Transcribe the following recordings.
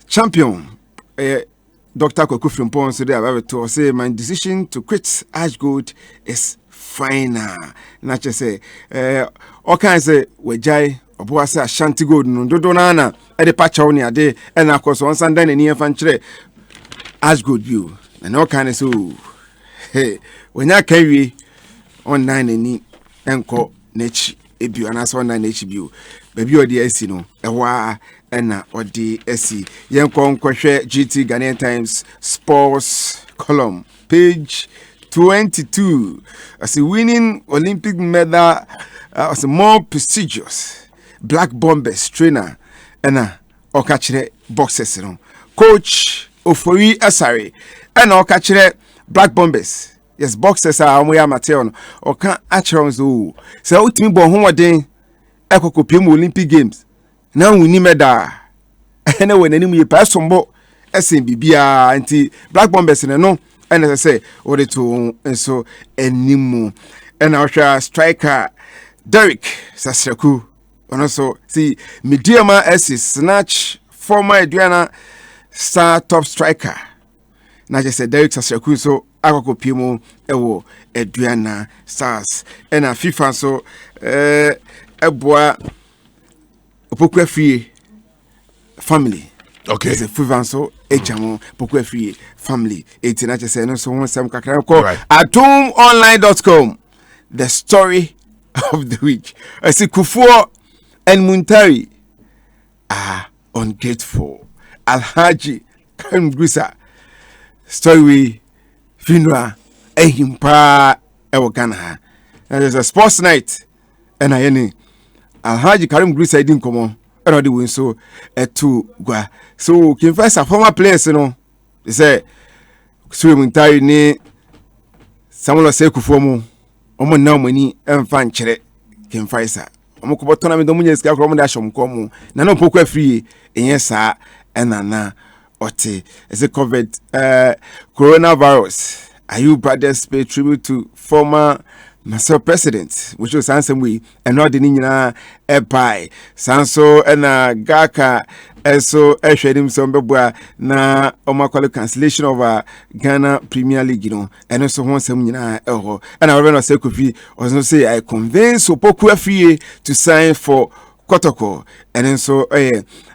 champion Dr. Kwaku Frimpong so there to say my decision to quit Ash Gold is final. Not just say all kinds of wejai obuase Ashanti Gold no dodo na e de patcha oni ade and of course on Sunday na ni fan kire Ash Gold you and all kinds so hey when ya carry online ni enko nechi ebi anaso online nechi bio baby odi asi no ewa ena odi asi yenko nkohwe GT Ghanaian Times sports column page 22 as a winning Olympic medal as a more prestigious Black Bombers trainer ena okachire boxers no coach Ofori Asare ena okachire Black Bombers yes boxers are omo ya Mateo no oka achiro so say utimi bo ho woden ekokopiem Olympic games na wini medal ena wenani mu ye pasombo esen bibia anti Black Bombers no ena say ode to enso enimu ena ohwa striker Derek Sasraku ono so see mediama assist snatch former Adriana star top striker na just say Derek Sasraku so akokopiem ewo Adriana Stars ena FIFA so eboa opokwa free family okay is a FIFA so ejamo opokwa free family etina just say no so won sam kakra ko atomonline.com the story of the week as Kufuor and Muntari are ungrateful. Alhaji Karim Gusa story funeral ehimpa ewo Ghana. There's a sports night and I Alhaji Karim Gusa didn't come on and the win so to gwa so can first a former players you know they say Muntari ni Samuel say Kufuor mu omo na mani emfa nkyere Kimfaisa omokobo tournament omunye sika kro mo da shom komu na no pokwa free enye saa enana ote is it covered coronavirus Ayub brothers pay tribute to former Marcel president which was ansem we and not the nyina epai sanso na gaka eso ehwedim so mbebua na omakwale cancellation of Ghana Premier League you know and also won sem nyina eho and I remember say Kofi also say I convince Opoku Afie to sign for Kotoko and so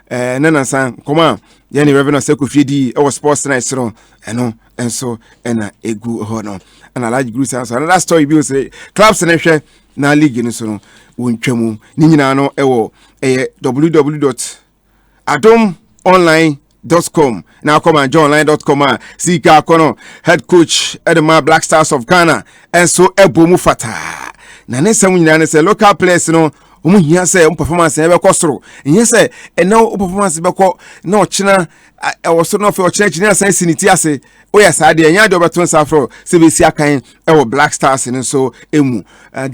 nana san koma yani Reverend Kofi di our sports night so and so and egu ho no and large group so another story be say clubs na hwe na league no so no wontwamu ni nyina no ewo www.adomonline.com now come and join online.com see ka kono head coach Edema Black Stars of Ghana and so ebomu fata na ne sam nyina ne say local players no omu hia say performance e be kosoro hia say e na performance be ko na ochina e wo so no fe ochina china san siniti ase oya sa de nya de obeton safro se be si akan e wo Black Stars no so emu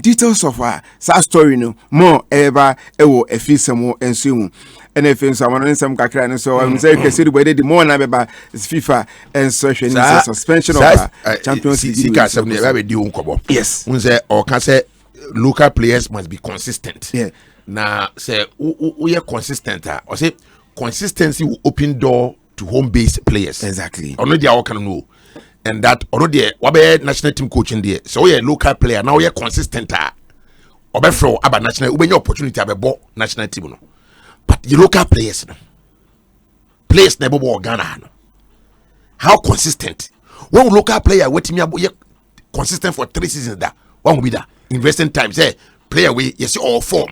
details of sa story no more ever e wo efisemo enso emu NFN so amano nsem kakra no so am say kesi de bode the more na beba FIFA and so hwe suspension of Champions League ka se na be di unkobo yes unse o ka say local players must be consistent. Yeah. Now, say we are consistent. Or say consistency will open door to home-based players. Exactly. Already, I can know, and that already what be national team coaching there. So we are local player now. We are consistent. Or be from about national. We have opportunity to be national team. No, but the local players, no, players never go Ghana. No. How consistent? One local player waiting me about consistent for 3 seasons. That one will be that. In recent times, player we yes all form.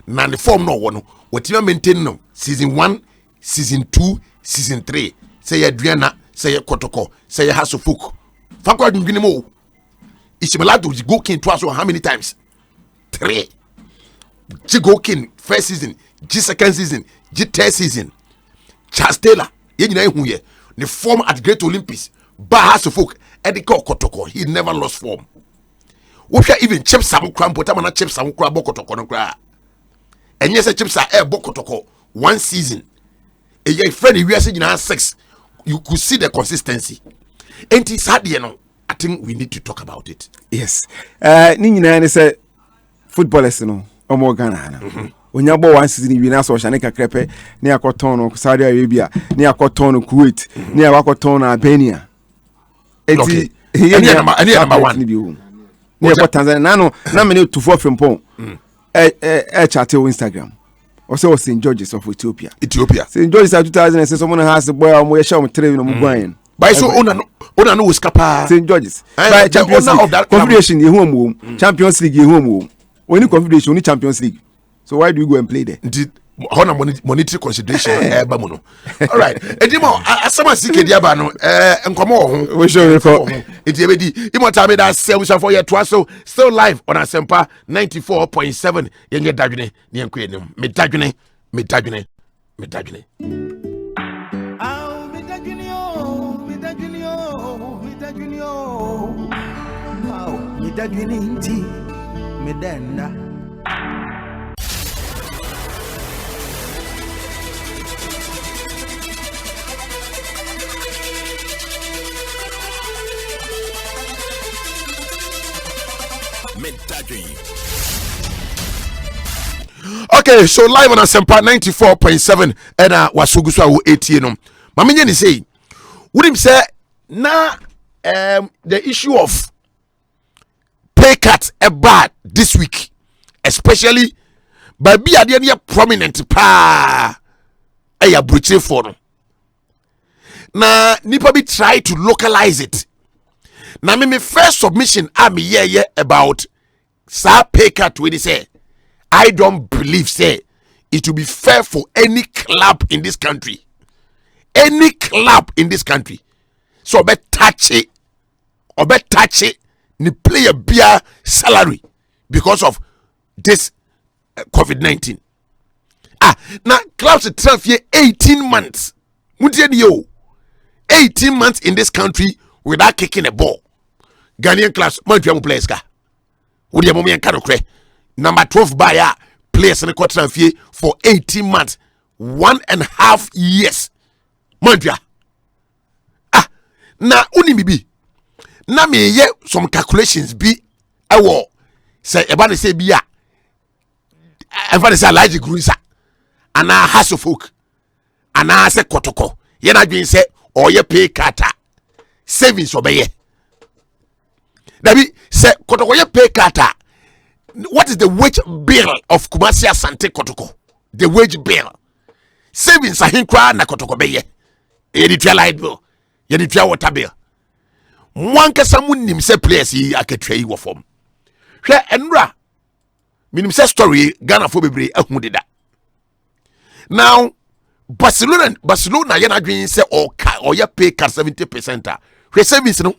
Now the form no one. What you maintain no season 1, season 2, season 3. Say Adriana, say Kotoko, say Hasofuk. Fakwa Dunginimo. Ishimalato go king twice or how many times? 3. G go king first season, G second season, G third season. Charles Taylor, the form at Great Olympics. Ba Hasofuk, Ediko Kotoko. He never lost form. We can even chip some cram, but I'm not chip some crab bokotoko. And yes, a chips are air bokotoko 1 season. A young friend, we are saying 6. You could see the consistency. And it's hard, you know. I think we need to talk about it. Yes. Nina say footballers, no, or more Ghana. onya bo one season wi na so hya ne kakrepe ne akoton no Saudi Arabia ne akoton no Kuwait ne akoton no Albania eti any number one ne ko Tanzania na me ne to for frimpon chat on Instagram also St. George's of Ethiopia St. George's 2006 someone has the boy mo yesha mo trade no mo gwan by so ona no uskapa St. George's by Champions League of that Confederation ye home Champions League ye home only Confederation only Champions League. So why do you go and play there? Did honor monetary consideration bamuno. All right. Edimo asama sike dia ba no enkomo ho. We show record. Etiebedi imotame that sell for your twaso still live on Asempa 94.7 yenye dadwene ne enko enim. Me dadwene. Aw me dadwene o. Aw me dadwene inti me denda. Okay, so live on Asempa 94.7 and wasugusu awo 80 no. Mamenye ni say, would him say na the issue of pay cut bad this week, especially by be a prominent pa a breaching for no. Na nipa be try to localize it. Na me first submission me yeah about sa pay cut when they say I don't believe say it will be fair for any club in this country. Any club in this country. So be touch it ni player beer salary because of this COVID-19. Now clubs itself here 18 months. 18 months in this country without kicking a ball. Ghanaian clubs, man, players ka. Would you moment can number 12 buyer players in the quarter for 18 months, 1.5 years. Mandria. Na unimibi. Na me ye some calculations be awo say ebane say biya. Ebane say large gruisa. Ana haso folk. Ana say kotoko. Ye na dwen say oye pay kata. Savings obeye. Dabi say kotoko ye pay kata. What is the wage bill of Kumasi Asante Kotoko? The wage bill. Savings are hinkra na Kotoko beye. Yeditria light bill. Yeditria water bill. Mwanka samu nimse players yi aketwa yi wo form. Hwe enra. Minimse story Ghana for bebre ehun deda. Now Barcelona ye na dwen say or ye pay cut 70%. Hwe savings no.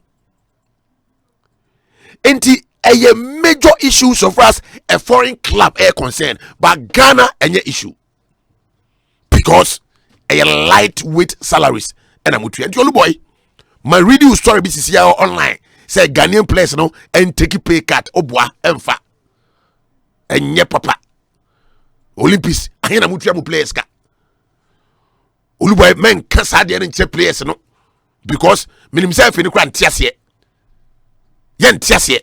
Enti a major issue so far as a foreign club are concerned, but Ghana any issue because a lightweight salaries and I'm with you boy. My radio story BCC online say Ghanaian players no and take pay cut obwa emfa and ye papa Olympics I am with you players ka Oluboy men cancer the and players no because me himself in the grand tiase yen tiase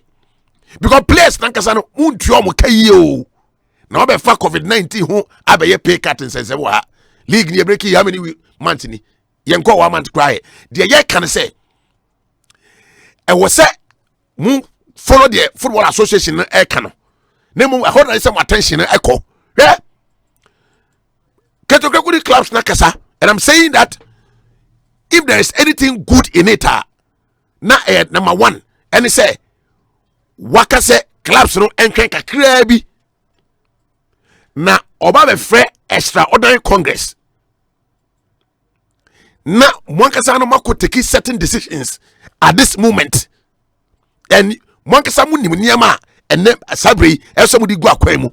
because players nankasa no untuo mo kayi o na obe fa COVID-19 ho abeye pay cut nsense wo ha league ni break how many months ni yenko 1 month cry de ye kan say e wo say mu follow the football association na e kan na mu hold na some attention na e ko category clubs nakasa and I'm saying that if there is anything good in it na number 1 and say waka se clubs no enkwen kakra bi na oba be frɛ extraordinary congress na mwankasa no mako take certain decisions at this moment and mwankasa mu nim niama ene sabre eso mu di gu akwan mu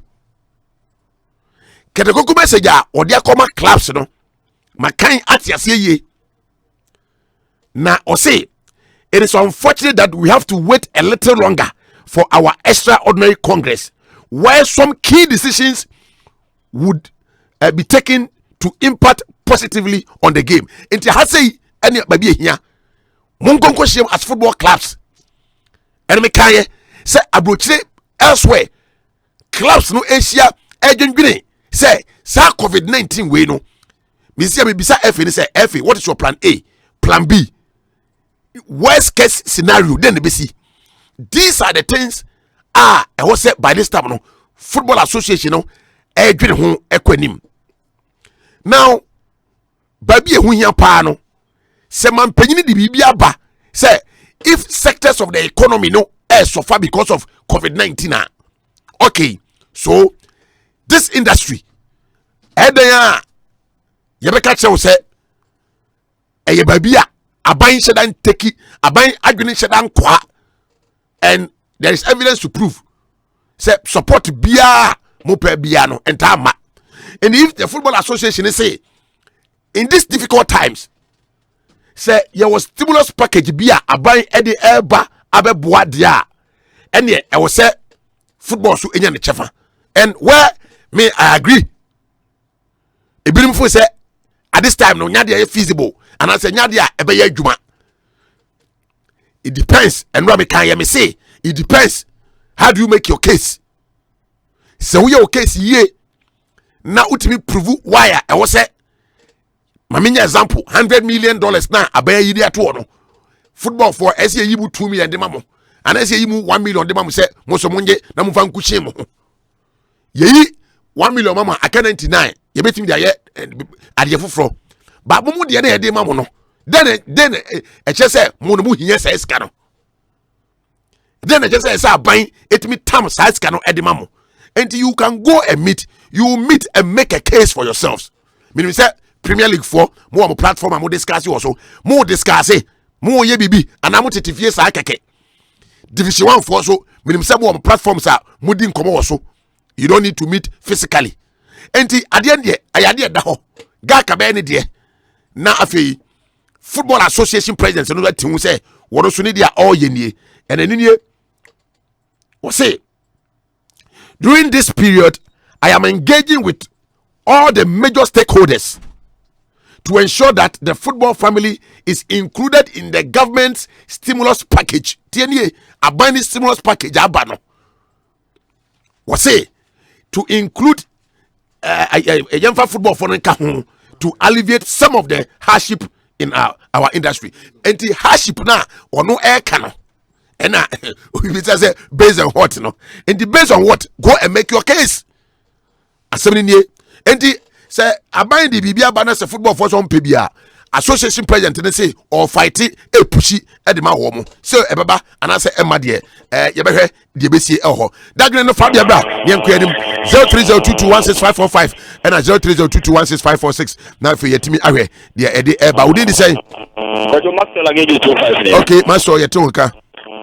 ketekoku message a odi akoma clubs no makan atiase ye na o say it is unfortunate that we have to wait a little longer for our extraordinary congress where some key decisions would be taken to impact positively on the game. Inti hasei any baby here monkonko shame as football clubs and me kaye say abrochire elsewhere clubs no Asia edwendwene say COVID-19 we no me see me bisa F ni say F what is your plan A, plan B, worst case scenario then be see. These are the things I was said by this time no football association no edwin ho ekwanim. Now baby ehu hia pa no se man panyini di bibia ba say if sectors of the economy no suffer because of COVID-19 okay, so this industry edaya yebeka che wo say eye baby a aban shedan teki aban adwene shedan kwa, and there is evidence to prove say support bia mo pe bia no enta ma. And if the football association say in these difficult times say there was stimulus package bia aban ede eba abeboa dia and ye I was say football so enya ne chefa, and where me I agree ebirim fo say at this time no nya dey feasible and I say nya dey ebe ya adwuma. It depends, and what me can hear me say it depends. How do you make your case? So we your case ye now ultimately prove why I was say maminya example $100 million now abaya yidi ato no football for SA yibu 2 million de mamo and SA yimu 1 million de mamo say moso monje na mfa nkuchie mo yeyi 1 million mama aka 99 ye betimi dia ye ade foforo ba bomu de na de mamo no then e che say mo no mu hiye say ska no then e che say say aban etimi tam say ska no e de mamo, and you can go and meet and make a case for yourselves. Meaning say Premier League 4 more platform and more discuss you also more discuss more ye bibi and I'm tetifie sa keke Division 1 for so meaning say more platforms are mudin komo also you don't need to meet physically. Enti ade ande ayade da ho ga ka be ne de na afei football association president no that team say wo so ne dia all ye nie and enie we say during this period I am engaging with all the major stakeholders to ensure that the football family is included in the government's stimulus package. TNA abani stimulus package abano. We say to include a young football for to alleviate some of the hardship in our industry. And the hardship now or no air cannon. And we say based on what no. And the based on what go and make your case. Assembly and the say aban the bibia bana say football for some pebia association president they say or fight e pushi e de ma wo mo so e baba and I say e ma de ye behwe de be sie e ho that no fabia bra ye nko anim 0302216545 and 0302216546 now for yetimi ahwe de e de e ba wudi say okay master ye to ka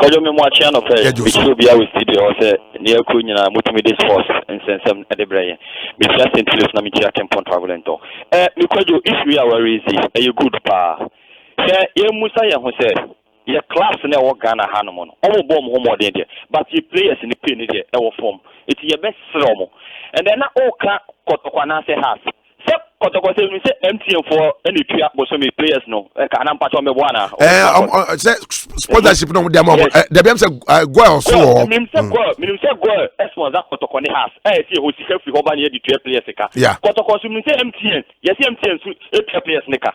Kojo me mo achia no fe bichu bia we studio o se ne aku nyina mutumi this force nsensem edebreye me just interest na me chia tempon traveling to me kojo if we are very easy e good pa se ye musa ye ho se ye class na wo Ghana ha no mo no omo bom ho mo de but ye players ni pay ni de e wo form it ye best sro mo and then na o ka kotokwa na se half se kotokwa se mi se MTN for any tua boso me players no ka na mpacho me bwana sponsorship no dem dem say go so me say go sponsor kotokwa ni half see ho sika fi ho ba na di tua players ka kotokwa so me say MTN yes MTN so e players ni ka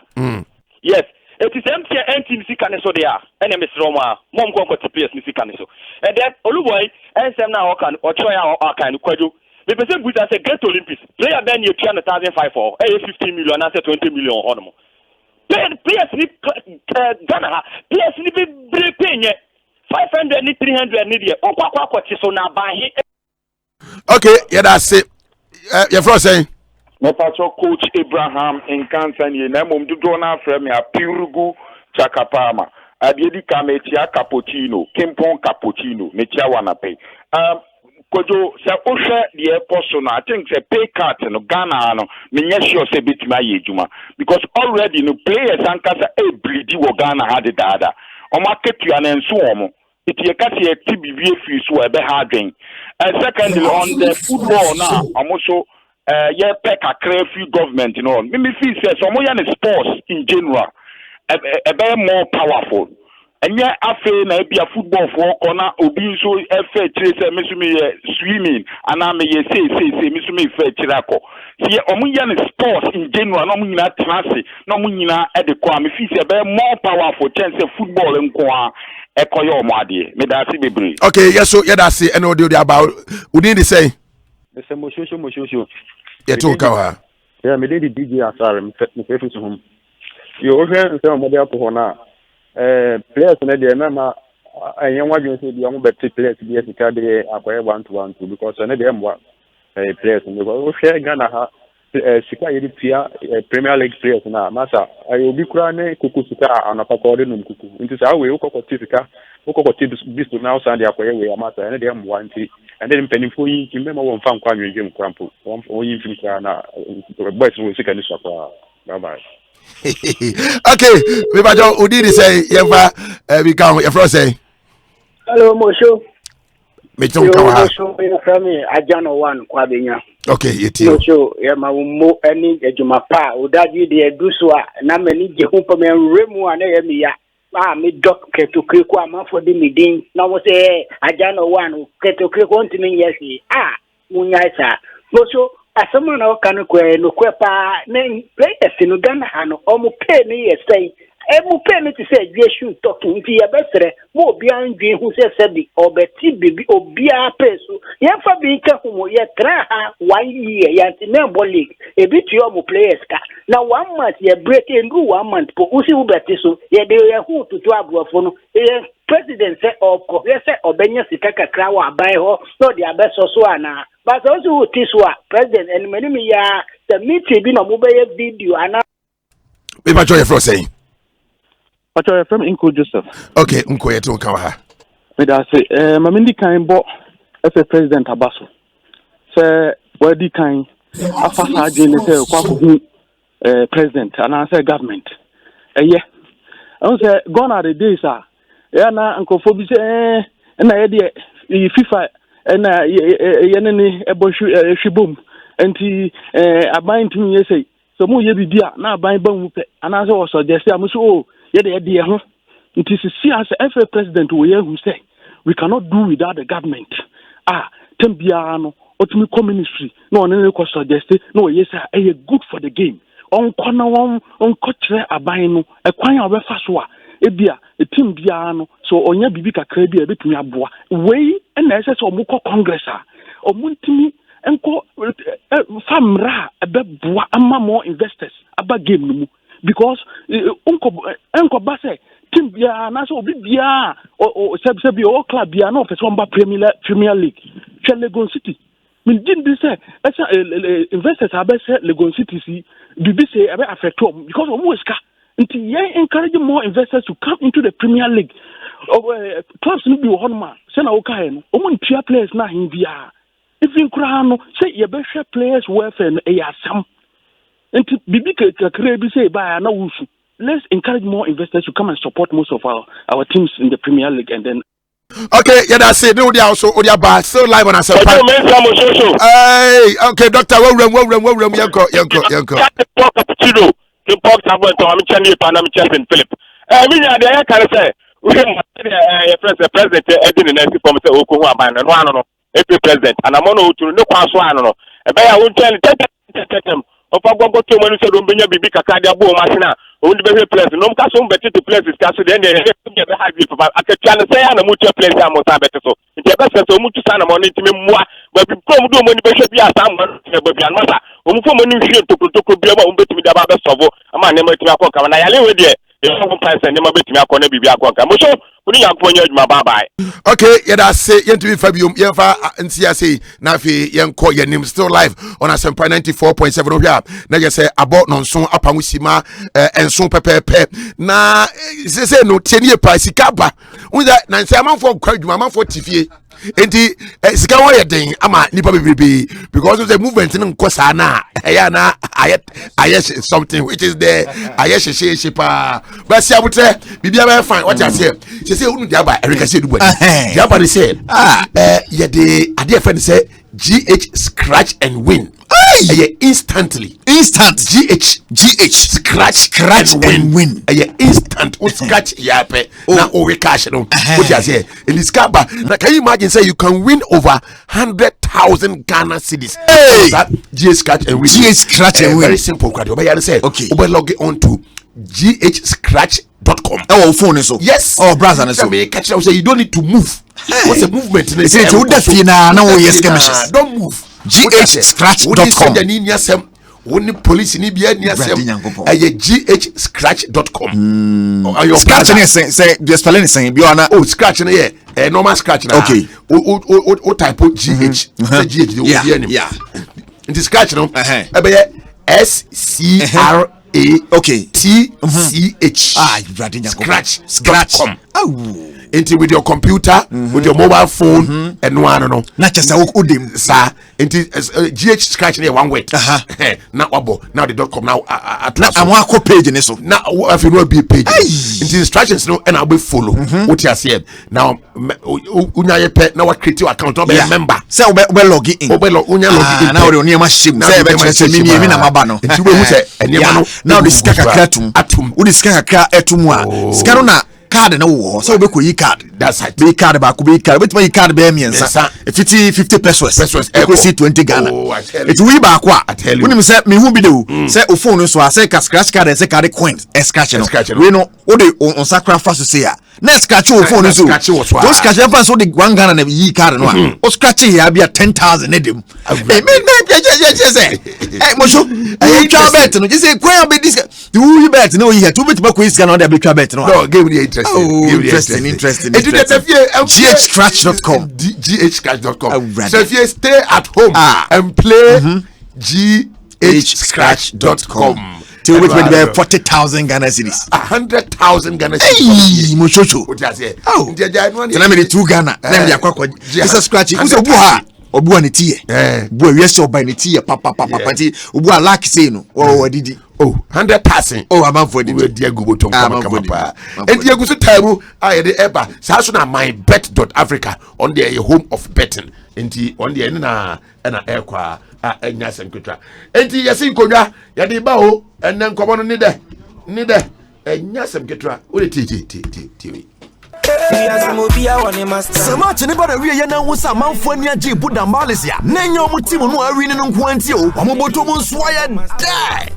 yes it is MTN sika ne so dia ene me sro ma mom ko players ni sika ne so and then oluboy ensem na o kan o try o kan kwadwo. The person who has a great Olympics, player Ben you 1,500 for 15 million, I 20 million on them. Players need Ghana, players need be paying 500, 300 need okay, yeah, that's it. Your first saying. My patrol coach Abraham in Kansan, you know, do not frame a Pirugu Chakapama. Adiedi Kametia Cappuccino, Kimpon Cappuccino, Metia Wanape. Kojo se ohwe the airport I think say pay cut no Ghana no me sure say bitima yejuma because already no players ankasa e bleed wo Ghana had dada o market you anenso omo it ye kasi e tibibie free so e be hardwen and secondly on the football now almost ye pay kakra free government you know me feel say so mo ya sports in general e be more powerful ɛnyɛ afei na ebia football for kɔna obi nso ɛfɛ kyerɛ sɛ me so me swimming ana me yɛ say me so me fɛ kyerɛ akɔ sie ɔmo yɛ no sports in general na ɔmo nyinaa tenase na ɔmo nyinaa ɛde kɔ a me fi sɛ ɛbɛyɛ more powerful kyɛn sɛ football nko a ɛkɔyɛ ɔmo adeɛ me da ase bebree. Okay, yes, so yɛda ase ɛna ɔde about wodin de sɛn. Mr. Moshoso. Yɛto nka hɔ a. Yeah, me dey the DJ asare me fɛ fi so hom. Yo ohwɛ nsɛm ɔmo de ato hɔ na players na dey na ma ɛyɛ wadwen sɛ bi ɔmo bɛte players bi asika de akɔyɛ 1-2 because na dey mwa players no ohwɛ Ghana ha sika yɛ pia Premier League players na masa obi kura ne kuku sika anapa kɔ de num kuku nti sa we ukɔkɔ sika ukɔkɔ bisto na usa de akɔyɛ we masa na dey mwa nti and then mpanimfo yi nti mbɛma wɔn fa nkwa anwendwe nkrampo wɔn yi mfim kra na boys no sika ni so akɔ bye bye. Okay, we bajo Udidi say yefa we can your friend say. Hello Mosho. Me tun ka wa. Mosho you from me Ajano 1 Kwabenya. Okay, yeti. Mosho ye ma mo ani ejuma pa odaji de eduso a na mani je hu pa me remu ana ye me ya. Ah me doc keto kreko amafo de me din na wo say Ajano 1 keto kreko ntimi yesi. Ah munya isa. Mosho asoma na oka no kwepa na players no Ghana ha no omo pay ni yesai emu pay me to say Jesu talking nti ya besere mo obi andwen hu se bi obeti bibi obi a peso ye fa bi ka hu mo ye tra ha 1 year ya ti member league e bi ti omo players ka na 1 month ye break and do 1 month po usi hu beti so ye de ye hu tutu abuafo no president say oko ye say obenya sika kakra wa abai ho no de abeso so ana but also this one president and many ya the meeting bi no mo be video ana we bajo your friend say Pacho from Inko Joseph. Okay, Unko yeto nka wa ha. Me da say mamindi kan bo as president Abaso. Say wadi kan afa sa je ne say kwa ko president and I say government. Yeah. I say gone are the days ya na nkofo bi say na ye de FIFA na ye ne ebo hwibom enti aban tun ye say so mo ye bibia na aban ba mu pe ana say wo suggest am so ye ho it is see as FA president we who say we cannot do without the government tempia no otumi ministry no on any suggest no yes say good for the game on kona on kire aban no ekwan obefa so a ebia team bia no so onya bibi kakra bia betumi aboa we na ese so omukọ congress omuntimi enko famra ebeboa ama more investors aba game no mu because unko base team bia na so obi bia o sebi o club bia na ofese omba Premier League Legon City min din bi say investors abese Legon City si bibi say ebe affect them because omo iska nti ye encourage more investors to come into the Premier League clubs no bi wo honma say na wo kai no omo ntua players na hin bia even kura no say ye be hwe players welfare no e yasam. And Bibi say by na wusu. Let's encourage more investors to come and support most of our teams in the Premier League and then. Okay, yeah, that's it. No, they also bar still live on Asempa. Hey, okay, Doctor, welcome, yanko. Philip. I mean, I can say, we have president, Edin, and from the Oklahoma, and one president, and I'm on to no pass one. I will tell them. Of a go to when you said Umbenya Bibi Kakadia Bo Masina, only be place, no castle better to place is castle, then they get the high people. I can say I'm a mutual place, I'm a better so. It's a better so much time money to me more, but we come do when you should be a someone, but be another. When you should to be able to be the best of all, a man never to come and I live with you. The whole price and never bet me a corner be a conquer. So, when you are going to my bye. Okay, yeah, that's it. Yentu Fabium, Yefa, and CSA, Nafi, Yanko, your name still live on Asempa 94.7 of ya. Now you say about non son apamusima and son pepe. Na, say no 10 year price, Kaba. With that, Nancy, I'm for quite my for TV. Enti sikawa ye den ama nipa bebrebe because of the movement in Nkosa na na ayet something which is there ayet shepa but see abutre bibia be fine what you say unu diaba Erika say dubo diaba dey say ye dey ade friend say GH scratch and win Instantly. Instant. GH. Scratch and win. Instant. Scratch yape. Now we cash no. What you say? In this car, now can you imagine? Say you can win over 100,000 Ghana cedis. That GH scratch and win. GH scratch and win. Very simple. Okay. We log on to ghscratch.com. Oh, phone so. Yes. Oh, brother, so me catch you say you don't need to move. What's the movement? It's don't move. ghscratch.com. Only police ni bia ni asem ghscratch.com. Scratch say the spelling is saying biona. Oh, scratch na normal scratch na. Okay. O type GH. Say GH the yeah. It is scratch no. SCRA TCH. Scratch.com. Into with your computer, with your mobile phone, and one no. Not just a sir. Into GH scratch near one way. Now the .com now at last. I'm one page in this. Now if you know be page. Into instructions no, and I'll be follow what you said. Now unya pet now create your account. Not be a member. Say we log in. Now the near machine. Say me na mabano. Now the skaka atum. Udi skaka etumwa. Skarona. Card no so we could card. That's it. Be card back, be card. Which my card be me and 50 pesos. You see 20 Ghana. It will back what I tell you. When you say me who be do say o phone so I say scratch card and say card coins scratch. We know what they on sacrifice to say. Next scratch your phone so. Don't scratch your phone so the 1 Ghana and ye card no. O scratch here be 10,000 edim. Hey Mosho, you try bet no. Just say where be this. You bet no here. 2 bit back quiz can on be try bet no. No, give me the Interesting. ghscratch.com. ghscratch.com. So if you stay at home and play ghscratch.com. Till which will be 40,000 Ghana cedis. 100,000 Ghana cedis. Mochocho. What you say? Oh, so let me 2 Ghana. Let me akwa. This is scratch. Who's a buha? Obu ni tie. Boy, we so by ni tie. Papa. Ti obu like say no. Oh, didi. Oh, 100%. Oh, I'm for the Diego Botom come up. And Diego so time I the eba. Saso na mybet.africa on the home of betting. Enti on the na aircraft enya senkutwa. Enti yesi nkonwa ya de ba o enen komo no ni de enya senkutwa. O de ti. Samach anybody we ya na wusa manfo ani age buda Malaysia nenyo mutim no awi ne nko anti o omoboto mu nso ya die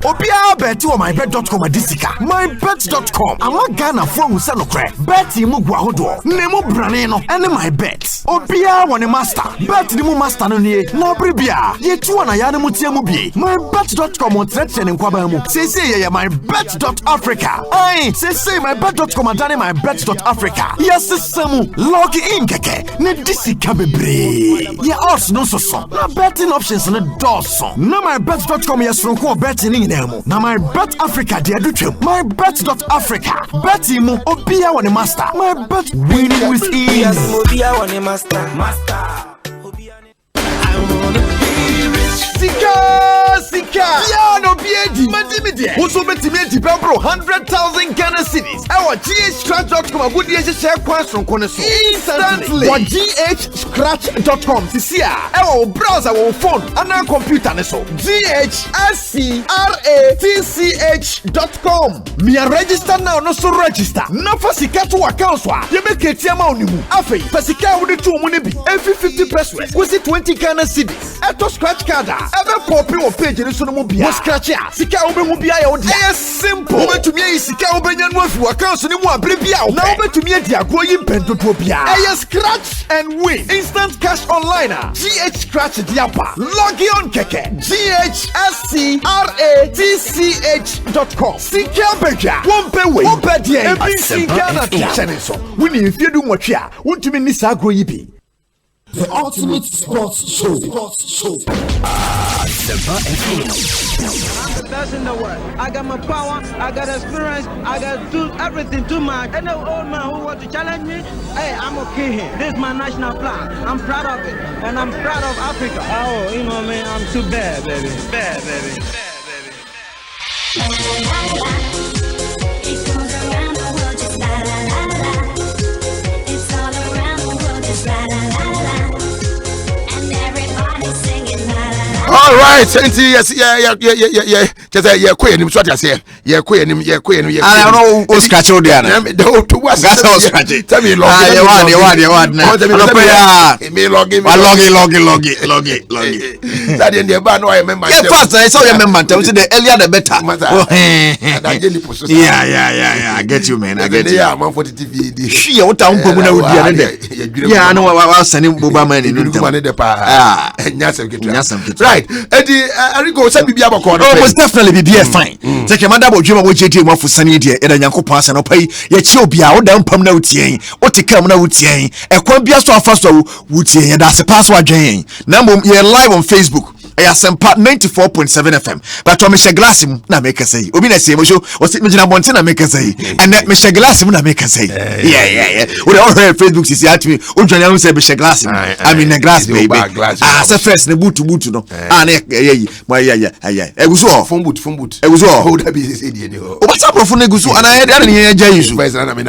obia bet o mybet.com adisika mybet.com ama Ghana fo hu se no kre bet mu gwa hodo ne mu brane no ene mybet obia woni master bet ni mu master no nie na bribia ye tu na ya ne mutie mu bi mybet.com treche ne kwaba mu sese ye mybet.africa ai sese mybet.com adane mybet.africa. Yes, Samu, log in keke. Ne disika bebre. Ya odds no so. Na betting options no doso. Na mybet.com yes ronko betting in nemo. Na mybet Africa de adutwem. Mybet.africa. Betting mu obia woni master. Mybet winning with ease. Yes, obia woni master. I wanna be rich. Sika. Ya no biedi. Madimide. Whoso betimedi bebro 100,000 Ghana cedis. Our ghscratch.com abudi e share kwans ron kono so. Instantly. Wa ghscratch.com sisia. Our browser our phone and computer ne so. ghscratch.com. Me register now no so register. Na fa sika to account so. Ye be ketia ma onimu. Afei, fa sika wo de to mu ne bi. Every 50 pesos. We see 20 Ghana cedis. Eto scratch card. Ebe popi o page ni so no mu bia. Scratch ya. Sika obe mu bia ya odi. Yes simple. Obe tumi yi sika obe nya no afi account ni mu abre bia. Na obe tumi adi agro yi pentoto bia. Scratch and win. Instant cash online. GH Scratch diapa. Log on keke. ghscratch.com. Sika beja. Wompe we. Wompe die. Ebi sika na channel so. Wini ifiedu mwatwa. Wontumi ni sa agro yi bi. The ultimate sports show. Asempa FM. I'm the best in the world. I got my power, I got experience, I got do everything too much. And the old man who want to challenge me, hey, I'm okay here. This is my national plan. I'm proud of it. And I'm proud of Africa. Oh, you know, man, I'm too bad, baby. Bad, baby. It goes around the world just la la la la. It's all around the world just la la la la. And everybody's singing la la la. All All right, yes, yeah. Just yeah, queen him so just yeah, queen him. I don't know scratch all there. That's all scratch. Tell me log. Me log. That in the bar no I remember. Yeah, first I saw your member. Tell the earlier the better. Yeah. I get you, man. I get you. Yeah, man for the TV. She what I'm going to do. Yeah, I know I was sending Obama in the pa. Right. Eddie, Arigo said be about corner. Oh, most definitely be fine. Take a man about Juma with JT one for Sunny dear, and a Yanko pass and pay. Yet she'll be out down Pam now, what to come now, Tiang. A quambia so fast, would you? That's a password, Jane. Number you're live on Facebook. Asempa 94.7 FM. But Michelle Glassim na make say. Obi na say mo show. Was it Mijina Montana make say. And that Michelle Glassim na make say. Yeah. We all heard Facebook is at me. Ojanya who say Michelle Glassim. I mean the glass baby. Say first ne boot no. Yeah. Eguso. Phone boot. Eguso. How that be say dey no. O bata profo na eguso and I dey na jay you. First na me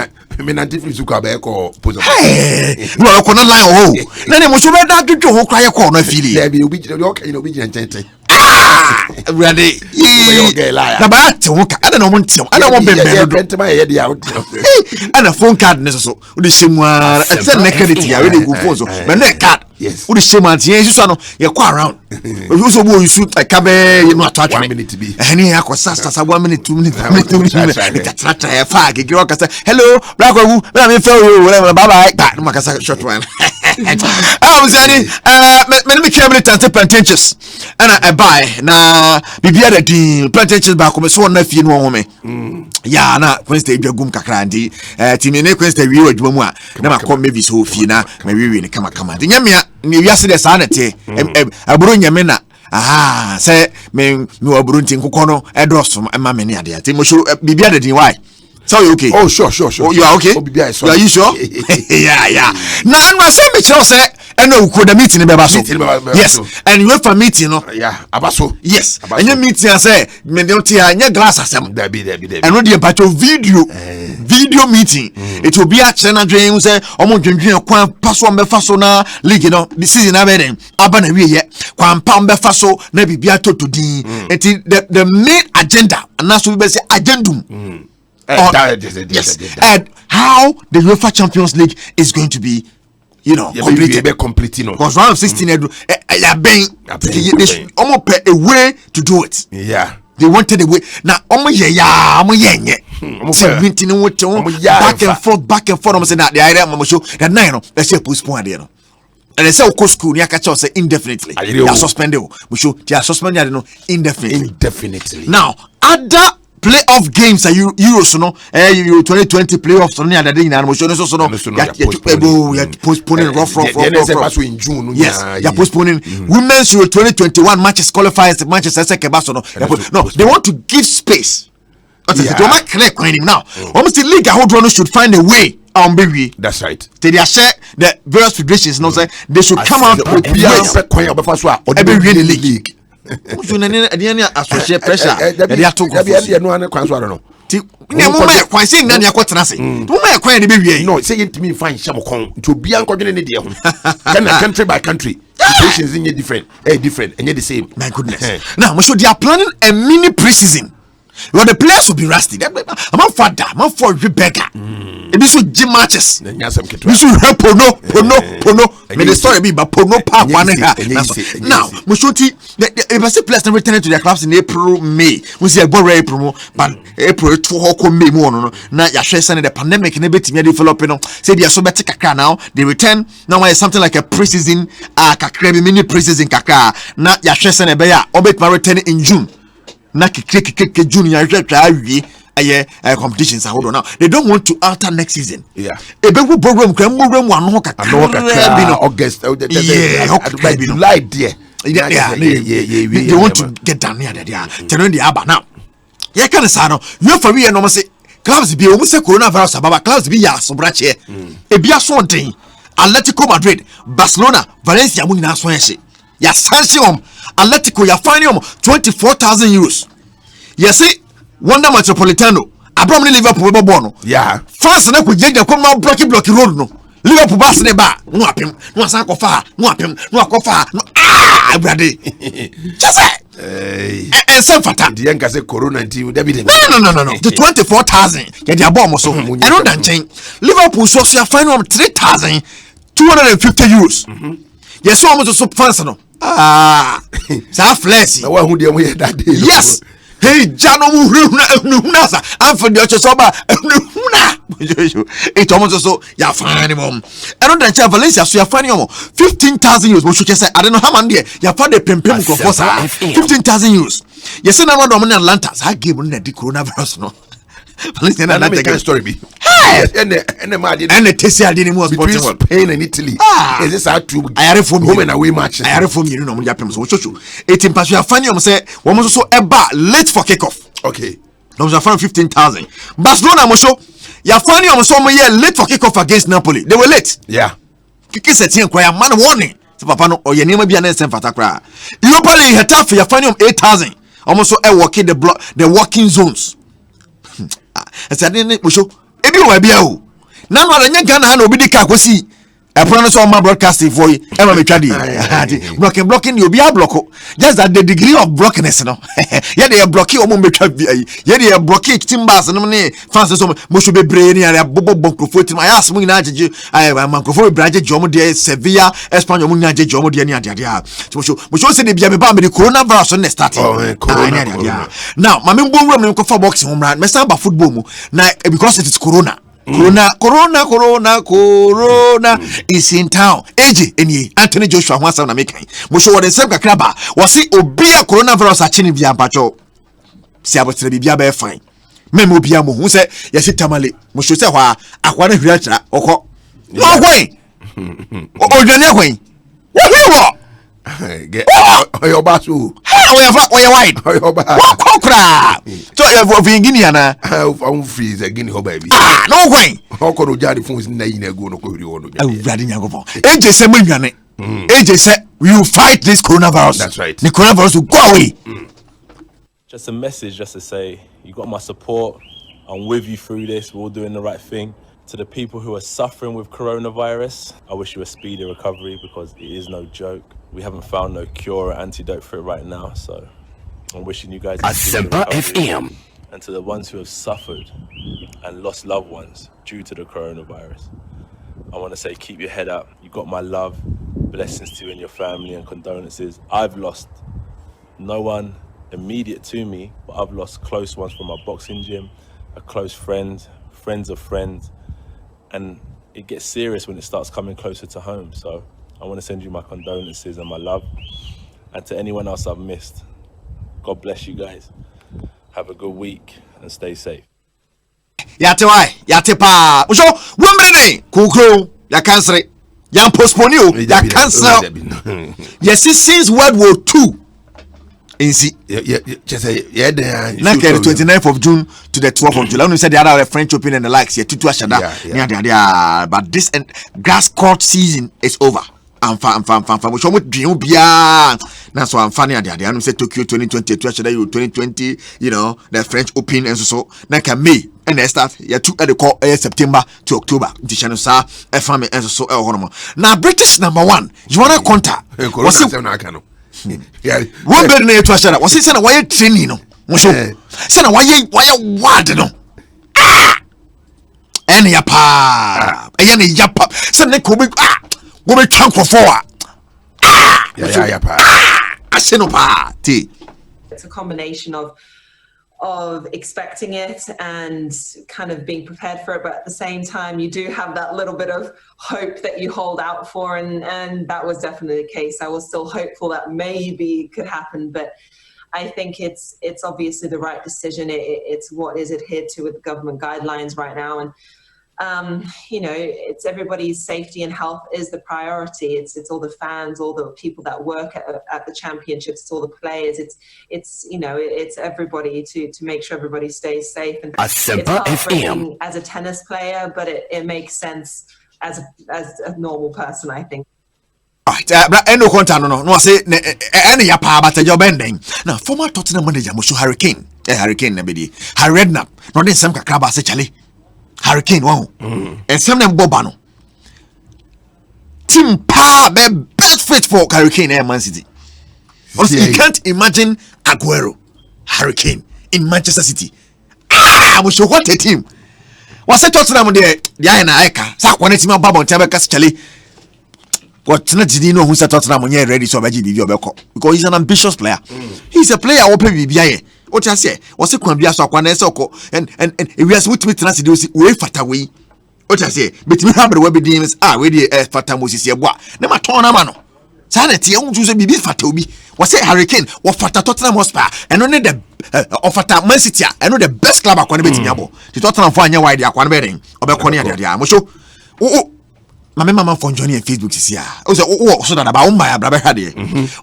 na different zuka be ko pozo. Hey. No ko na line oh. Na ne mo show be da dwodwo ho kwa ye ko na fili. There be obi gente. Ready? Na ba te woka. Ada no montiam. Ada mo bembe do. Ntema ye dey out. Ana phone card ne so. O de shemwa. E say na credit ya we dey go phone so. But no card. Yes. O de shemwa tie you so no. Ye kwa around. O so bo you shoot like kabe you no atwa 1 minute be. Eni ya kwa sasa 1 minute 2 minutes. Try ya fa ke giro kasa. Hello, black wu. Na me fail you. Bye bye. Ba no makasa short one. I'm saying me carry tante plantations. Ana I buy na bibia da din plantations ba ko so na fie no ho me. Ya na Wednesday dwagum kakra ndi timi ne Wednesday wi wadwuma mu a na makom maybe so fie na ma wi ne kama ndi nyamia ne wiase de sa na te aburo nyame na say me aburo ntin kokko no edoso ma me ne ade ate mo sure bibia da din why. So you okay? Oh sure. Oh, you are okay? Oh, are you sure? Yeah. Now I say me say and no could the meeting be baso. Yes. And you went for meeting no? Yeah, abaso. Yes. And you meeting I say me don't hear nya glass asem. There be. And no dey about video meeting. It will be a channel dream say omo dwendwen kwan paso on be faso na league no the season na be dem aba na wie ye kwan pa on be faso na bibia totodin. The main agenda and that's we be say agendum. Yes, and how the UEFA Champions League is going to be, completed. Because round of 16, they almost pay a way to do it. Yeah, they wanted a way. Now, back and forth. I'm saying that the idea, I'm show that nine. Let's say postpone there. And they say go school, you catch us indefinitely. They are suspended. We show they are suspended indefinitely. Now, other playoff games are Euros no Euro 2020 playoffs no other day in animation so no you postponing rough in June. Yes, you are postponing women's Euro 2021 matches qualifiers Manchester City no they want to give space. Now almost the league hold should find a way. That's right. They share the various federations no say they should come out with every league. Associate pressure. No, say it to me fine Shamokon to be country by country. Situations in different and yet the same. My goodness. Now, they are planning a mini preseason. Well, the players will be rusty. I'm not for beggar. It is with gym matches. We should help Pono. May the story be but Pono pa one. Now, Mushuti, the players never return to their clubs in April, May. We see a boy April, but April 2 May more. Now, you're sharing the pandemic and everything you're developing. Say they are so better now. They return now. It's something like a preseason, mini preseason kaka. Now, you're sharing a bear. Obet my returning in June. Na junior competitions hold on now. They don't want to alter next season. Yeah. A big program August. July there. They want to get down here there. Turn the aba now. Yeah, kind of sano. You for me no say clubs be almost coronavirus about clubs be ya so branch here. E be something. Atletico Madrid, Barcelona, Valencia mu na so yesi. Ya sanction Atletico ya fine 24,000 euros. Ya say Wonder Metropolitano Abraham Liverpool bono. Yeah. France na ku jeje ko ma blocky road no. Liverpool bas ne ba no apem no asan ko fa no apem no akofa no brade just and some fata the young say corona team no the 24,000 get their bomb so and on that chain Liverpool so you find 3,250 euros yes so almost so fancy no so flesh na wa hu de we that day yes hey jano mu huna sa amfa de ocho so ba huna it almost so ya find mom and on that Valencia so you find 15,000 euros mo show say I don't know how man there ya find the pempem for 15,000 euros yes na no do Atlanta sa game na di coronavirus no Valencia na that story be and the Tessie adi mo sporting world Spain and Italy is this how to ayare from home and away match ayare from you no mo japem so show 18 pass you find say wo mo so eba late for kickoff okay no mo find 15,000 Barcelona mo show ya find you so mo late for kickoff against Napoli they were late yeah kiki setien kwa ya man warning so papa no oye nema bia na Asempa takra Europa League Hetafe ya find you 8,000 almost so walking the walking zones I said mo show ebi wa bia o na no anya Ghana na obi di ka kwesi epono so ma broadcasting for you e ma metwa di blocking you obi a block just that the degree of blockness no ye dey block o mo metwa bi ye dey block timbers no ne fans so mo show be brain ya bobo microphone tim ayas mo nyina agege microphone be braje jomo de Sevilla Espanyol mo nyina agege jomo de ni ade mo show say de bia me ba me the coronavirus no start now ma me mbonwura me ko fa boxing ho mra me stand ba football mu na because it is corona is in town. AJ eni Anthony Joshua Wansa na mekan. Mo show what same kakra ba. Wo see obi a coronavirus a chini bia mpacho. Si abotre bibia be fine. Memo bia mo hu se yesi tamale. Mo show se hwa akwa na hwira kira okọ. No hwen. Odwane hwen. Wo hwe get your basu oya wide oya ba kokra so you for Guinea na I'm free the Guinea baby no hwen okọ no jari phones na yin ego no ko hiri wono awurade nyankopon AJ say manwane AJ say you fight this coronavirus. That's right. The coronavirus will go away. Just a message just to say you got my support. I'm with you through this. We're all doing the right thing. To the people who are suffering with coronavirus, I wish you a speedy recovery because it is no joke. We haven't found no cure or antidote for it right now, so I'm wishing you guys a speedy Asempa recovery. FM. And to the ones who have suffered and lost loved ones due to the coronavirus, I want to say keep your head up. You got my love. Blessings to you and your family and condolences. I've lost no one immediate to me, but I've lost close ones from my boxing gym, a close friend, friends of friends, and it gets serious when it starts coming closer to home. So I want to send you my condolences and my love. And to anyone else I've missed, God bless you guys. Have a good week and stay safe. Yate why? Yate pa. Uso, women kukro, ya cancel it. Ya postpone you, ya cancel. Yes, since World War II. Just say yeah, the 29th of June to the 12th of July. When said the other French Open and the likes, yeah, but this grass court season is over. I'm fan. We show dream beyond. That's why I'm funny. I say Tokyo 2020, 2020. You know the French Open and so. Like May and they start. Yeah, two at the call September to October. The channel sa family and so. Now British #1. You wanna contact? What's it? Yeah, one better than to share. Was it saying why training? No, saying why word no. Any yapa, any yapa. Suddenly go be trunk for four. Yapa. I say no pa. It's a combination of expecting it and kind of being prepared for it, but at the same time you do have that little bit of hope that you hold out for, and that was definitely the case. I was still hopeful that maybe it could happen, but I think it's obviously the right decision. It's what is adhered to with the government guidelines right now, and you know, it's everybody's safety and health is the priority. It's all the fans, all the people that work at the championships, it's all the players. It's you know, it's everybody to make sure everybody stays safe. And Asempa FM. As a tennis player, but it makes sense as a normal person, I think. Right, no contact no. I say any yapa but your bending. Now former Tottenham manager Moshu Hurricane na bedi. Harry Redknapp. No den sam kakra ba say Charlie. Hurricane wow. And some them bobano. team power best fit for Hurricane and Man City. Also, you can't imagine Aguero, Hurricane in Manchester City. I'm sure what a team. Was I Tottenham there? Diana Eka, Sakwan team about Tabacas Kelly. What not did you know who's a Tottenham when you're ready so because he's an ambitious player. He's a player open BBI. What I say was a Quambia Sakwan Soko and we are with me to way fat away. What I say, but we have the web games are ready as Fatamus here. Never torn a mano. Sanity owns a baby Fatobi. Was a Hurricane or Fata Tottenham Hotspur and only the of Fata Man City and the best club I can be Yabo. The Tottenham find your idea, one wedding or Baconia. Oh, my mamma from Johnny and Facebook is here. Also, so that about my brother had it.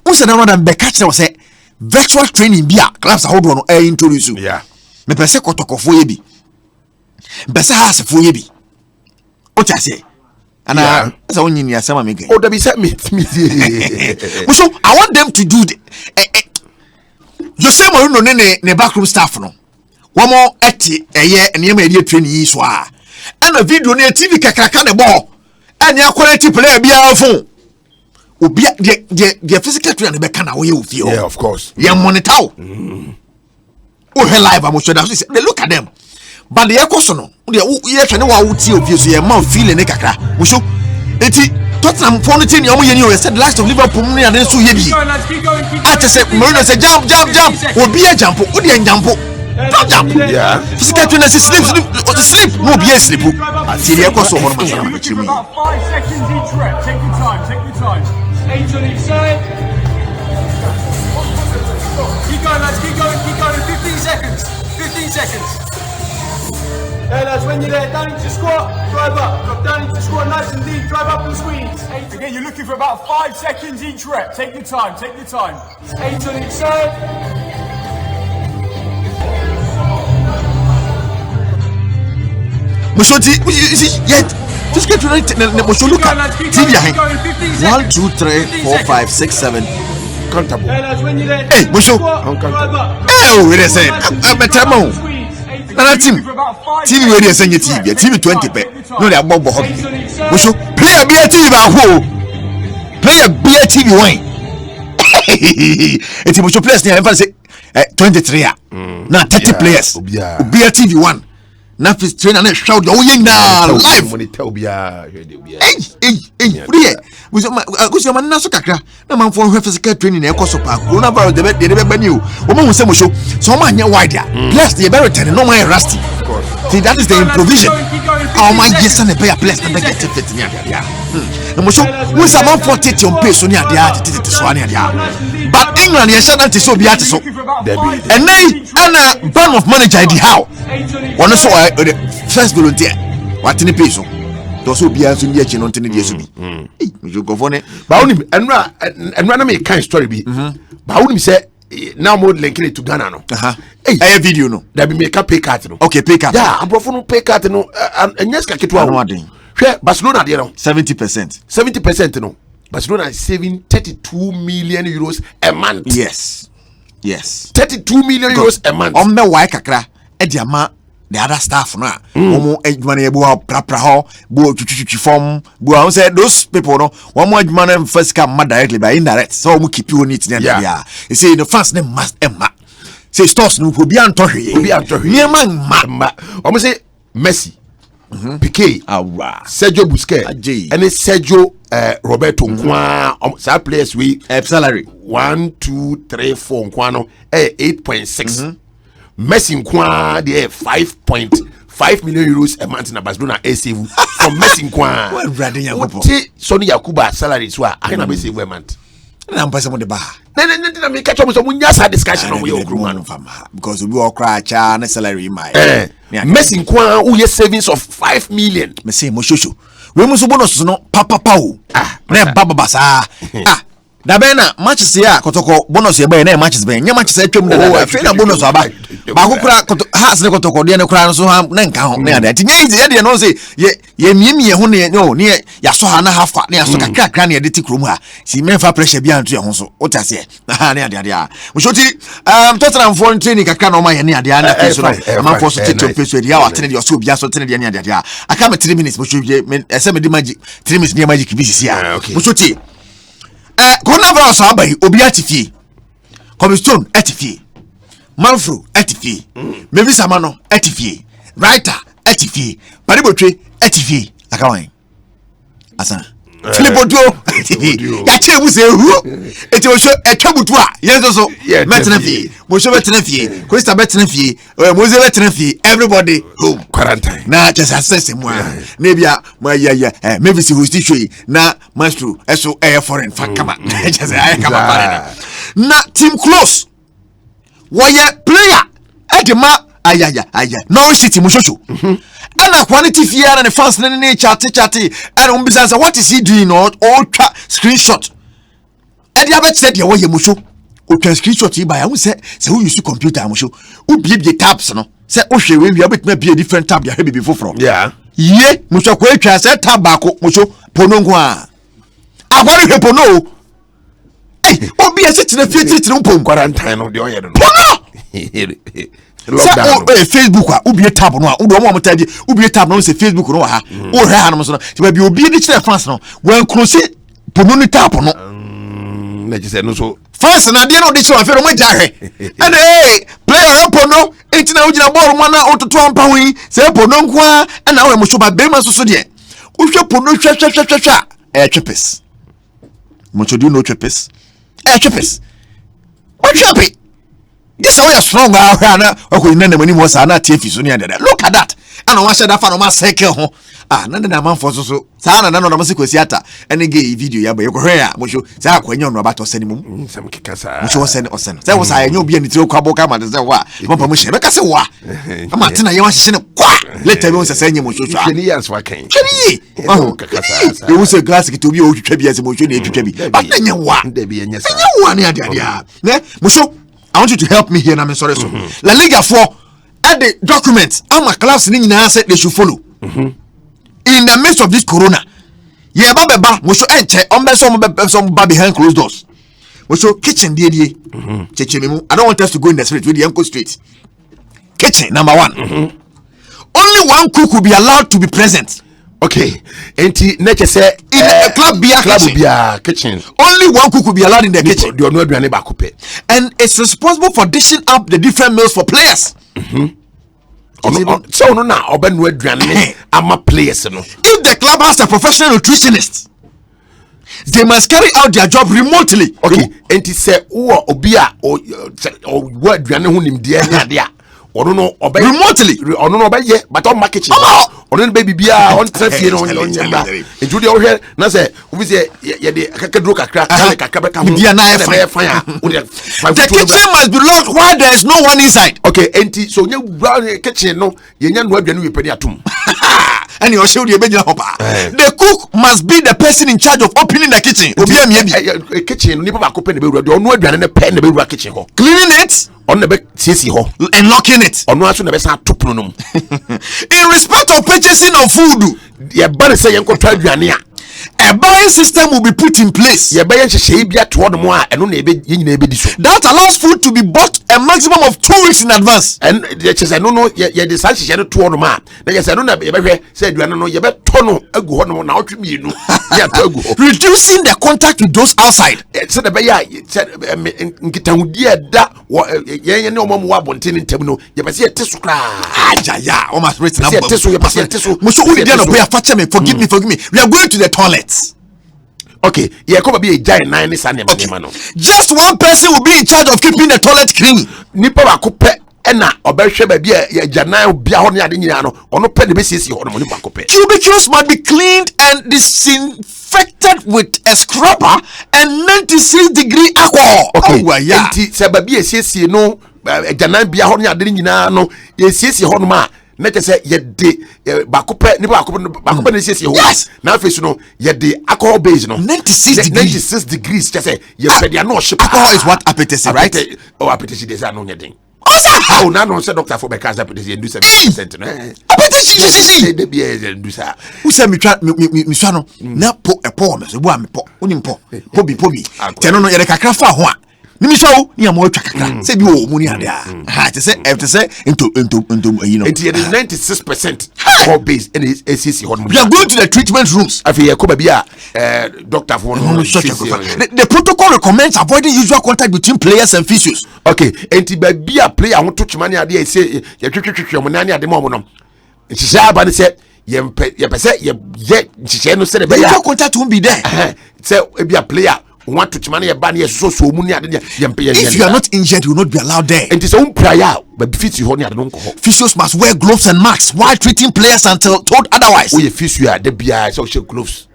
Also, another Becatcher was a virtual training beer clubs hold on air introduce you. Yeah. Me pese kotoko foyebi. Pese has foyebi. What I say? And as I only near some make. Oh, that be set me. So I want them to do you say more no ne backroom staff no. One more eti year and you media training so and a video near TV kakraka the ball and your quality player be our phone. Obi the physical trainer be can away with you. Yeah, of course. You monitor. Oh, her live I'm sure that they look at them. But the ecosono, the training wa uti of you so your mouth feeling kakra. We show eti Tottenham phone thing you said the last of Liverpool and then so yebi. I just said Marino said jump. Obi a jump. Odi en jump. Don't jump. Yeah. Physical trainer say sleep. No be sleep. See the ecosono for my. About 5 seconds each rep. Take your time. 8 on each side. Keep going, lads. Keep going. 15 seconds. There, lads. When you're there, down into squat, drive up. Drop down into squat, nice and deep. Drive up and squeeze. Again, you're looking for about 5 seconds each rep. Take your time. 8 on each side. Mushoti, yet just get to look at TV. 1, 2, 3, 4, 5, 6, 7. Countable. Hey, Musho. Oh, wait a second. I'm a tamo. TV radio send you TV 20 pay. No, they are Bob Hockey. Musho, play a beer TV. Play a beer TV wine. It's a Musho players near 23. Now 30 players. Beer TV 1. Now if train and shout oh yeah live when it tell hey we so man na so kakra na man for physical training e koso pa coronavirus de be bani o mo say mo show so man nya wide there plus the very ten no man rusty see that is the improvisation our man yes and be a place na get fit ni dia na mo show we say man 40 on pace ni dia tete so ani dia but England yes na so bi ate so and then ban of manager di how one so the first volunteer what in peso those will be as in the action on the you go for it but only and run me kind story be but only say now more linking it to Ghana no hey video no that be make a pay card no okay pay card yeah abroad no pay card no and yes ka ketwa no Barcelona there no 70% no Barcelona is saving 32 million euros a month yes 32 million euros a month on me why kakra ediama the other staff na omo adwumane ebu prapra ho bo twitwitwi form bo I say those people no one more adwumane first come directly by indirect so omo keep you on it there you say the fans name must emma say stores no obi antohwe ma omo say Messi Piqué Sergio Busquets and Sergio Roberto Nkwa some players we salary 1 2 3 4 Nkwa no 8.6 Messi Nkwa they 5.5 million euros a month na Barcelona save from Messi Nkwa what Sonny Yakuba salary so I na be save a month na mpasa mo de ba na me catch up so munya sa discussion on we okru because we all cry cha na salary my Messi Nkwa who yes savings of 5 million me say mo shosho we mo so bonus no papa o na baba basa Dabena matches ya kotoko bonus ya bae na matches bae nya matches atwam da fe na bonus aba ba ko kura has ne kotoko de ne kura so ha na nka ho na ya tinye ya de no say ye miemie ho ne no ne ya so ha na hafa ne ya so kakra ne de ti krom ha si menfa pressure bia nto ye ho so o tase na ne ade a mo shoti Tottenham for training kakra no ma ye ne ade a na fe so no ma for so tete fe so ya wa tene de so bia so tene de ne ade a aka me 3 minutes mo shoti me ese me di magic 3 minutes ne magic bi sisi a mo shoti coronavirus abai obi atifie Comstone atifie Manfro atifie Mevi Samano atifie Writer atifie Paribotwe atifie akawan asa Filipodio ya che mu se hu eti o show etwabutu a yenso so metena fie mo show metena fie Krista metena fie mo ze metena fie everybody home quarantine na just assess mo na bia ma ya Mevi si host show na maestro eso foreign fa kama just kama pare na team close woye player edema aya no city mo show and quality fear and the fans ne chatty and umbisa what is he doing or ultra screenshot and the other said you musho o twa screenshot yi ba ya say who use computer musho o bie tabs no say o hwe we betuma bie different tab ya be before yeah ye musho ko atwa say tab ba ko musho pono nko a agware hwe pono o bie se tire fie mpom quarantine no de o ye no pono Facebook wa ubie tab no a wo mo motadi ubie tab no se Facebook no wa ha o hwe ha no so no ti ba bi obi di kire fans no wan close pono ni tab no na je se no so fans na de no di kire wa fe mo jahwe and player pono enti na ugina ball mo na ototo ampa wi se pono nko a na we mo so ba be ma so de o hwe pono hwa twepes mo chodi no twepes twepes o hwe this way is strong na okwo nna mani mo sa na tie fiso ni adada look at that ana wa shada fa no ma cycle ho na na man for so sa na no ma sekosi ata ene ge video ya ba ye ko hwe a mo sho sa akwanya no ba to sani mum sam kika sa mo sho sani osen sa wo sa anya obi ani tire kwa boka ma de se wa mo pa mo hye be ka se wa ama tena ye wa hye ne kwa later be wo sa anya mo sho sho ni yas wa kan kiri kaka sa e wo se classic to bi o twitwa bi ase mo sho na twitwa bi ba nya wa de bi nya sa nya wa ne ade ne mo sho I want you to help me here and I'm sorry so. La Liga for at the documents our class ni nyina said they should follow. In the midst of this corona. Ye ba beba mo so enche on be some ba behind closed doors. Mo so kitchen die cheche me I don't want us to go in the street with the uncle street. Kitchen number 1. Only one cook will be allowed to be present. Okay, enti neche say in a club kitchen. Only one cook will be allowed in the kitchen. You know aduane ba kope. And it's responsible for dishing up the different meals for players. So no na obenu aduane ama players no. If the club has a professional nutritionist, they must carry out their job remotely. Okay, enti say wo obi a o aduane ho nimde anya de a ono no obey remotely ono no obey but on market ono no baby bia on trafie no nyamba enju de ohwe na say obi say ye de kakadro kakra kakra beka ho bia na e fire the kitchen must be locked while there is no one inside. Okay, enti so nya kitchen no ye nya no aduane we pedi atum and you show the the cook must be the person in charge of opening the kitchen. Obi kitchen ni papa ko pe ne be wura de ono aduane ne pe ne be wura kitchen ho cleaning it on the back CC ho and locking it ono aso na be sa topono no in respect of purchasing of food ye ba say yen ko twa aduane a buying system will be put in place. Ye ba yen hye bia to do mo a eno na ebe nyina ebe di so that allows food to be bought a maximum of 2 weeks in advance. And ye say no ye de san hye to do mo a na ye say no na ye ba hwe say aduane no ye be to no agu ho no na otwe mienu ye to agu ho reducing the contact with those outside. Say the be ya nkitahudi da ye ne omo wa bonte ni ntam no ye ba say ye teso kra ajaya o must rate na teso ye ba say teso mo so udi no boy afa me forgive me we are going to the toilet. Okay, yeah, come be a giant nine is an just one person will be in charge of keeping the toilet clean. Nipa wa kope ena obehwe ba bia ya janan bia ho ne ade nyina no ono pe de be sisi ho no nipa kope. Cubicles must be cleaned and disinfected with a scrubber and 96-degree alcohol. Okay, enti se ba bia sisi no janan bia ho ne ade nyina no ye sisi ho no ma Let us say, yet the Bakupa, yes, now face no, yet the alcohol base no 96 degrees. Just say, yes, they are not ship. Alcohol is what appetites, right? Oh, appetites, there's no thing. How now no say doctor for because appetites and do 7%. Appetites, the beers and do that. Who said me no, now put a poem as a woman, Poby, Tenono Erekafa, one. Nimisho, you are more chakra. Say you money to say into you know. It is 96% all base and is ACC. We are going to the treatment rooms. I feel doctor for the protocol recommends avoiding usual contact between players and physios. Okay, and be a player who touch money idea say your money at the moment. It's a say you said the contact won't be there. Say be a player. Want to money a banner so money if you are not injured, you will not be allowed there. And it's own prayer, but physios must wear gloves and masks while treating players until told otherwise. We physio the BI social gloves.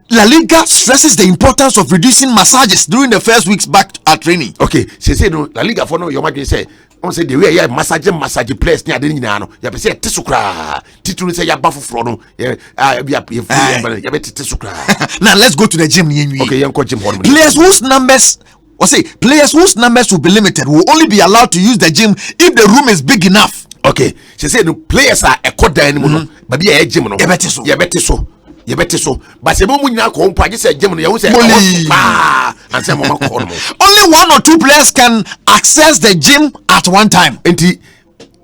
La Liga stresses the importance of reducing massages during the first weeks back at training. Okay, say no La Liga for no your market say on say the way ya massage players near the no ya be say tisukra titulu say ya bafu fro no ya tisukra. Now let's go to the gym. Okay, yanko gym. Players whose numbers will be limited will only be allowed to use the gym if the room is big enough. Okay, she said the players are a quarter anymore, but yeah, gym no. You better so. But say mo nyina ko mpa je say gym no you say and say mama ko no. Only 1 or 2 players can access the gym at one time. Enti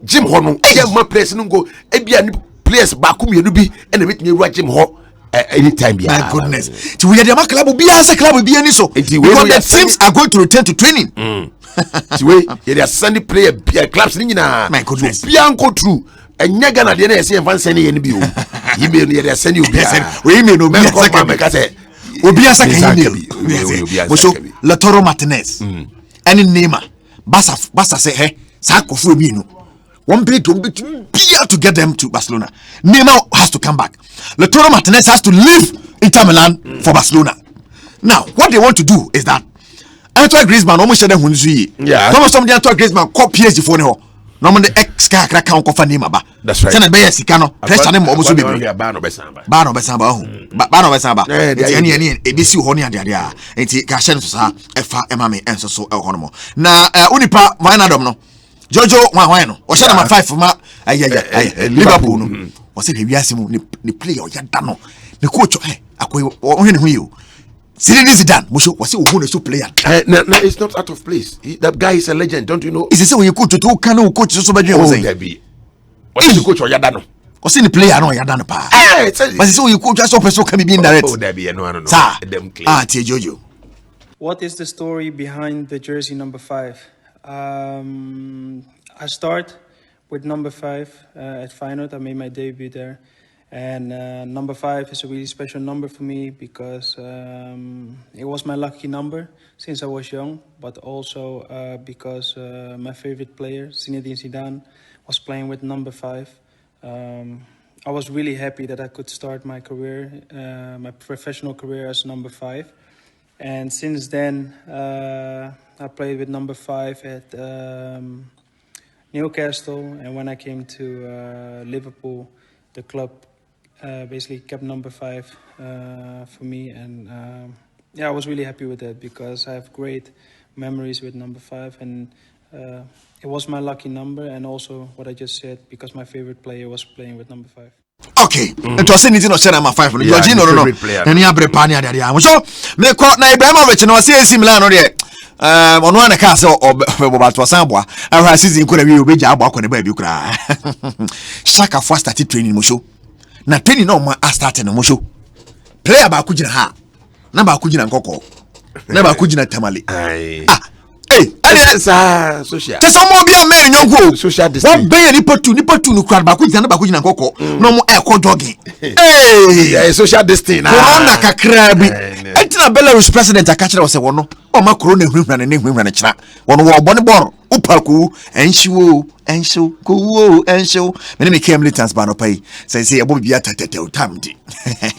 gym ho no e ma players no go e bia ni players ba ku mienu bi e na betimi ru gym ho anytime bia. My goodness. Ti we dey ma club bia say club bia ni so. Enti we the teams are going to return to training. Ti we ye dey send player bia clubs ni nyina. My goodness. Bia nko true. And you're gonna do any fancy any bill. You may send you. We may know because Latoro Martinez any namer Bassa say, hey, Sako Fumino. 1 bid to get them to Barcelona. Neymar has to come back. Latoro Martinez has to leave Inter Milan for Barcelona. Now, what they want to do is that Antoine Griezmann almost said them when you Thomas Antoine Griezmann call PSG for no. Normally ex car count of name ba. That's right. Send a bear Sicano, press an almost be Bano Besamba. Any ABC Honia Dia, and Cashen F. Emma and so Honomo. Now, Unipa, Vanadom, Jojo, Wano, or Shanama 5 for my Liverpool. Was it Yassimu, the player or Yadano, the coach, you. Zidane, Musho was a player. No, it's not out of place. That guy is a legend, don't you know? Is this when you coach to Kano coach so bad? Was the coach or Yadano? Was in the player? No, Yadano. But so you coach just so can be in direct. Oh, there be no. Jojo. What is the story behind the jersey number 5? I start with number 5 at Feyenoord. I made my debut there. And number 5 is a really special number for me because it was my lucky number since I was young, but also because my favorite player, Zinedine Zidane, was playing with number 5. I was really happy that I could start my career, my professional career as number 5. And since then, I played with number 5 at Newcastle. And when I came to Liverpool, the club basically kept number 5 for me, and I was really happy with that because I have great memories with number 5, and it was my lucky number, and also what I just said because my favorite player was playing with number 5. Okay, it was anything no number 5. No, and you have Pani at the so me caught na Ibrahimovic no say similar no there. On one castle or about Wasambwa, I season could be obey Jabo on the baby cry. Shaka first started training Musho. Na training no ma start na Musho. Player ba kujina ha. Na ba kujina nkoko. Na ba kujina tamale. Hey, social. Te somo bia me nyonko. Social distance. One be nipa tu no crowd ba kujina na ba kujina nkoko. No mo e ko jogging. Hey, social distance. Corona kakra bi. Entina Belarus president akachira wo se wono. O ma corona hwehwa na hwehwa na kira. Wono wo bone boro. Upaku enshiwo me me came militants ba no pay say abo bia tatete tamdi.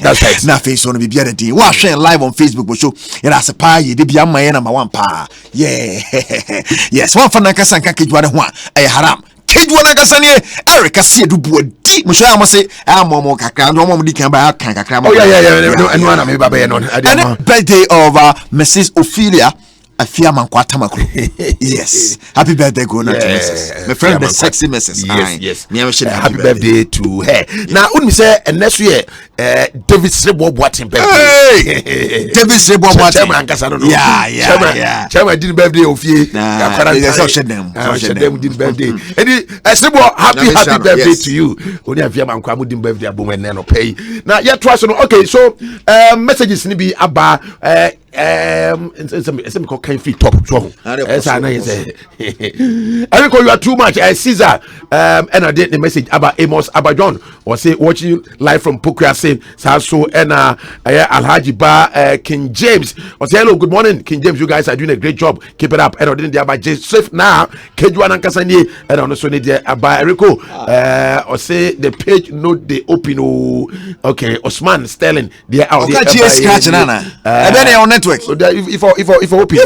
That's right. Na face on bia dey wa share live on Facebook bo show ira sepa ye de bia maye na ma wan pa yeah. Yes, one fan kan sanka kejwa ne ho a haram Kejwana Kasani, Eric Asidu Budi, Musha Mose, Amomo Kakra, no more Dikamba, Kakra. Oh, yeah, and one of me, Baba, and birthday of Mrs. Ophelia. Afia Mankwata Makro. Yes. Happy birthday, go to Mrs. My friend, the sexy Mrs. Yes. Happy birthday to her. Now, when we say, and next year, David Srebo Boatin birthday. David Srebo Boatin. Yeah. Chairman did birthday of you. Them did birthday. Srebo, happy birthday to you. Only a Fiaman Kwamu did birthday, boom, and then pay. Now, yeah, trust. Okay, so messages need be about it's a kind of top strong. Erico, you are too much. Caesar, and I did the message about Amos Abajon or say watching you live from Pukra saying so and Alhaji Ba King James or say hello, good morning, King James. You guys are doing a great job. Keep it up. And I didn't about Joseph now. Kejuan and Kasani and also need about Erico or say the page note they open. Okay, Osman Sterling. They are scratching Nana. And then on network. So if open.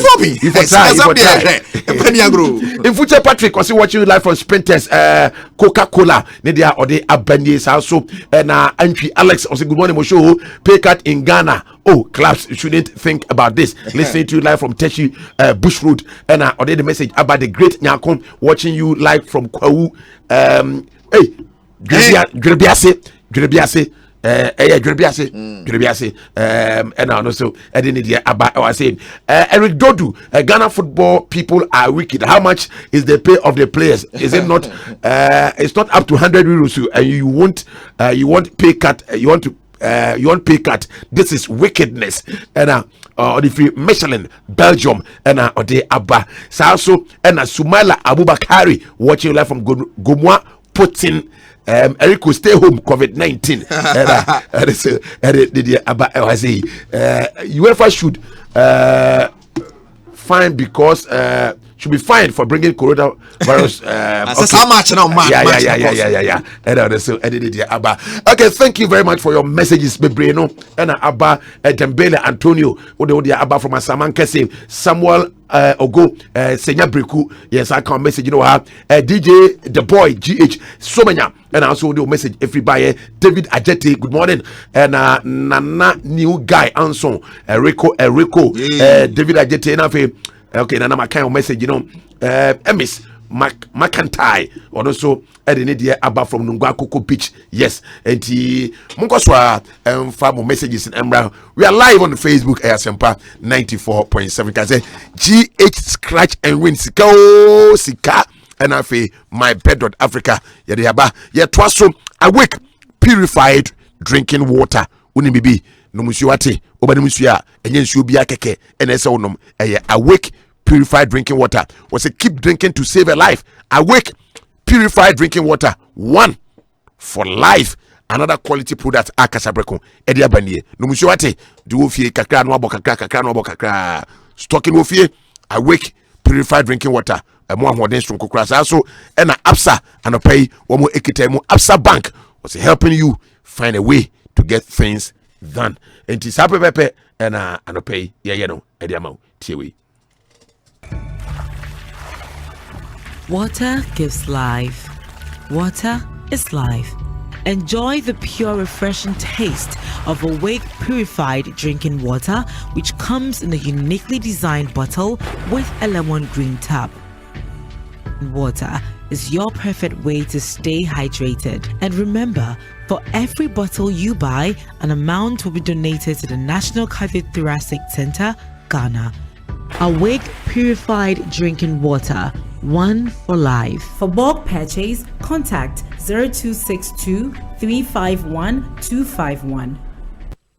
In future, Patrick was watching live from Sprinters, Coca-Cola, Nidia or the Abandies also, and entry Alex also good morning, Mosho, pay cut in Ghana. Oh, clubs shouldn't think about this. Listening to you live from Teshi Bush Road, and I ordered the message about the great Nyakon watching you live from Kwawu. Hey, Grebiase. Grebiase, and also I didn't hear about I was saying Eric Dodu, Ghana football people are wicked. How much is the pay of the players? Is it not it's not up to 100 euros and you want pay cut, you want pay cut. This is wickedness. And the free Michelin Belgium and or the Abba Salso and Sumaila Abubakari watching live from Gomwa Putin. Eric will stay home COVID-19. UEFA should fine because should be fined for bringing coronavirus. How much now, man? Yeah. Okay, thank you very much for your messages, Bebreno and Abba Dembele Antonio. Ode Abba from Asaman Kese, Samuel Ogo, Senya Breku. Yes, I can message. You know how DJ the boy GH Somenya, and I also do message everybody. David Ajete, good morning, and Nana new guy Anson Rico David Ajete enough. Okay, Nana my kind of message, Emis McIntyre, or also Eddie Abba from Nungwakuko Beach. Yes, and Munkoswa farm messages in Embra. We are live on Facebook, Asempa 94.7. Can say GH Scratch and Win Sika and I say my bed.Africa. Yadiaba, twaso awake purified drinking water. Unibibi. No musuate obanimusia enye nsuo bia keke enese wonom awake purified drinking water was a keep drinking to save a life. Awake purified drinking water, one for life. Another quality product akasabreko edi abanie no musuate do ofie kakra no abokakra stocking ofie. Awake purified drinking water mo ahoden strong kokra so na Absa anopay wo mo ekitemu Absa Bank was helping you find a way to get things done. And it's happy pepe and pay ediamo tiwi. Water gives life. Water is life. Enjoy the pure, refreshing taste of Awake purified drinking water, which comes in a uniquely designed bottle with a lemon green tap. Water is your perfect way to stay hydrated. And remember, for every bottle you buy, an amount will be donated to the National Cardiothoracic Center, Ghana. Awake purified drinking water, one for life. For bulk purchase, contact 0262 351 251.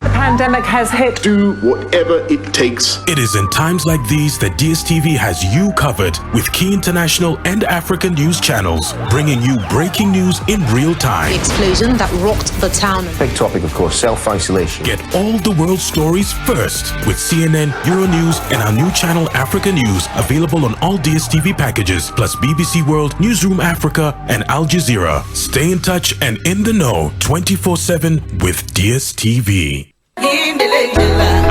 The pandemic has hit. Do whatever it takes. It is in times like these that DSTV has you covered with key international and African news channels, bringing you breaking news in real time. The explosion that rocked the town. Big topic, of course, self-isolation. Get all the world's stories first with CNN, Euronews, and our new channel Africa News, available on all DSTV packages, plus BBC World, Newsroom Africa, and Al Jazeera. Stay in touch and in the know 24/7 with DSTV.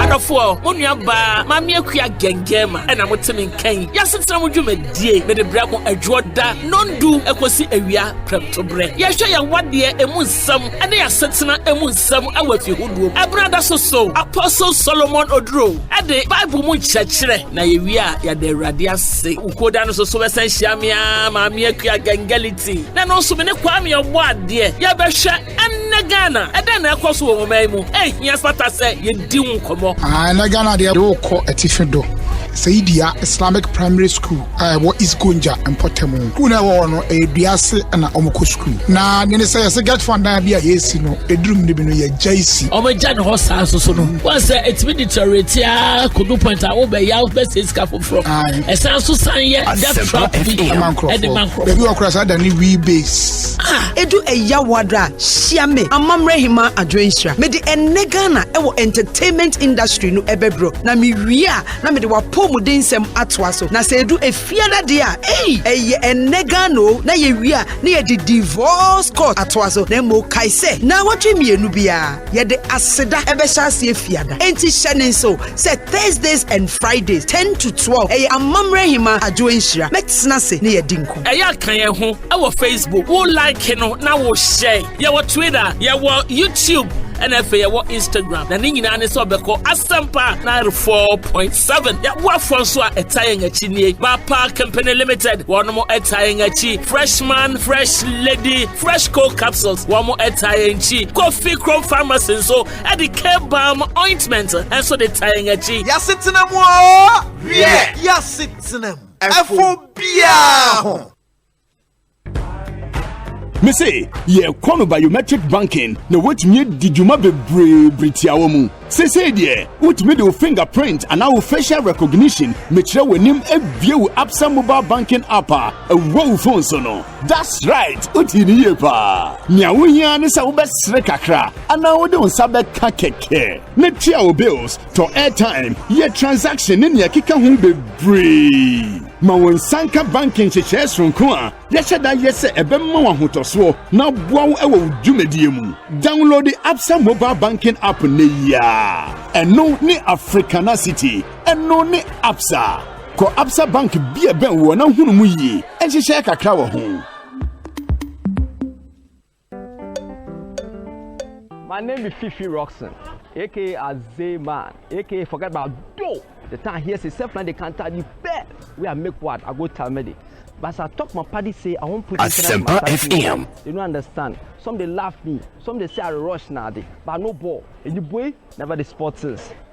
Adofo, Munyaba, Mamia Kuya Gengema, and I'm telling Ken. Yasit would you make dear, but the bravo a joda, non do a quasi area, preptobre. Yasha, what dear, a moon some, and they are setting a moon some, I was your hoodoo. A brother so, Apostle Solomon Odro, at the Bible Moon Church, Naivia, ya de radiance, Ukodan so Shamia, Mamia Kuya Gengality, and also many Kwame of what dear, Yabasha and Nagana, and then I cross over Memo. Hey, yes, what I say, you do come on. Nagana, they are all called a Tifedo. Saidia Islamic Primary School, what is Gunja and Potemo. Kuna wono a Biase and a Omoko School. Na nene say as a get for Nabia, yes, you know, a dream libino ye JC. Oh, my Jan Hoss also so. Was it's military, could do point out over your best is couple from. As I so sign yet, that's trap and the man. Baby, across any we base. Edu a yawadra, Shiame, a mamrehima adrensra. Medi and Negana, our entertainment industry no ebebro. Na mi ria, na me de wapo mudensem atwaso. Na se edu e fiada dia. Hey, Negano, na ye ria, na ye divorce court atwaso. Na mo kaise. Na watri mi enubia. Ye de aseda ebesha se fiada. Enti shenin so. Say Thursdays and Fridays, 10 to 12. Hey, a mamrehima adrensra. Metsna se ne ye dinko. Eya kan ye ho, our Facebook, wo like no, na wo share. Ye wo Twitter, ye wo YouTube. And if you want Instagram, the name is Obeko Asempa 94.7. Ya wa François Etayeng Achi Bapa Company Limited. One more Etayeng Achi. Freshman, fresh lady, fresh cold capsules. One more Etayeng Achi. Coffee Chrome Pharmacy so at the K-Balm ointment. And so the Etayeng Achi. Ya sitting them wo? Yeah. Ya sitting them. F-O-B-I-A. Me say, ye kwano biometric banking, no what me did you be britiawomu. Say dear, what me do fingerprint and our facial recognition, make sure we name a view Absa mobile banking app, a wow phone sono. That's right, utini yepa. Nya wunya sa ubes rekakra, and now we don't sabe kakeke. Net your bills to airtime, ye transaction in your kika humbe bree. Ma won sanka banking shares from kwa. Yesha da yese ebemma wa hotoso na boawo ewo dwumadie mu. Download the Absa mobile banking app ne ya. Eno ni Africanacity, eno ni Absa. Ko Absa bank bia ben wo na hunu mu yi. Enhyehyɛ kakra wo ho. My name is Fifi Roxon, aka Azeman, aka forget about dough. The time here say self line they can't tell you bet. We are make what I go tell me. But as I talk my party say I won't put Asempa FM. They don't understand. Some they laugh me, some they say I rush now but no ball. And the boy never the sports.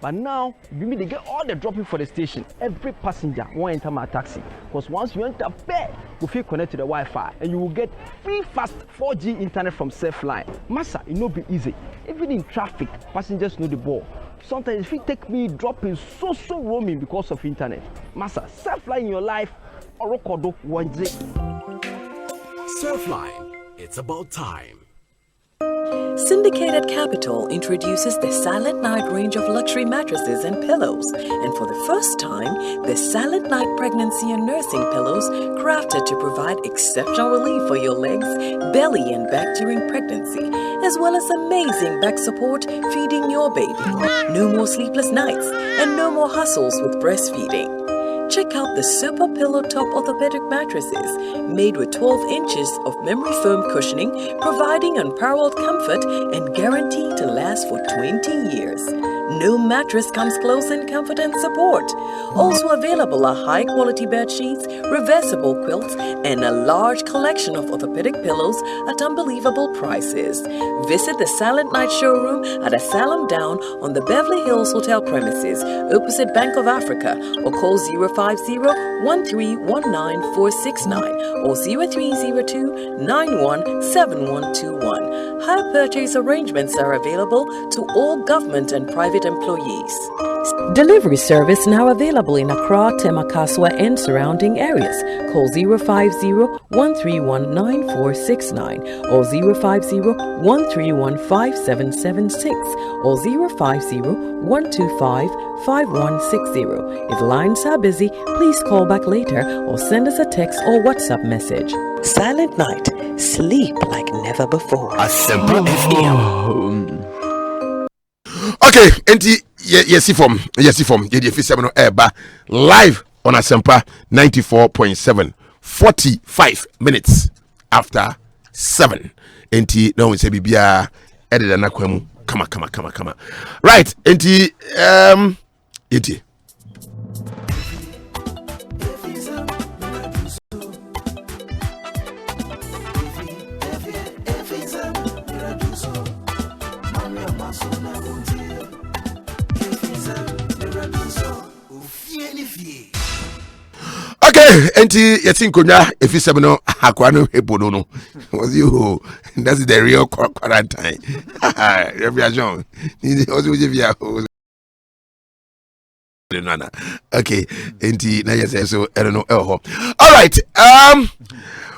But now you mean they get all the dropping for the station. Every passenger won't enter my taxi. Because once you enter bed, you feel connected to the Wi-Fi and you will get free fast 4G internet from Selfline. Massa, it no be easy. Even in traffic, passengers know the ball. Sometimes if it take me dropping so roaming because of internet. Massa, Selfline in your life or record one day. Selfline, it's about time. Syndicated Capital introduces the Silent Night range of luxury mattresses and pillows. And for the first time, the Silent Night Pregnancy and Nursing Pillows, crafted to provide exceptional relief for your legs, belly, and back during pregnancy, as well as amazing back support feeding your baby. No more sleepless nights and no more hassles with breastfeeding. Check out the Super Pillow Top Orthopedic mattresses, made with 12 inches of memory foam cushioning, providing unparalleled comfort and guaranteed to last for 20 years. No mattress comes close in comfort and support. Also available are high-quality bed sheets, reversible quilts, and a large collection of orthopedic pillows at unbelievable prices. Visit the Silent Night showroom at Asylum Down on the Beverly Hills Hotel premises, opposite Bank of Africa, or call 050-1319-469 or 0302-917121. Hire purchase arrangements are available to all government and private employees. Delivery service now available in Accra, Temakaswa, and surrounding areas. Call 050-1319-469 or 050-1315-7776 or 050-125-5160. If lines are busy, please call back later or send us a text or WhatsApp message. Silent Night. Sleep like never before. Asempa FM. Okay, enti Yes, from the Fisherman Eba live on Asempa 94.7, 45 minutes after 7. Enti no we say bibia ededa na kwam kama. Right, enti yeti. Okay, enti yeti nkonya efisem no akwa no hebono no. Was you that's the real quarantine. Revision. Okay, enti na yes so I don't know. All right.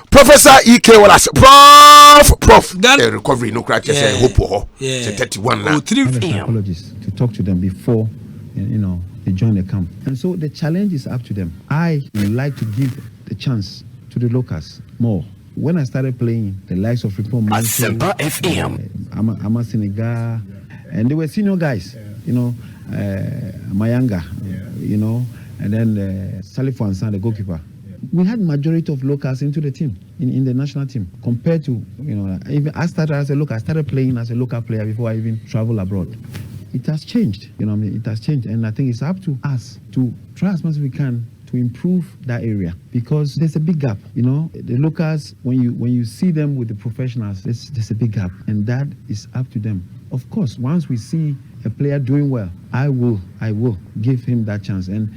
Professor EK Wallace, Prof. Recovery no crack. Say hope. Say 31 now. Apologies to talk to them before they join the camp, and so the challenge is up to them. I would like to give the chance to the locals more. When I started playing, the likes of Asempa FM, Ama Senegal, and they were senior guys, Mayanga, and then Salifou Ansah, the goalkeeper. We had majority of locals into the team, in the national team, compared to, even I started playing as a local player before I even traveled abroad. It has changed, it has changed, and I think it's up to us to try as much as we can to improve that area, because there's a big gap. The locals, when you see them with the professionals, there's a big gap, and that is up to them. Of course, once we see a player doing well, I will give him that chance. And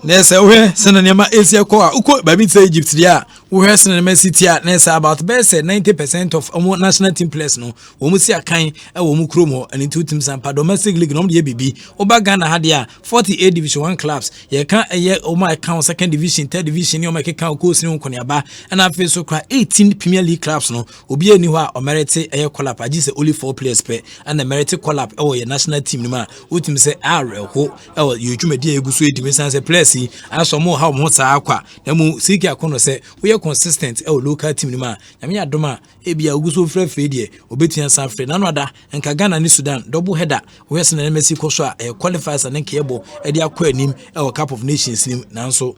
Nessa, we send an Asia Koa, Uko, Baby Egypt, yeah, we have seen a city at Nessa about best 90% of our national team players. No, Womusia Kain, a Womukromo, and in 2 teams and domestic league, no BB, Obagana Hadia, 48 Division 1 clubs. You can't a year or my account, 2nd division, 3rd division, you make account course in Konyaba, and I feel so cry 18 Premier League clubs. No, Obi Niwa or Merit a collab, I just only 4 players pay, and the Merit collab, or your national team, no, what him say, oh, you do me dear Gusui, Dimensions, a place. As for more how much aqua, Namu Siki Akono say, we are consistent, our local team. Yamia Doma, Ebia Ugusu Fred Fredie, Obetian San Fernanda, and Kagana ni Sudan, double header, Western and Mexico, qualifies and Enkebo, Edia Quenim, our Cup of Nations, Nanso,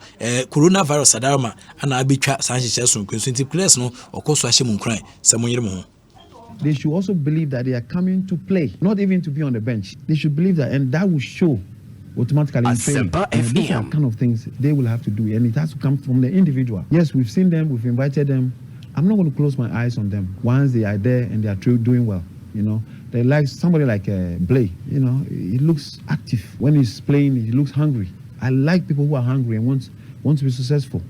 coronavirus Adama, and Abitra Sanchez, consenting players, no, or Koswashimun cry, Samuel. They should also believe that they are coming to play, not even to be on the bench. They should believe that, and that will show automatically in training. These are kind of things they will have to do, and it has to come from the individual. Yes, we've seen them, we've invited them. I'm not going to close my eyes on them once they are there and they are doing well. They like somebody like Blay. He looks active when he's playing. He looks hungry. I like people who are hungry and want to be successful.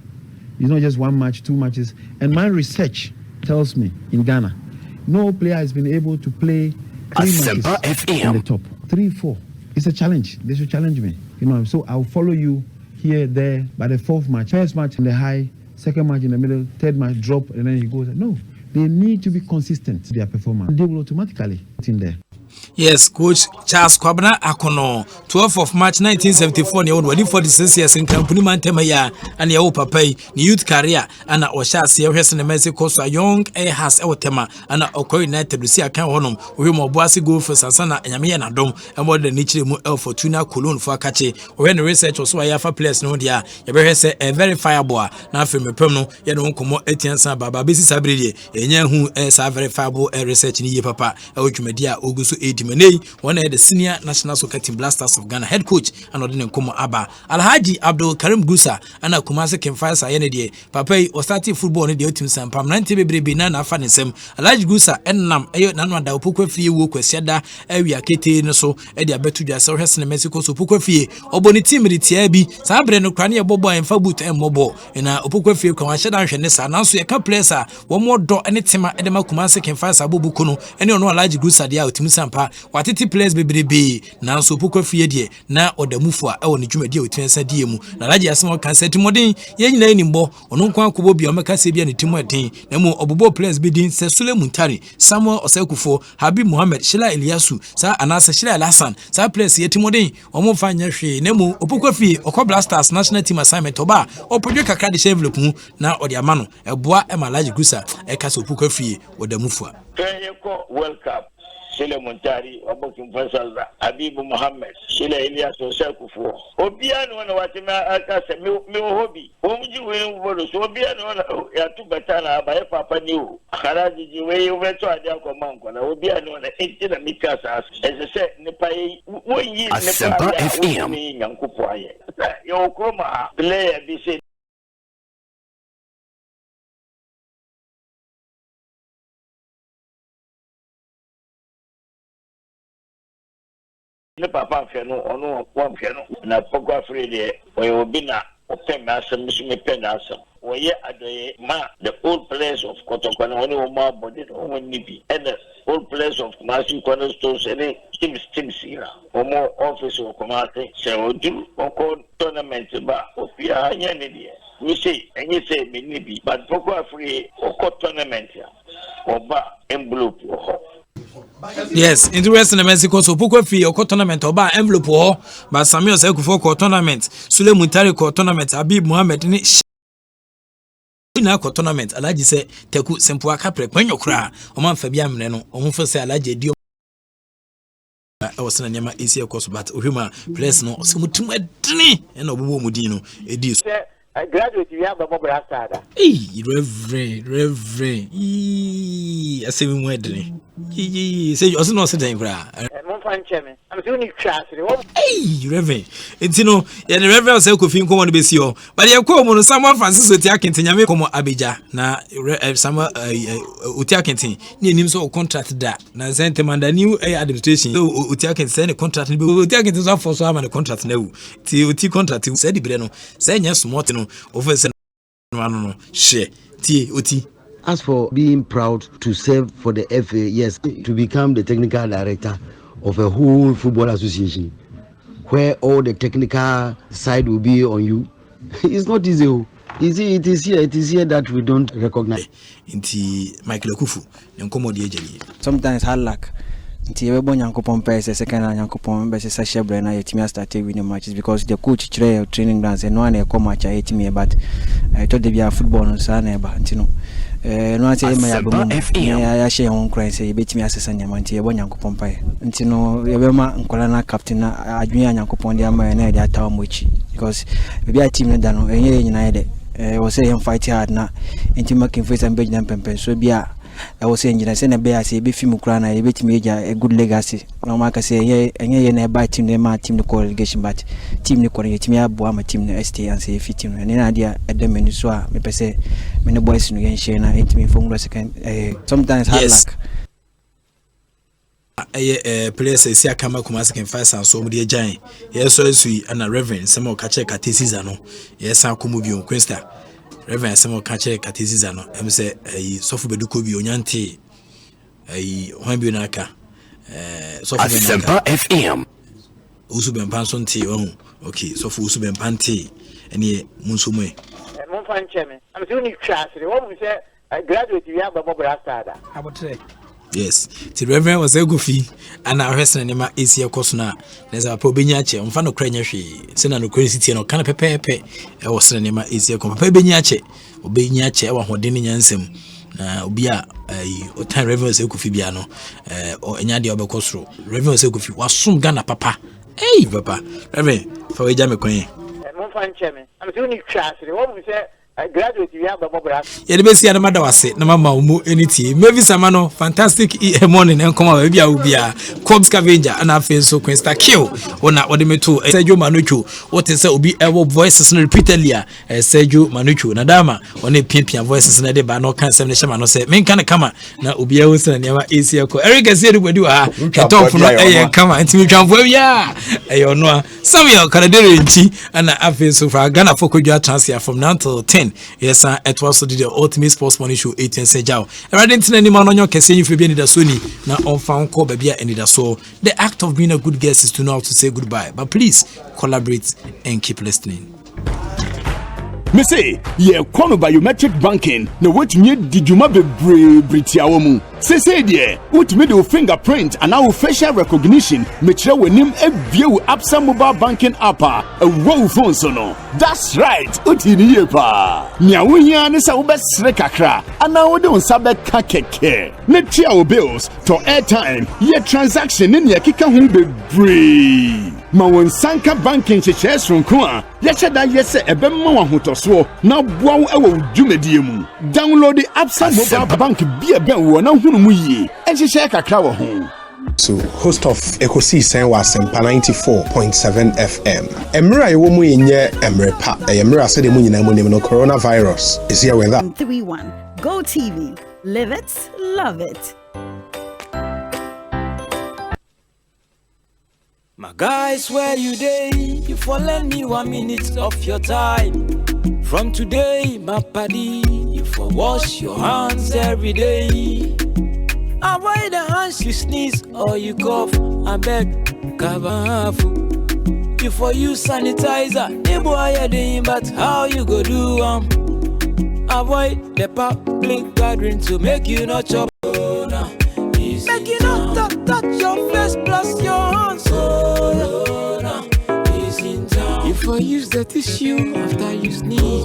It's not just 1 match, 2 matches. And my research tells me in Ghana, no player has been able to play 3 matches in the top. 3, 4. It's a challenge. They should challenge me. So I'll follow you here, there, by the 4th match. 1st match in the high, 2nd match in the middle, 3rd match drop, and then he goes. No, they need to be consistent in their performance. They will automatically get in there. Yes, Coach Charles Kwabena Akono, 12th of March 1974, ne won 46 years in company man temaya and your papa ni youth career and Oshasi Hesson Mexico so young has Ewtema and Oko United to see a can honum we mo boasi go for Sansana and Yamia na dom and more than nichi mu El Fortuna Cologne for Kache when research was why for players no dia you better say a very fireable na from me pem no ye don komo Etienne San Baba bisi sabrede enya hu sa very fireable research ni ye papa e wotwumedia oguso Menei, one of the senior national soccer team Blasters of Ghana head coach and Odin Nkomo Abba Alhaji Abdul Karim Gusa and a Kumasi Kemfasa Yenedi Papa or starting football in the team Sampam 90 baby nana fanisem Alhaji Gusa and Nam Ayo Nana da Pukwe Fee work with Seda area Kete no so Edia Betuja so Hesson in Mexico so Pukwe Fee or Boni team Ritiabi Sabre no Crania Bobo and Fabut and Mobo in a Pukwe Fee Kamasha Shanessa now so you can place one more door any tema Edema Kumasi Kemfasa Bubukuno and you know Alhaji Gusa the team Sampa watiti players bebrebe na so pokwa fie de na odamufu a woni dwumadi otiensa die mu na laje asem kan seti modin ye nyina nimbo ono nkwa kobo bia omeka se bia ne timu eden na mu obobo players bedin se Suleiman Tari Samuel Osakufo Habib Mohammed Shila Eliasu sa anasa Shila Hassan sa players ye timodin omo fanya hwe na mu opokwa fie okọ Blasters national team assignment oba opodwe kakra de envelope mu na ode amano eboa e malaje gusa e ka so opokwa fie odamufu a World Cup Shile Montari, Obokin Fasalda, Abibu Mohammed, Shile Elias Osakufo. Obiano na watima akase mi hobby. Omji we wolo so obiano na ya tu batana ba papa niu. Haraji ji we weto ade akomanko na obiano na enti na mikasa. Ese se ne pai wo yi ne Asempa FM. Ni nyankupo aye. Yo koma player bi se ne papa fɛ no ɔno wɔn fɛ no na pɔgɔ afiri deɛ ɔyɛ obi na ɔpɛ mɛ asɛm nso mɛ pɛ n'asɛm wɔyɛ adɔyɛ ma the old players of Kotoko na wɔne wɔn abɔde na wɔn ni bi ɛna old players of Kumasi Kwana Stores ɛne teams yira wɔn ɔfisi wɔ Kumasi sɛ ɔduru ɔkɔ tournament ba obiara nyɛ ne deɛ nse ɛnyɛ sɛ mɛ ni bi but pɔgɔ afiri ɔkɔ tournament a ɔba envelope wɔ hɔ. Yes, interesting Mexico so poko free o tournament oba envelope ho ba Samuel Sekufo ko tournament Sule Muntari ko tournament Habib Mohammed ni na ko tournament Alhaji se Teku Sempo aka prepanyo kra o man fa bia mne no o mo fo se Alhaji edi o wasana nyama esi e so but ohwema place no se mutum adini e na obobo mudin no edi so graduate we have Bobo Rastada. Reverend. I say we went. Say you also know something, bra. I'm doing it class. Hey, Reverend. It's no, yeah, the Reverend say could think on the but you come on someone Francis Utiakintin, Yame como Abija, na some Utiakintin, near him so contract that. Na sent him under new administration. So Utiakin send a contract, Utiakin is off for some and a contract now. T contract, said the Breno, say yes, Mortino, over no, share, T. As for being proud to serve for the FA, yes, to become the technical director of a whole football association, where all the technical side will be on you, it's not easy. It is here that we don't recognize. Michael Okufu, sometimes hard luck. Nti we bon yankopon pese second yankopon be se shebre na yetimi start winning matches because the coach try training grounds and no one e come match yetimi but I thought they be a football no sa na e ba nti no no ati e ma ya bo ya share on cry say yetimi asesa nyama nti e bon yankopon pae nti no ye be ma nkola na captain na adwun yankopon dia ma na e dia tawo mochi because be a team na da no enye nyina ye de we say him fight hard na nti making face and be nyam pempen so bia I was saying, I send a bear, say, be Fimukrana, a bit major, a good legacy. No, Mark, say, yeah, and yeah, by team, the team, the qualification, but team, the quality, me, Boama team, the ST, and say, 15, and an idea at the Menusua, me, say, many boys in the Shana, 8 me from the second, sometimes hard luck. Players say Kama Kumasi can find some so many giant. Yes, so we and a reverend, some more catch a catisizano. Yes, I come with you, Quinsta. Reverend some catch catisizano. I'm say a soft beduko bi onyanti. A Wambunaka. Asempa FM. Usuben Panson tea. Okay, so for Usuben Panti. And ye Munsume. Monfan Chairman, I'm doing it class. What we say, I graduate, you have a Bobo Rastada. How about today? Yes, the Reverend was a goofy, and our wrestling name is here. Cosna. There's a probiniache, on Fano Craniashi, Sena no crazy no can pepe. I was the name is here. Compabiniache, Obiniache, or Hodini Yansem. Obia, a time Reverend Secufibiano, or any other costro. Reverend Secufi was soon gonna papa. Hey, papa, Reverend, for a jammy queen. Monfan Chairman, I'm doing it class. What we say, I graduate, you have a Bobo Rastada. Yeah, the best year, the mother was it. No mamma, anything. Maybe Samano, fantastic morning, and come out, maybe I will be a corp scavenger, and I feel so questa kill. Or not, what they may do, Sergio Manucho, what is will be our voices repeatedly, Sergio Manucho, Nadama, on a pimpian voices in a day, but no cancer, Shamano say, men can come, now will be able to never easier. Eric said, we do a talk from a come and to come for ya. I don't know. Samuel Canadian, and I feel so far. Ghana Fokuja transfer from 9 to 10. Yes, sir. It was the ultimate sports money show 18 Sejao. I didn't any man on your case if you be in the Sunni. Now on found call baby and it so. The act of being a good guest is to know how to say goodbye. But please collaborate and keep listening. Me say, ye kono biometric banking, no which me dijuma bebre britiawo mu. Say dear, which me do fingerprint and our facial recognition, metre wenim e view Absa mobile banking app a wow phone so no. That's right, utini yepa. Nya wunya ne sa wobesre kakra, ana wode unsa beka keke. Ne tia wo bills to airtime, ye transaction ne ye kika ho bebre. Ma won sanka banking cheches from kwa. Ye cheda yese ebemma wa hotoso na boa wo ewo dwumadie mu. Download the Absa mobile bank bia ben wo na hunu mu yi. Ehihye kakra wo ho. So, host of Ekosi Sen was Asempa 94.7 FM. Emra yewo mu yenye emrepa. Emra said mu nyina mu nim no coronavirus is here with that. 3-1 Go TV. Live it, love it. My guys, where you day? You for lend me 1 minute of your time. From today, my paddy, you for wash your hands every day. Avoid the hands you sneeze or you cough. I beg, cover. You for use sanitizer. But how you go do avoid the public gathering to make you not chop. Make you not touch your face plus your hands. You for use the tissue after you sneeze.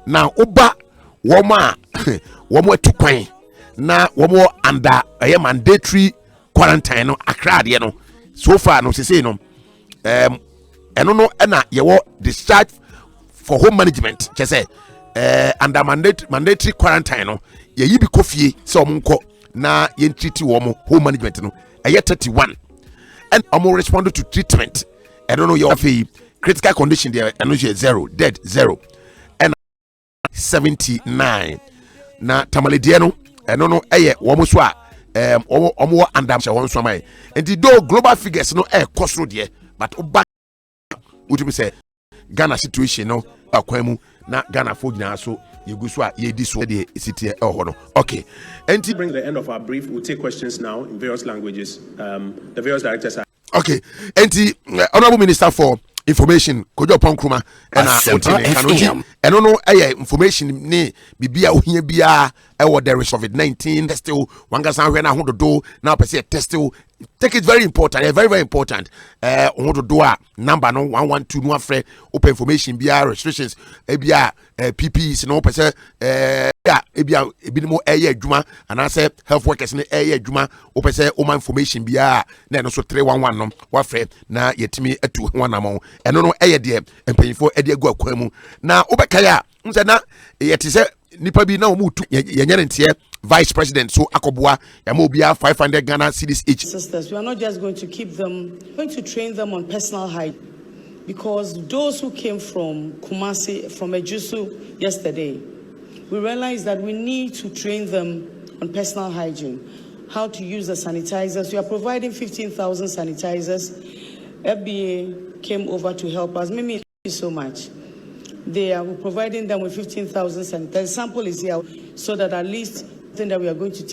Now, Oba, Woma, Womo to Queen. Na womo under a mandatory quarantine no Accra de no so far no say no eno no na ye wo discharge for home management che say under mandatory quarantine no ye yi bi kofie se omonko na ye treat wo home management no 31 and omo respond to treatment eno no ye afi critical condition there eno je 0 dead 0 and 79 na tamalede no eno no eye wo so a omo andam che won so mai enti do global figures no kosro de but oba would say Ghana situation no akwanu na Ghana fo gina so yegu so a ye di so de sitie no okay enti bring the end of our brief. We'll take questions now in various languages. The various directors are okay enti honorable minister for information Kojo Ponkruma and eno no information ni bibia ohia bia there is COVID-19 test wangasa hwe na hododo na pese test take it very important very very important hododo a number no 112 no afre open information bia restrictions bia PPEs no pese ebia ebinimo adwuma and say health workers ni adwuma opese oma information bia na no so 311 no wafre na yetimi atu wanamo eno no de empanyifo de agu akwamu na obekaya nse na yete se nipa bi na omutu yenyere ntie vice president so akoboa yamobia 500 Ghana cedis each. Sisters, we are not just going to keep them, going to train them on personal hygiene, because those who came from Kumasi, from Ejusu yesterday, we realized that we need to train them on personal hygiene, how to use the sanitizers. We are providing 15,000 sanitizers. FBA came over to help us. Mimi, thank you so much. They are providing them with 15,000 sanitizers. The sample is here so that at least thing that we are going to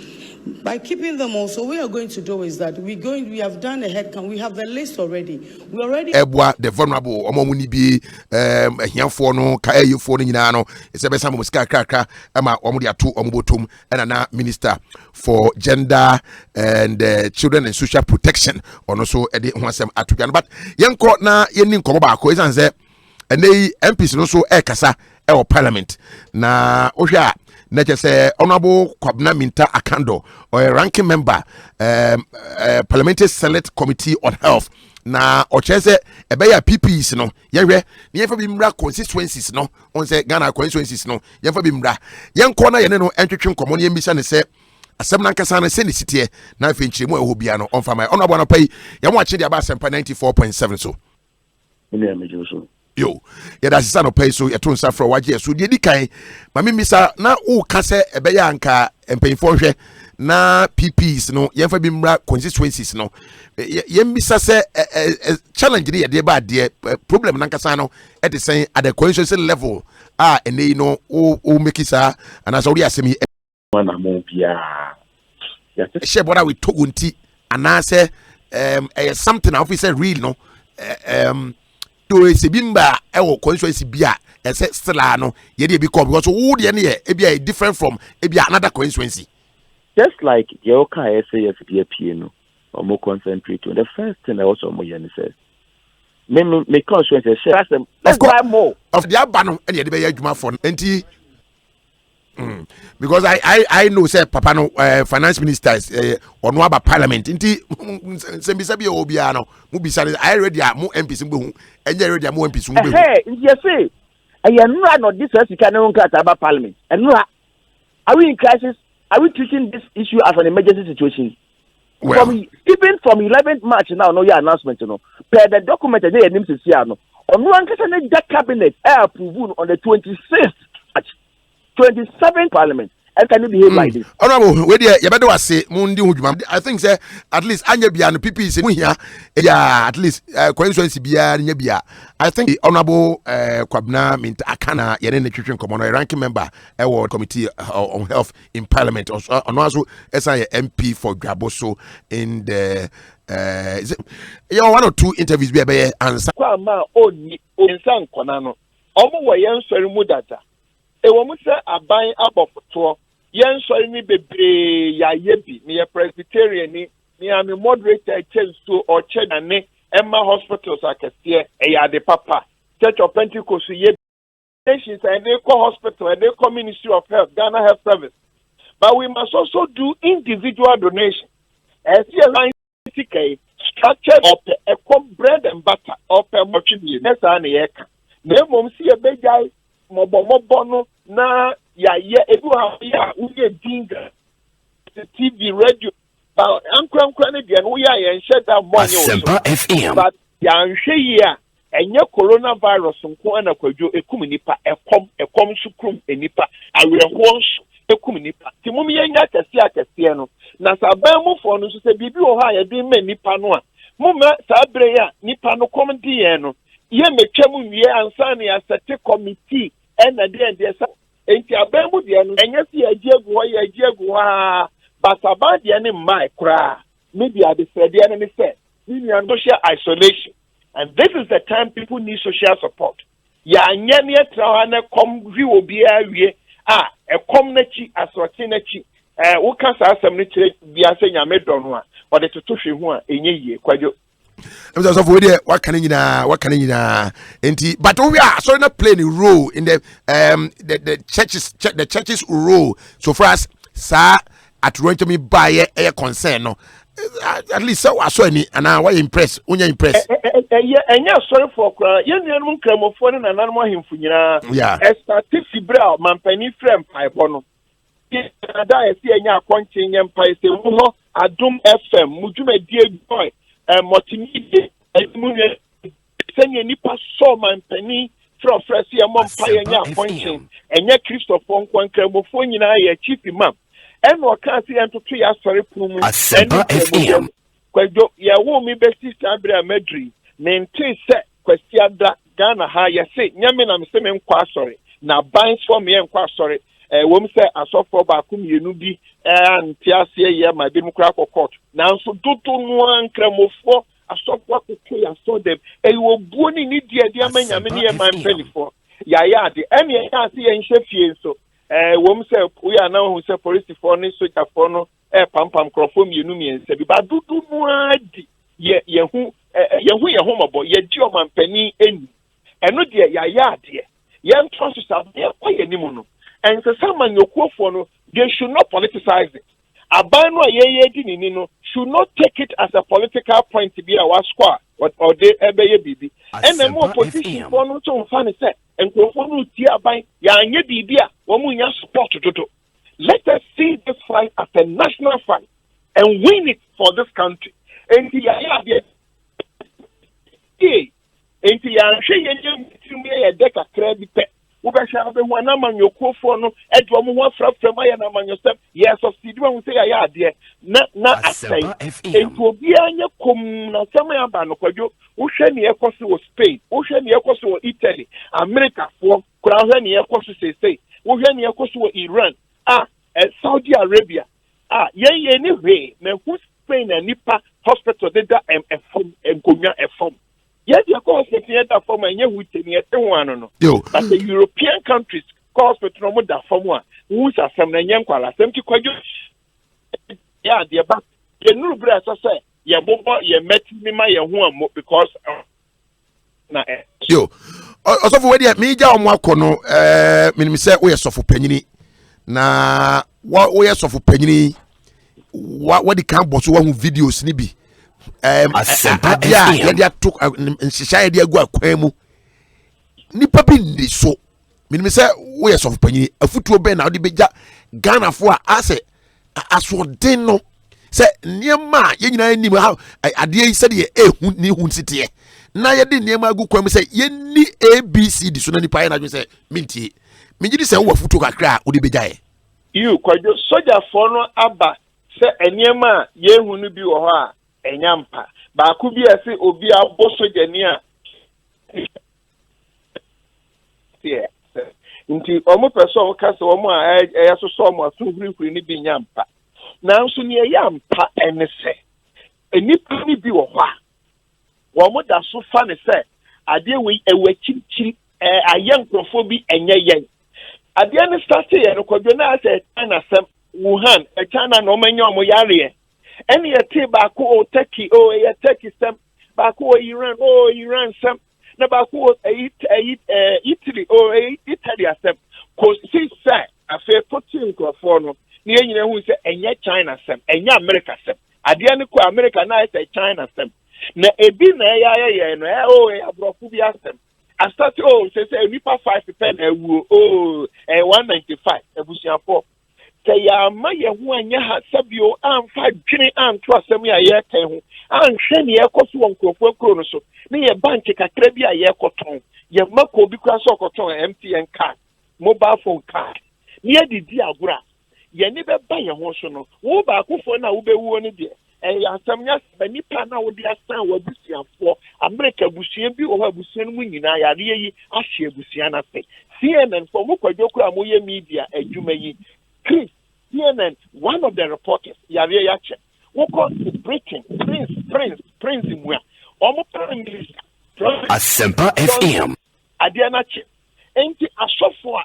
by keeping them also, what we are going to do is that we have done a head count. We have the list already. We already the vulnerable omomuni bi ehiafo no ka ayefo no nyina no esebesa mo sika krakra ama omo dia to omo botom na minister for gender and children and social protection ono so e de ho asem atopian but yenko na yeni nkomo ba ko isanse enei MPs no so kasa e parliament na ohwa na say honorable Kwabna Minta Akando or a ranking member parliamentary select committee on health na ochese ebeya PPs no yehwe ne yefa bimra constituencies no on say Ghana constituencies no yefa bimra yenko na yene no entwetwe nkomo ne yembisa ne se asem na nkasa na se ne sitie na afi nchiremu eho bia no on fama honorable na pai yemo ache dia ba Asempa 94.7 so ile amejoso yo ya da sisa no pay so yeto nsa fro waje so de dikan mami misa na o ka se ebeya anka empanyfo hwe na PPs no yemfa bi mra constituencies no yemisa se challenge ni ye ba de problem na nkasa no e de sen at the constituency level enei no o make isa ana so ri asemi wana mo bia ya she boda we to unti ana se something officer real no to Sibimba ewo constituency bia ese stila no ye dey be come because who dey na e bia different from e bia another constituency. Just like the Oka SAS PA no or more concentrate on the first thing I also more yen says. Me constituency share them. Let's buy more of the abano and ye dey be adwuma for enti because I know say papa no finance minister is ono aba parliament nti sembisa bi obia no mu bisa I ready mo MPs mbehu enye ready mo MPs mbehu you say ayenura no this is can no cut about parliament enura are we in crisis? Are we treating this issue as an emergency situation? Well, Even from 11th March now, no your announcement, per the document that they named to see, no, on one question that cabinet approved on the 26th March, 27th Parliament. And can you behave like this? Honorable, where you better say Mundi Hujman. I think say at least Anya Bia and PP is here. Yeah, at least constituency Bia and Yabia. I think Honorable Kwabna Mint Akana, Yen Nutrition Commander, ranking member award committee on health in Parliament, also SI MP for Graboso in the one or two interviews be answer. Kwama oni insan konano. Omo wo yen sori mu data. E wo mu se aban abofoto. Yen sori ni bebre ya yebi me Presbyterian ni am moderator church to or church ane Emma hospitals akese e ya de papa. Church of Pentecost ye nations and they call hospital and they call Ministry of Health, Ghana Health Service. But we must also do individual donation. As you structured up a bread and butter up a mochi. That's an eka. Name see a big guy, mobono na ya everyone ya uye dinga the TV radio. But Uncle Canadian we are and shut down money. Asempa FM. But yan share enye coronavirus nko na kwadwo ekum nipa ekom sukrum enipa awerehon ekum nipa timum yenya kase no na saban mu fo no so se bibi wo ha ye din ma nipa no a mumma sabre ya nipa no kom di ye no ye metwam wie ansa na ya sete committee na de sa enti aban mu de no enye se agiegu ha basaban de ne mai kra media de se de ne se ni social isolation. And this is the time people need social support. Ya nyane trawana kom wi obi awie e kom na chi asoti na chi wo ka sa asem ne kire bia se nyame do no a o de toto hwe ho a enye yie kwadwo. So for there what can you enti but we are so not playing a role in the churches role so for us sir at rent me buy a concern no at least so I saw any and I was impressed. When you impressed, sorry for young cramofone and animal him for yeah. A statistic brow, Mampany frame pipe on. I see a quanting empire say, Adum FM, Mujume dear boy, multimedia, send your nipa saw Mampany from Fresia Mompire pointing, and yet Christopher Cramofone and I a chief imam. And what can't see and to 3 years sorry, Asempa FM. Kwajo ya wo mi besti sabra medri maintain set question da Ghana ha ya say nyame na me se me nkwa sorry na binds for me nkwa sorry wo mi say asofo ba kum yenu bi anti ase ye ma bi mukra court na nso dodo no ankramofo asofo akoko ya so dem wo buo ni ni dia amanyame ni ye man penifo ya de ene ya ase ye nhwe fie so wom say we are now who say police for ni soldier for no pam crofom yenu miense bi ba dudu no adi ye hu mabo ye di o mampani eni eno de ya de ye ntoso sa ye kwaye nimu no and so some man yokuofo no they should not politicize it aban no ye di ni no should not take it as a political point to be our squad or they ebeye bibi and the more position for no to fan say enkrofo no ti aban ya anye bibi a wo mu nya support toto. Let us see this fight as a national fight and win it for this country. And the idea and the shey deka credit we be sha be wana man yokofo no edwo mo ho frafra ma ya na man yosef yes subsidy we say ya de na asai and obi anya kom na sama ya ba no kwadwo wo hwe ne ekoso wo Spain wo hwe ne ekoso wo Italy America for kura hwe ne ekoso say wo hwe ne ekoso wo Iran Saudi Arabia ye anyway me who Spain and nipa hospital deda efom enkonya efom Yes, your course is the form and you would take one. But the European countries cause for trauma that form one. Who's a some young quala, some to quite yeah, dear, but the new brass, I say, yeah, Boba, you met me my home because yo. Also for where me ja omo akono me say we sofo panyini na we sofo panyini what the can boss one videos ni bi Asempa ya dia to nshisha ya dia gu akwan mu nipa bi ndi so me say we sofo panyini afutuo be na odi beja Ghana fo a ase asodin no say niema ye nyina anim ha ade yi se de ehu ni hu nsite na ye de niema agu kwam say ye ni ABC di so na nipa ye na dwe say mintie mingidi say wo afutuo kakra odi beja ye you kwajo soldier for no aba say eniema ye hu no bi wo ho a enyampa ba ku bi ase obi abo soldier ni a nti omo person ka se omo a eyasoso omo asunhurihuri ni bi nyampa nanso ni eyampa enese enipa ni bi wo ho a wo mo da so fa ne se ade we ewachichi ayenkrofo bi enyeyen ade ne start ye no kwadwo na ase China sem Wuhan China no manya omo yare ene ye te ba ko o Turkey o ye Turkey sem ba ko Iran sem na ba ko Italy o Italy sem ko si say afi potin krofo no ni enyina hu se enye China sem enye America sem ade ne ko America na ase China sem na ebi na ya no abrofo bi asem I started say nipa 5 pen ewu 195 ebusiafo say ya ma ye hu anya ha sabio amfa dwene anto asem ya ye kan hu anhwe ne ekoso wonkrofo kro no so ne ye bank kakra bi a ye koton ye mako bi kwa so koton MTN card mobile phone card ne ye didi agura ye ni be ba ye ho so no wo ba akofo na wo be wuo ne de asamnya nipa na wo dia san wa busiafo America busia bi o ha busia no nyina yare yi ahye busia na fe CNN for mo kwadwoku amoye media adwuma yi Chris CNN one of the reporters yare ya che wo ko Britain Prince Mwa omo English Asempa FM ade na che enti asofo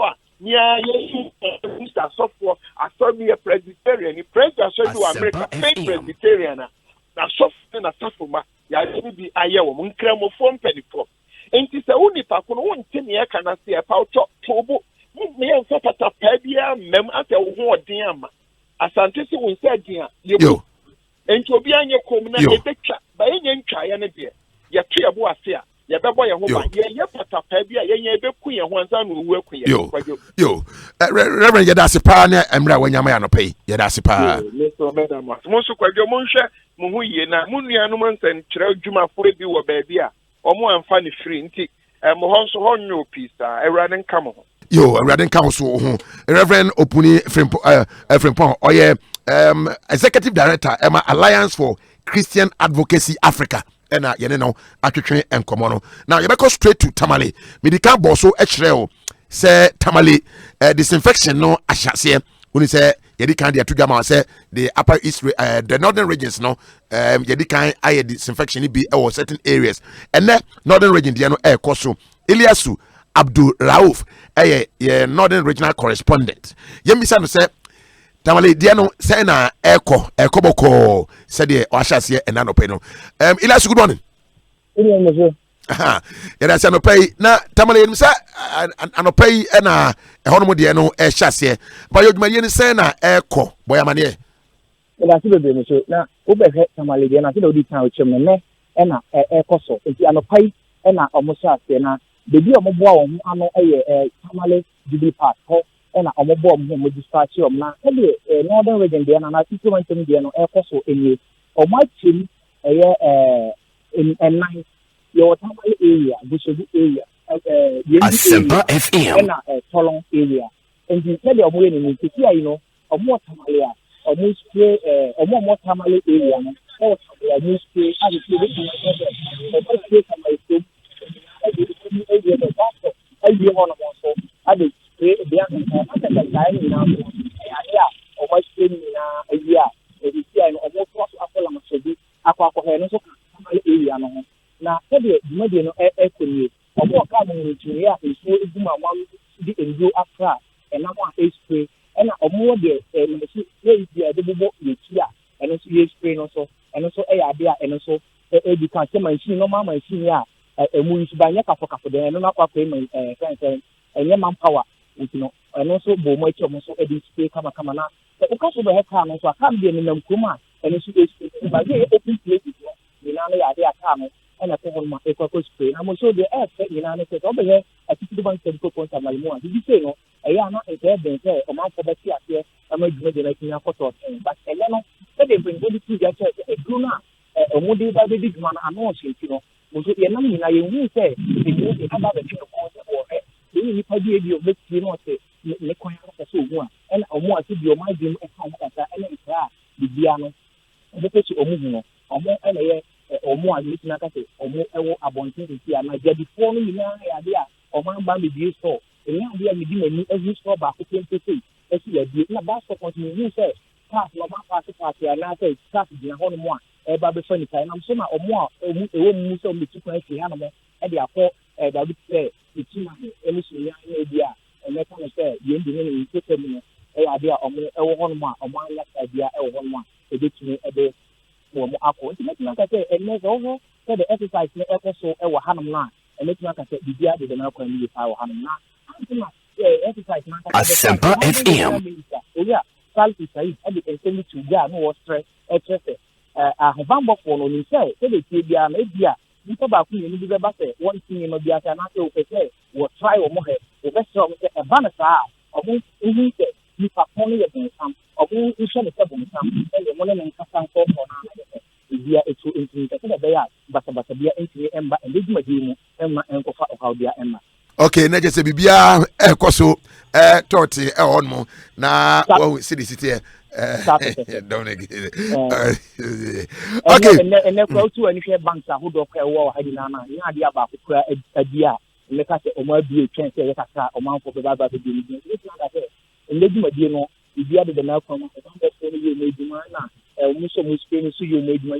a nya ye Mr. Sofo asomi Presbyterian ni Presbyterian to America fake Presbyterian na Sofo na Safoma ya bi aye wo nkramo fom pedifo enti se uni pa ko no wonte ne ka na se pa tobo me en fa pata pa bia mem ate wo ho odin ama asante se won se adin a yo enti obi anye kom na ebetwa ba enye ntwa ya ne de ye to ye bo ase a ye bebo ye ho ba ye pata pa bia ye nya ebeku ye ho anza no wu aku ye yo Reverend Yedasi pa na emra wanyama ya no pay Yedasi pa so madam mo so kwadwo mo nhwe mo hu ye na mo nua no nsan kire adwumafo bi wo ba bia omo amfa ne free nti mo ho so ho nyo pisa ewrade nka mo yo ewrade nka mo so ho Reverend Opuni Frimpong oye executive director Emma Alliance for Christian Advocacy Africa ena yene no atwetwe enkomo no now you go straight to Tamale medical bosso hreo say Tamale disinfection no ahyase when say yedi kan de atudama say the upper east the northern regions no yedi kan aye disinfection be or certain areas and the northern region de no koso Eliasu Abdul Rauf northern regional correspondent yemisa no say Tamale dia no say na ekoboko say de oahyase and no pay no Eliasu good morning yada say no pay na Tamale nim say anopay na hono de no hyase ba yodwumani ni say na eko boy amane yada say be so na obehwe Tamale de na say odi kan o chem ne na ekoso enti anopay na omohyase na bebi omoboa wo ano Tamale Jubilee Park ho na omoboa mo dispatch na e northern region de na titi wantem de no ekoso enye omachim in nine your Tamale area Bushogu area Asempa FM na Tolong area and the tell your money ni titi ayi no omo Tamale a omo spray omo Tamale area no omo spray as the spray Tamale so I one of so I dey spray the after the time now area omo spray na area e di ayi no omo so akola masobi akwa no so Tamale area no na e dwumadi no ɛkɔnie ɔmo ɔka mo ntumi a esuo egu ma mo di nsuo afra ɛnam a espray ɛna ɔmo de ɛnso yɛyi a de bobɔ yɛkyi a ɛno nso yɛ spray no so ɛno nso ɛyɛ ade a ɛno nso ebi kan sɛ machine normal machine a ɛmu nso ba nyɛ kafo de ɛno na akɔ fɛn ɛnyɛ manpower nti no ɛno nso bɔ ɔmo akyi ɔmo nso ɛde spray kama na ɔka so bɛyɛ kaa no nso aka deɛ nenam kurom a ɛno nso yɛ spray ba yɛ open place no nyinaa no yɛ ade aka no ɛna ɛkɔ hɔ no ma ɛkɔ spray na mo so deɛ ɛɛfɛ nyinaa no sɛ ɔbɛyɛ atitiri ban sɛ nkɔ pɔnta malimu a bibi sei no ɛyɛ ana nkɛyɛ bɛn sɛ ɔmanfo bɛte aseɛ ɛma dwuma de n'akyi akɔtɔ ɔtɛn but ɛyɛ no sɛdeɛ mpanyinfo de ti gya kyerɛ sɛ eduro no a ɔmo de ba bɛdi dwuma no ano ɔhyɛ nti no mo so yɛnam nyinaa yɛnhu sɛ eduro de aba bɛtwe no kɔn sɛ wɔhɛ ɛyɛ nipa bi ebi ɔbɛtie no ɔsɛ ne kwan akɔ sɛ omu a ɛna ɔmo ase bi ɔmo adwene mu ɛka ɔmo kasa ɛna nkira a bibia no ɔbɛkɔ si ɔmo hu no ɔmo ɛna yɛ ɔmo a yɛtumi aka sɛ ɔmo ɛwɔ abɔnten sisi a na gyadifoɔ no nyinaa yɛ ade a ɔmo aba bebie store ɛnyɛ ade a medi m'ani ahu store baako pempese ɛsi yɛdie na basketball kɔntini hu sɛ pass na ɔmo apaase anaasɛ pass gyina hɔ nom a ɛba bɛfa nipa ɛnam so na ɔmo a ɔmo ɛwɔ mu sɛ ɔmo etu kwan afiri ha nom ɛde akɔ dabi sɛ etu na ɛmo so yɛn ayɛ bi a ɛmɛka no sɛ yɛn di ne ne nkete mu no ɛyɛ ade a ɔmo ɛwɔ hɔ nom a ɔmo ayɛ sabia ɛwɔ hɔ nom a ebetumi ɛde wɔn akɔ nti mɛtumi aka sɛ ɛnɛ sɛ ɔhɔ sɛ the exercise no ɛkɔ so ɛwɔ hanom no a ɛmɛtumi aka sɛ biribi ade dɛm akɔ ɛmu yɛ paa wɔ hanom na antoma exercise no Asempa FM. owia salfi said ɛde nsɛm tu gya a na wɔstrɛ ɛkyerɛ sɛ ahobanbɔfoɔ no onim sɛ sɛdeɛ tie biara na ebi a nipa baako mmienu bi bɛba sɛ wɔn ti nneɛma bi ase anaasɛ wɔpɛ sɛ wɔtrae wɔn hɛ wɔbɛsrɛ wɔn sɛ ɛba no saa a ɔmo ehu sɛ nipa pɔn no yɛ bɔnsam ɔmo nhwɛ no sɛ bɔnsam ɛyɛ mo ne ne nkasa nkɔɔkɔɔ no anayɛ ebia etu ntumi sɛ sɛdeɛ ɛbɛyɛ a basabasa bia ntumi ɛmba ɛnɛ dwumadie mu ɛmma ɛnkɔfa ɔhaw bia ɛmma. Okay, na jese bibia ekoso toti on na wo see the city don't okay and ko tu ani hwe banks ahodo kwa wo ha di na na nya ade aba akokura adi a meka se omo abi etwen se yekaka omanfo be baba be bi ni it's not that ndedwumadie no bibia de na kwa no so be so ni medwuma na omo so mo spain so yo medwuma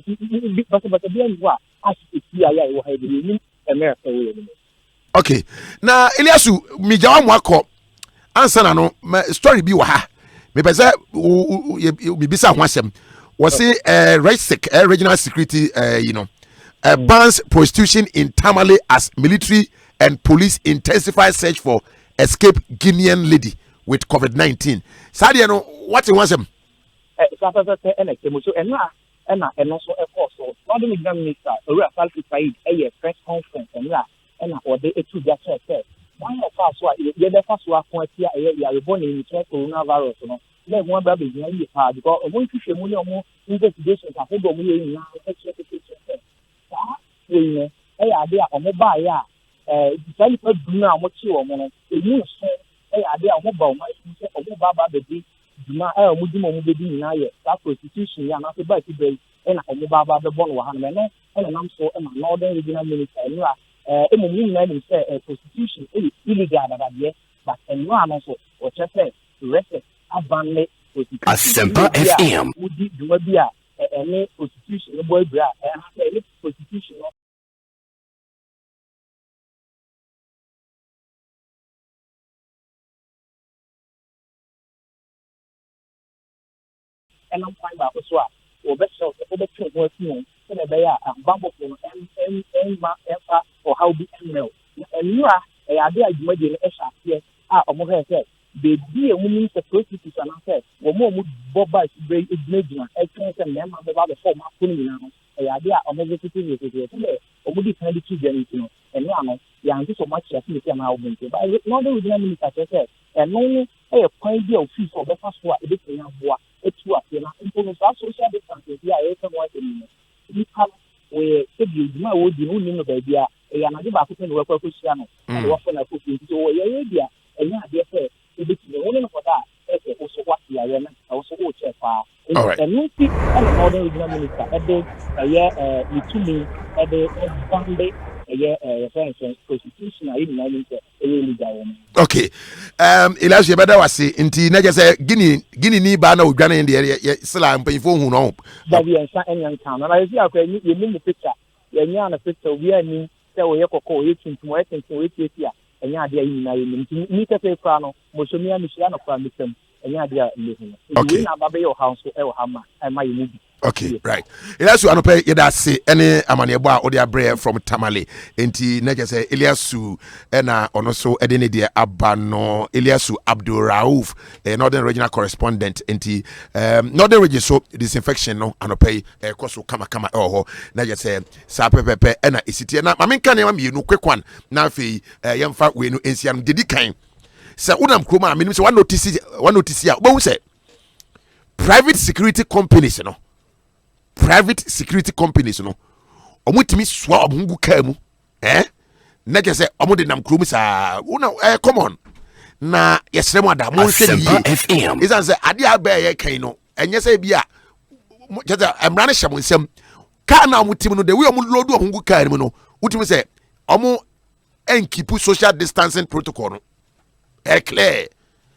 basa bia ni wa asiti aya wo ha di ni America we ni. Okay. Na Eliasu mijawa mwako ansa na no story bi wa ha. Me pese bibisa ho asem. Was say regional security bans prostitution in Tamale as military and police intensify search for escaped Guinean lady with COVID-19. Sadia no what you want them? So not the minister, Salfi Said, a press conference and or they to get check. One of us, the first one, you are born in coronavirus. Let one baby in the past because I want to show more investigations. I think we now hey, idea on mobile. Develop do now what you want. A new hey, idea on mobile, my baby. Duma mudimo mubedi na ye that prostitution ya na se ba ti be na omubaba be bon wa han me no na nam so na northern regional minister enu a emum na ni say prostitution illegal da de but enu ano so o che say rest abanle prostitution Asempa FM mudi duma bi a ene prostitution no boy bra ene prostitution no and I'm fine about this one. Or best of the trade working in a bay and bumble or how be email. And you are a idea you made in Esha here. Or more said, they be a woman supposed to and I said, or more would bob by to break its medium, excellence and them about the form of putting a idea of negativity or would be 22 generations. And now, you are so much as you can now bring it. But not the women as I said, and only a point of fees for the first one, it is in it's what you know, social distancing. Yeah, it's a white in you come where you know, you know, baby, and I give up to work for Cristiano and often I put into your area. And yeah, they say, it's the only for that. It's also what we are also watch and you see, another regional minister at the year, you to me at the Sunday. Okay. Elijah Bada was say inti na say Guinea ni ba na odwane in the area sila mpanyfo hu no. That we are in town and I see you mean the picture. You nya na picture we are ni sɛ oyɛ kɔkɔ oyɛ tuntum oyɛ tuntum oyɛ tietia ɛnyɛ adeɛ yi nyinaa yɛ nim ni kɛsɛ kura no mosomia mehyia no kura mesɛm ɛnyɛ adeɛ a mmehu okay na aba bɛyɛ ɔha nso ɛwɔ ha ma ɛma yɛ mu bi okay right Eliasu anope yeda se ene amanebo a odi abre from Tamale enti na je say Eliasu na ono so ede ne de aba no Eliasu Abdul Rauf Northern Regional Correspondent enti Northern Region so disinfection no anope koso kama ho na je say sa pepepe na esitie na mamenka ne ma mienu quick one na afei yemfa we no ensia no dedi kan se unam kroma menim se one notice ya obo say private security companies no omutimi swa omungu kamu na je say omo de nam krom sa una come on na yesrem ada mo hwe izan say ade aba ye kan no enye say bia je say emra ne hyem nsem ka na omutimi no de we omu load omungu kan mu no utimi say omo enkipu social distancing protocol no clear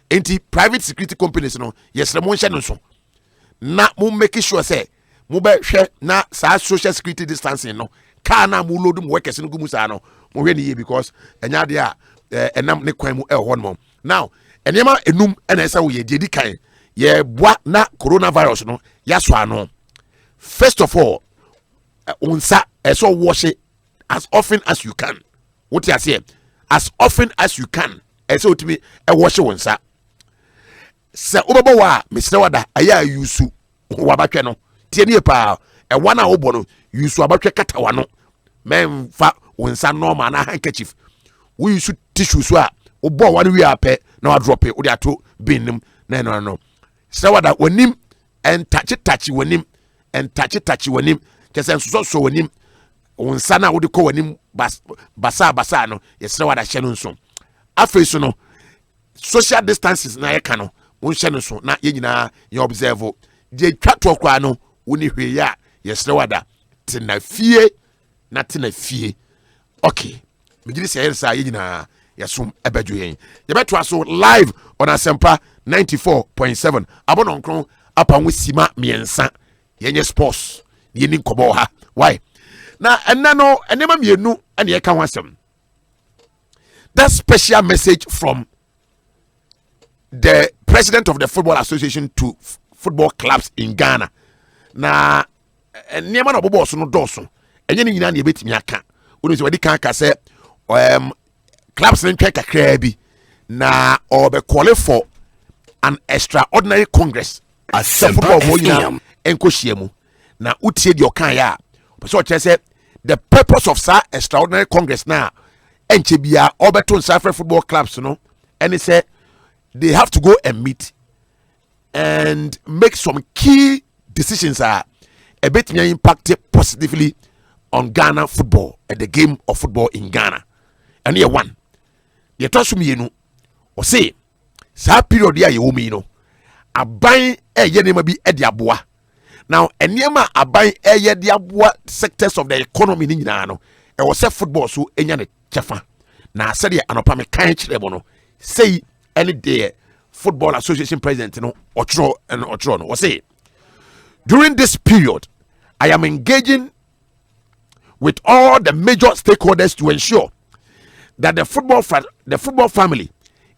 enti private security companies no yesrem mo hye no so na mo make sure say mo be hwe na sa social security distancing no ka na mo load mo workers no gumu sa no mo hwe ni because enya de a enam ne kwan mu e ho no now enema enum ena esa wo ye di kan ye boa na coronavirus no yaso ano first of all unsa eso wash it as often as you can what you say as often as you can eso utimi e wash unsa se obebo wa mesre wada aya yusu wabatwe no tie ne pa e wana obo no yusu abatwe katawa no memfa wonsa normal na handkerchief we use tissue so a obo wan wi apɛ na wa drop it o de ato binnim na no sɛ wada wanim and touch wanim and touch wanim kɛsɛ so wanim wonsa na wo de kɔ wanim basa no yɛsɛ wada hyɛ no nso afei so no social distances na yɛka no won hyɛ no so na yɛ nyinaa yɛ observe de twa to kwa no woni hwe ya yɛsrɛ wada tena fie okay megiri sɛ yɛsa yɛ nyinaa yɛsom ɛbɛdwo yɛn yɛbɛto aso live on Asempa 94.7 abono nkron apa ho sima miensa yenye sports yeni nkobo ha why na enna no enema mienu ene yɛka ho asɛm that special message from the president of the Football Association to football clubs in Ghana na enema no bobo so no doso enye ni nyina na yebetimi aka wonu se wadi kan ka se clubs in kakra bi na obe call for an extraordinary congress Asempa FM enkohyiamu na utie de okan ya so che say the purpose of sa extraordinary congress na enche bia obeto nsafre football clubs no and say they have to go and meet and make some key decisions a bit may impact positively on Ghana football and the game of football in Ghana. And here one, the Tosumi or say, sa period ya you no, a buying a yenema be ediabua. Now, and yema a buying a yediabua sectors of the economy in Ghana, and was a football so enyane chafa. Now, said ya anopame kanch lebono, say any day. Football Association president no Otro no was say during this period I am engaging with all the major stakeholders to ensure that the football family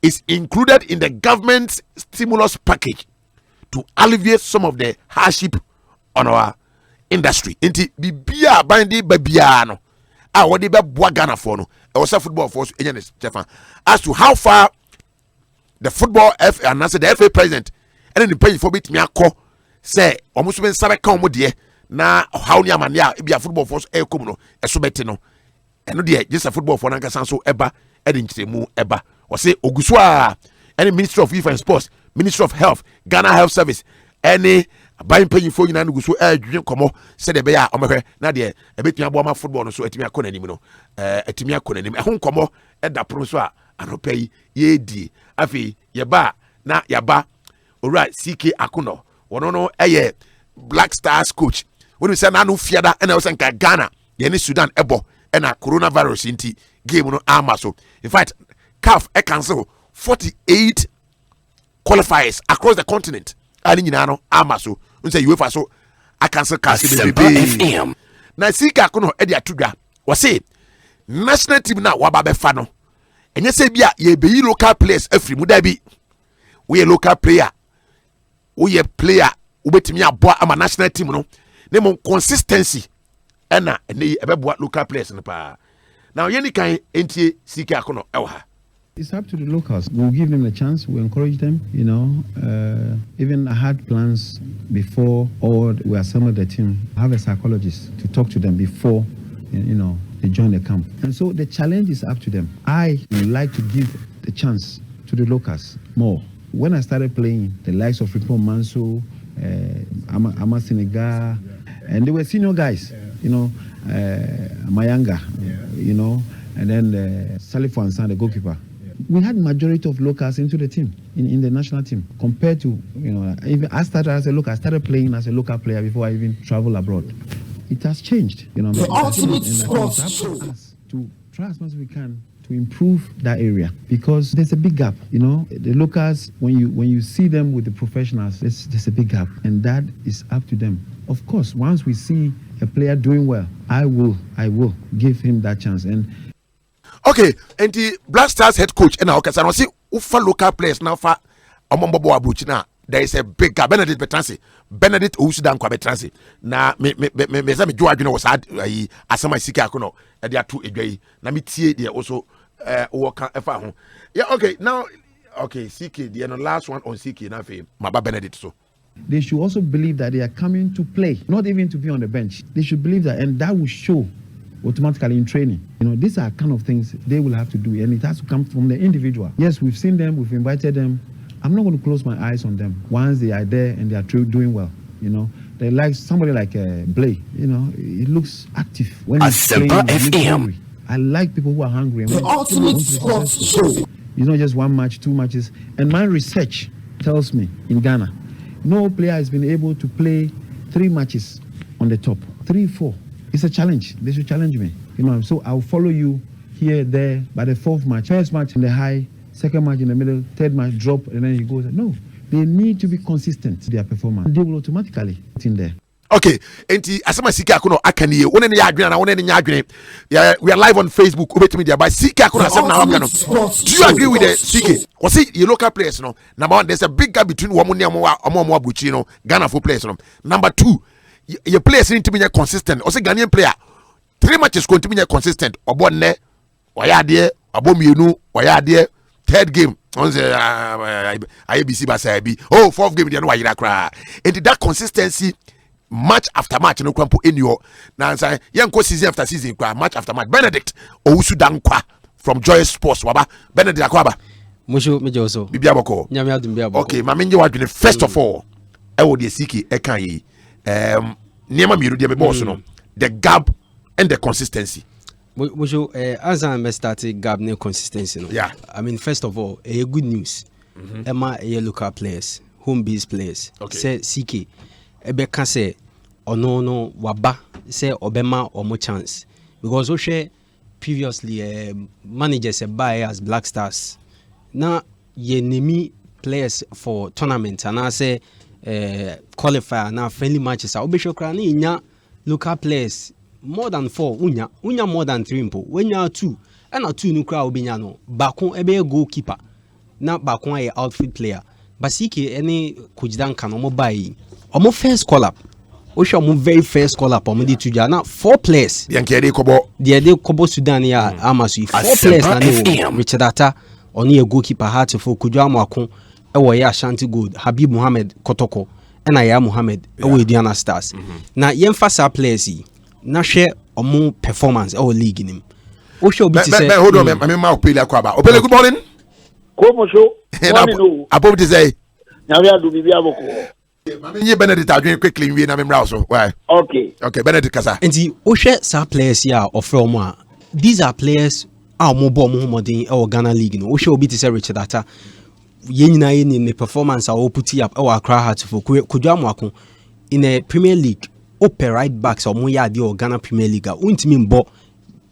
is included in the government's stimulus package to alleviate some of the hardship on our industry. Inti bibia bandi babia no a wodi be boa Ghana for no e was football for as to how far the football FA and the FA president and the pay for bit me akọ say almost been sabe kan mo de na how ni amane a bia football force e kom no eso beti no eno de just a football for nanka san so eba e de nkyeremu eba o say oguso a any ministry of youth and sports, ministry of health, Ghana health service any buying pay for you na guso e dwen komo say de be ya omehwe na de e betumi abo ma football no so etimi akọ nanim no etimi akọ nanim e ho komo e da pro so a anopai yedi afi yeba na yaba ora CK Akuno wono no eye Black Stars coach when say na no fiada na say nka Ghana ye ni Sudan ebo na coronavirus inti game no amaso in fact CAF cancel 48 qualifiers across the continent ani nyina no amaso say UEFA so I cancel CAF na CK Akuno e de atudwa we say national team na waba befa no enye se bia ye be local players afri mu da bi we local player we player ubetimi aboa ama national team no ne mo consistency ena ene ebeboa local players no pa now yeni kan entie sika akono ewa ha. It's up to the locals. We'll give them a chance. We'll encourage them. Even I had plans before, or we assembled the team. Have a psychologist to talk to them before, they join the camp. And so the challenge is up to them. I would like to give the chance to the locals more. When I started playing, the likes of Ripon Manso, Ama Senegal, and they were senior guys. Mayanga, and then Salif Wansan, the goalkeeper. We had majority of locals into the team, in the national team, compared to, even I started playing as a local player before I even traveled abroad. It has changed, The ultimate sports show. To try as much as we can to improve that area, because there's a big gap. The locals, when you see them with the professionals, there's a big gap, and that is up to them. Of course, once we see a player doing well, I will give him that chance. And okay, and the Black Stars head coach and I see ufa local players now for Omombobo Abuchina. There is a big gap. Benedict Betransi, Benedict Usudan Kwa Betransi. Na me Joa was had Asama Sika Kono, and there are two egay. Na me tie there also work home. Yeah, okay, now CK, the last one on CK now for Maba Benedict so. They should also believe that they are coming to play, not even to be on the bench. They should believe that, and that will show automatically in training. These are kind of things they will have to do, and it has to come from the individual. Yes, we've seen them, we've invited them. I'm not going to close my eyes on them once they are there and they are doing well. They like somebody like Blay. It looks active when he's playing. Hungry. I like people who are hungry. The ultimate sports show. It's not just one match, 2 matches. And my research tells me in Ghana, no player has been able to play 3 matches on the top. 3, 4. It's a challenge. They should challenge me. So I'll follow you here, there, by the 4th match. First match in the high, 2nd match in the middle, 3rd match drop, and then he goes. No, they need to be consistent in their performance. They will automatically get in there. Okay, enti asema Sika Akono akaniye. One ne yadwena na one ne nyadwene. We are live on Facebook. Ubeti media by Sika Akono asema na wamgano. Do you agree with the CK? Was it your local players no? Number 1, there's a big gap between Wamuni and Abuchi, Ghana for players no. Number 2, your players need to be consistent. Also Ghanaian player 3 matches going to be consistent. Obonne, Oyade, Abomienu, Oyade, 3rd game. On the IBC Basabi. 4th game, they know why you cry. And that consistency, match after match, no crumple in your Nansa, young season after season, match after match. Benedict Owusu Dankwa from Joyous Sports, Waba, Benedict Akwaba. Musho Mejoso. Bibiaboko. Okay, Maminja was first of all, I would CK Ekai. Niema miru dia bebo so no. The gap and the consistency. Musho, as I started gap and consistency. No? Yeah. I mean, first of all, good news. Emma local players, home based players. Okay. Say CK. Ebeka say no waba say obema or more chance because we share previously managers buy as Black Stars now ye name players for tournament and I say qualifier now friendly matches I be sure nya local players more than 4 unya more than 3 mpo when you are 2 and 2 no crowd obinya no bakon ebe goalkeeper na bakon ay outfield player basiki any kujidan kan mo buy omo first call up Osha mo very first call up omo di tuja na 4 players de kobo Sudan ya amasu 4 players na no Richard Atta oni a goalkeeper hat for Kujo Amakon e wo ya Ashanti Gold Habib Mohammed Kotoko e na ya Mohammed e wo Diana Stars na yemfasa players yi na hwe omo performance e wo league nim Osha obi ti say hold on me ma Opele Akwaba Opele good morning Komo show morning no Abobi ti say Nyame adu bibia boko Mami Benedict adwen quickly we na memra so why okay Benedict kasa enti ohwe sa players ya offer omo a these are players a mo bo mo modern e Ghana league no ohwe obi ti say Richard Atta ye nyina ye ni performance a oputi up e Accra Hearts for Kujo Amakon in a Premier League open right backs omo ya de Ghana Premier League untimi mbo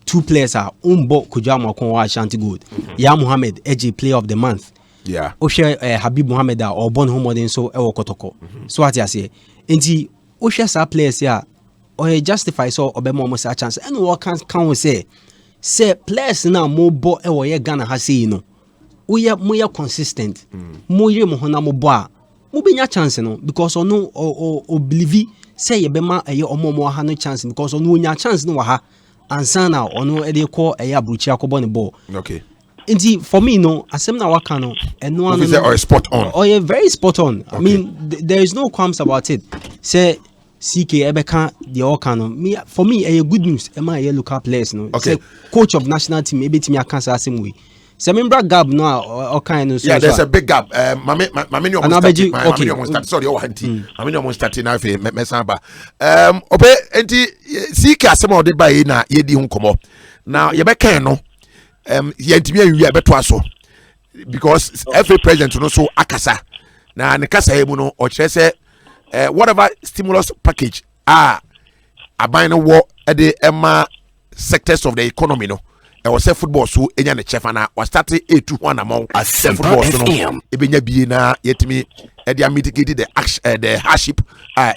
2 players are umbo Kujo Amakon wa Ashanti Gold ya Mohammed AJ player of the month. Yeah. Oshe Habib Mohammed or Bon Homodin so ewo Kotoko. So what you say? Enti Oshe sa players here or justify so obemo almost a chance. And what can we say? say players na mo bo e wo ye Ghana ha say no we are consistent mo ye mo hona mo bo a mo benya chance no because ono o believe say ye be ma eye omo ha no chance because ono onya chance no wa ha ansa na ono e dey call eye abruchi akobo ne ball. Okay. Indeed, for me, no, asem na waka no, and no one or spot on. Oh, yeah, very spot on. Okay. I mean, there is no qualms about it. Say CK Ebeka the Okano. Me for me, a good news. Am I a local players no? Okay. Say coach of national team, maybe team cancer same way. Say member gap no, or kind of. Yeah, there's a big gap. Mami almost start. Sorry, oh auntie. Mami almost starting now. Fe mesamba. Obe enti CK asem odi ba yi na yedi ho komo. Now yebeka no. Yentimi anwi abeto aso because every president no so akasa na ne kasa emu no o kire se whatever stimulus package aban no wo e de ema sectors of the economy no e wo se football so enya ne chefa na o start A21 amount football so no e benya bie na yetimi e de mitigate the hardship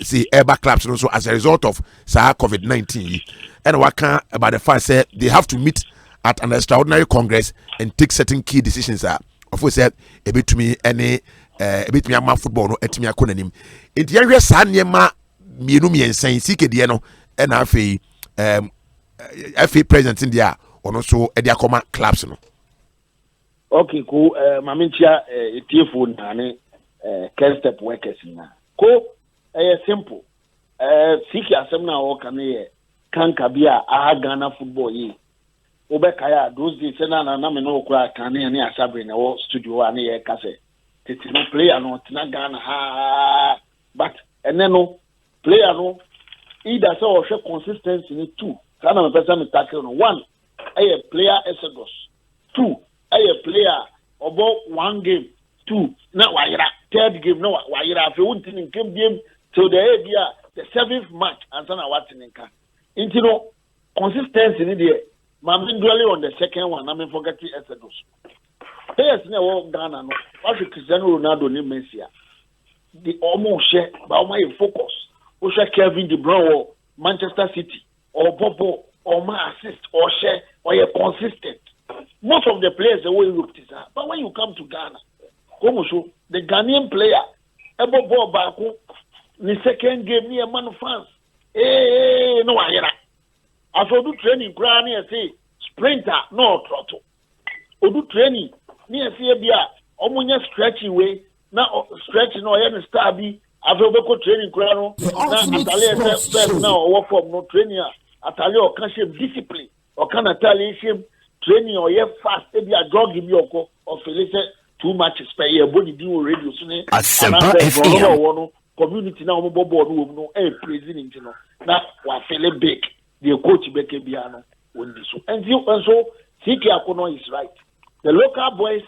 see eba clubs no so as a result of COVID-19 and what can about the fact say they have to meet at an extraordinary congress and take certain key decisions of course a bit to me any a bit me ama football no etimi akonanim enti yanhwe sa niema mienu miensan sikede no e na afei FA president in dia ono so e dia koma clubs no. Okay, cool. Mamintia etiefu na ne care step workers na ko simple siki asem na wo kan ye kanka bia Ghana football yi obekaya those days na me no kura kan ne asabre na wo studio ani ye kase tete no player no tina Ghana ha but no player no either so or consistency ni two kana me person me tackle no one player exodus two player about one game two na wayira third game no wayira afi wontin in game till the seventh match and sana watininka into no consistency ni there. I'm dwelling on the second one. I'm forgetting Exodus. Players never Ghana no. What should Cristiano Ronaldo ni Messi? The almost share, but my focus. We share Kevin De Bruyne or Manchester City or Bobo or my assist or share or you're consistent. Most of the players the way look this, but when you come to Ghana, come show the Ghanaian player. Ebo ball back the second game near man fans. No I hear that. As we do training, I say sprinter, no throttle. We do training, near see bia, omunya stretching way, now stretching no any stabby. As we go training, now Atalia first now work for no training. Atalia or can shape discipline or can Atalia shape training or yeah fast. Maybe a drug give you or Felice too much spare your body do radio soon. Asempa FM community now no president no. Now we feel big. The coach Beke Biano will do so. And so CK Akono is right. The local boys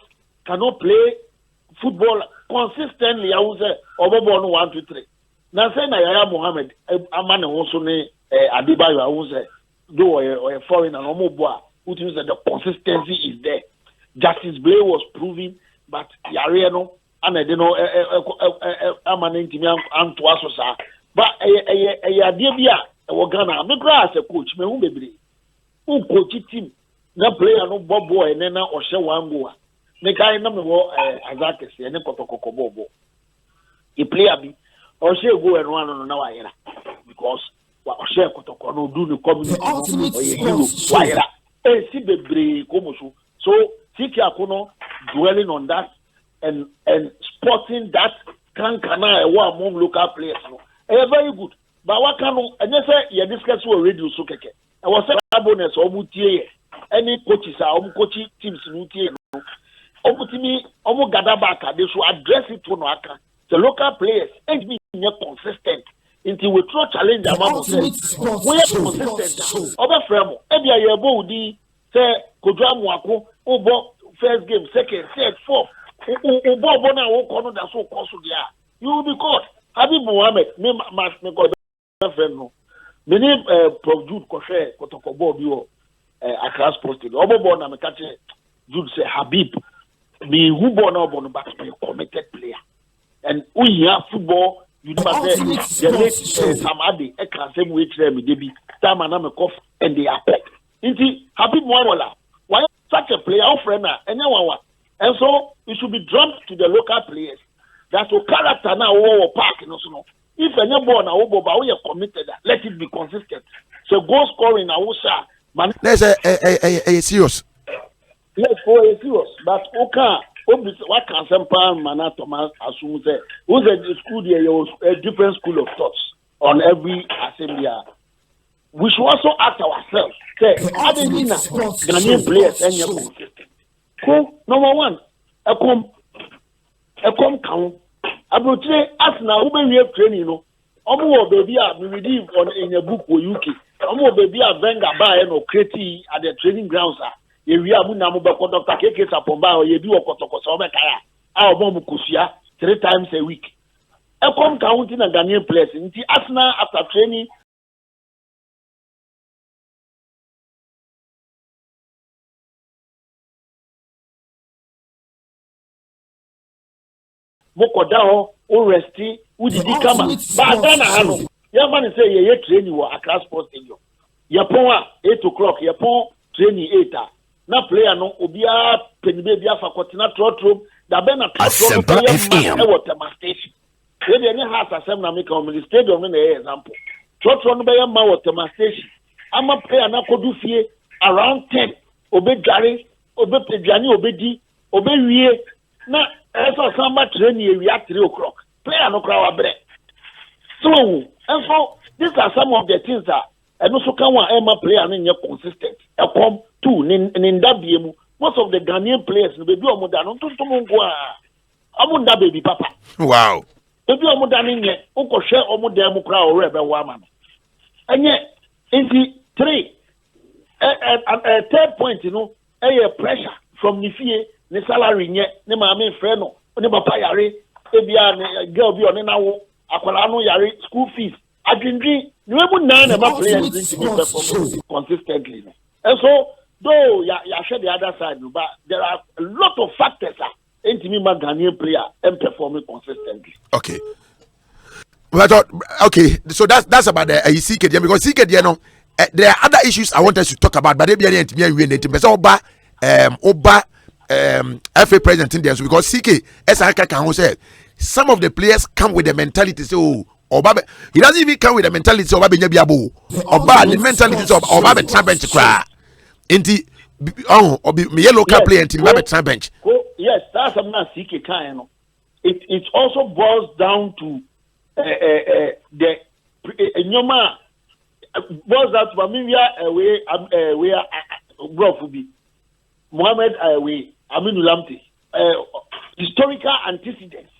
cannot play football consistently. I was over 1, 2, 3. Now say na Yaya Mohammed Amane also ne Adebayo I was though a foreigner no more boy which means that the consistency is there. Justice Blay was proving but Yare no and I don't know Amane Intimi Antoaso sa but Adebia Ghana, me grass a coach, me who be who coach team, na player no bob boy, and then or share one goa. Me kind of Azakis, and then Kotoko Bobo. A player be or share go and run on now because what share Kotoko no do the community or you and see the break Komosu. So Siki Akono dwelling on that and sporting that can among local players. No, very good. But what can I say? You discuss with radio so keke. I was saying bonus or mutie. Any coaches are coaching teams mutie. Omutimi omu gadabaka. They should address it to Noaka. The local players ain't being consistent. Until we throw challenge among ourselves. We are consistent. Oba fremo. Ebi ayebo udi say Kodwa Mwako. Obo first game, second, third, fourth. Obo bona wo kono da so koso dia. You will be caught. Habib Mohammed me go friend no me name Prof Jude Koshe Kotokobo bi o Accra Sports Stadium obobo na me catch Jude say Habib me who born no but be a committed player and we have football you never say the late Samadi e can same way tell me dey be time na me cough and they are Inti Happy Mwawala. Why such a player friend and so it should be drummed to the local players. That's a character now or park no so. If any ball now we are committed, let it be consistent. So goal scoring I will man. There's a serious. Yes, for a serious, but okay. What can Asempa Mana Thomas assume say? Who's a school there? A different school of thoughts on every assembly. We should also ask ourselves, say, Argentina, Ghanaian players, and your consistent. Cool. Number one, a come count. About today, as now, we have training, you know. Omo baby, we read on in a book for UK. Omo baby, venga buy no creative at the training grounds. Ye we abu na mo be ko Dr. KK Sapomba or ye bi okotoko so be kaya. A obo kusia 3 times a week. E come count in a Ghanaian players. Nti Arsenal after training mokoda ho o resti udidi kama ba Ghana ha no ya man say ye training wo Accra Sports Stadium yapon a 8 o'clock yapon training 8 na player no obia penibe bia fa kotina trotro da be na Asempa FM e water station we dey any house asem na make on the stadium no na example trotro no be ma water station ama player na kodu fie around 10 obedware obepedwane obedi obewie na eso samba training we at 3 o'clock player no crowd abre so and so these are some of the things that and also can one Emma player no consistent e come to in that biemu most of the Ghanaian players no be omo da no to mongo omo da baby papa wow be omo da nye uko hwe omo da mu crowd ore be wa ma no enye inti 3 third point you know pressure from the fie ne salary nye ne maame frɛ no ne papa yare ebia ne girl bi one na wo akwala no yare school fees adwindwi ne mu nan na ma players to be perform consistently and so though ya share the other side but there are a lot of factors into me Ghanaian player and performing consistently. Okay, but okay, so that's about the CKD because CKD no there are other issues I want us to talk about but they be any oba FA president in there so because CK Esaka can say some of the players come with the mentality so Oba he doesn't even come with the mentality of Oba Biabo Oba the mentality of Oba be bench cry inti me yellow car player inti be bench. Yes, that's a man CK can no it also boils down to the nyoma boils down to Mamia we bro be Mohammed we Aminu Lamte historical antecedents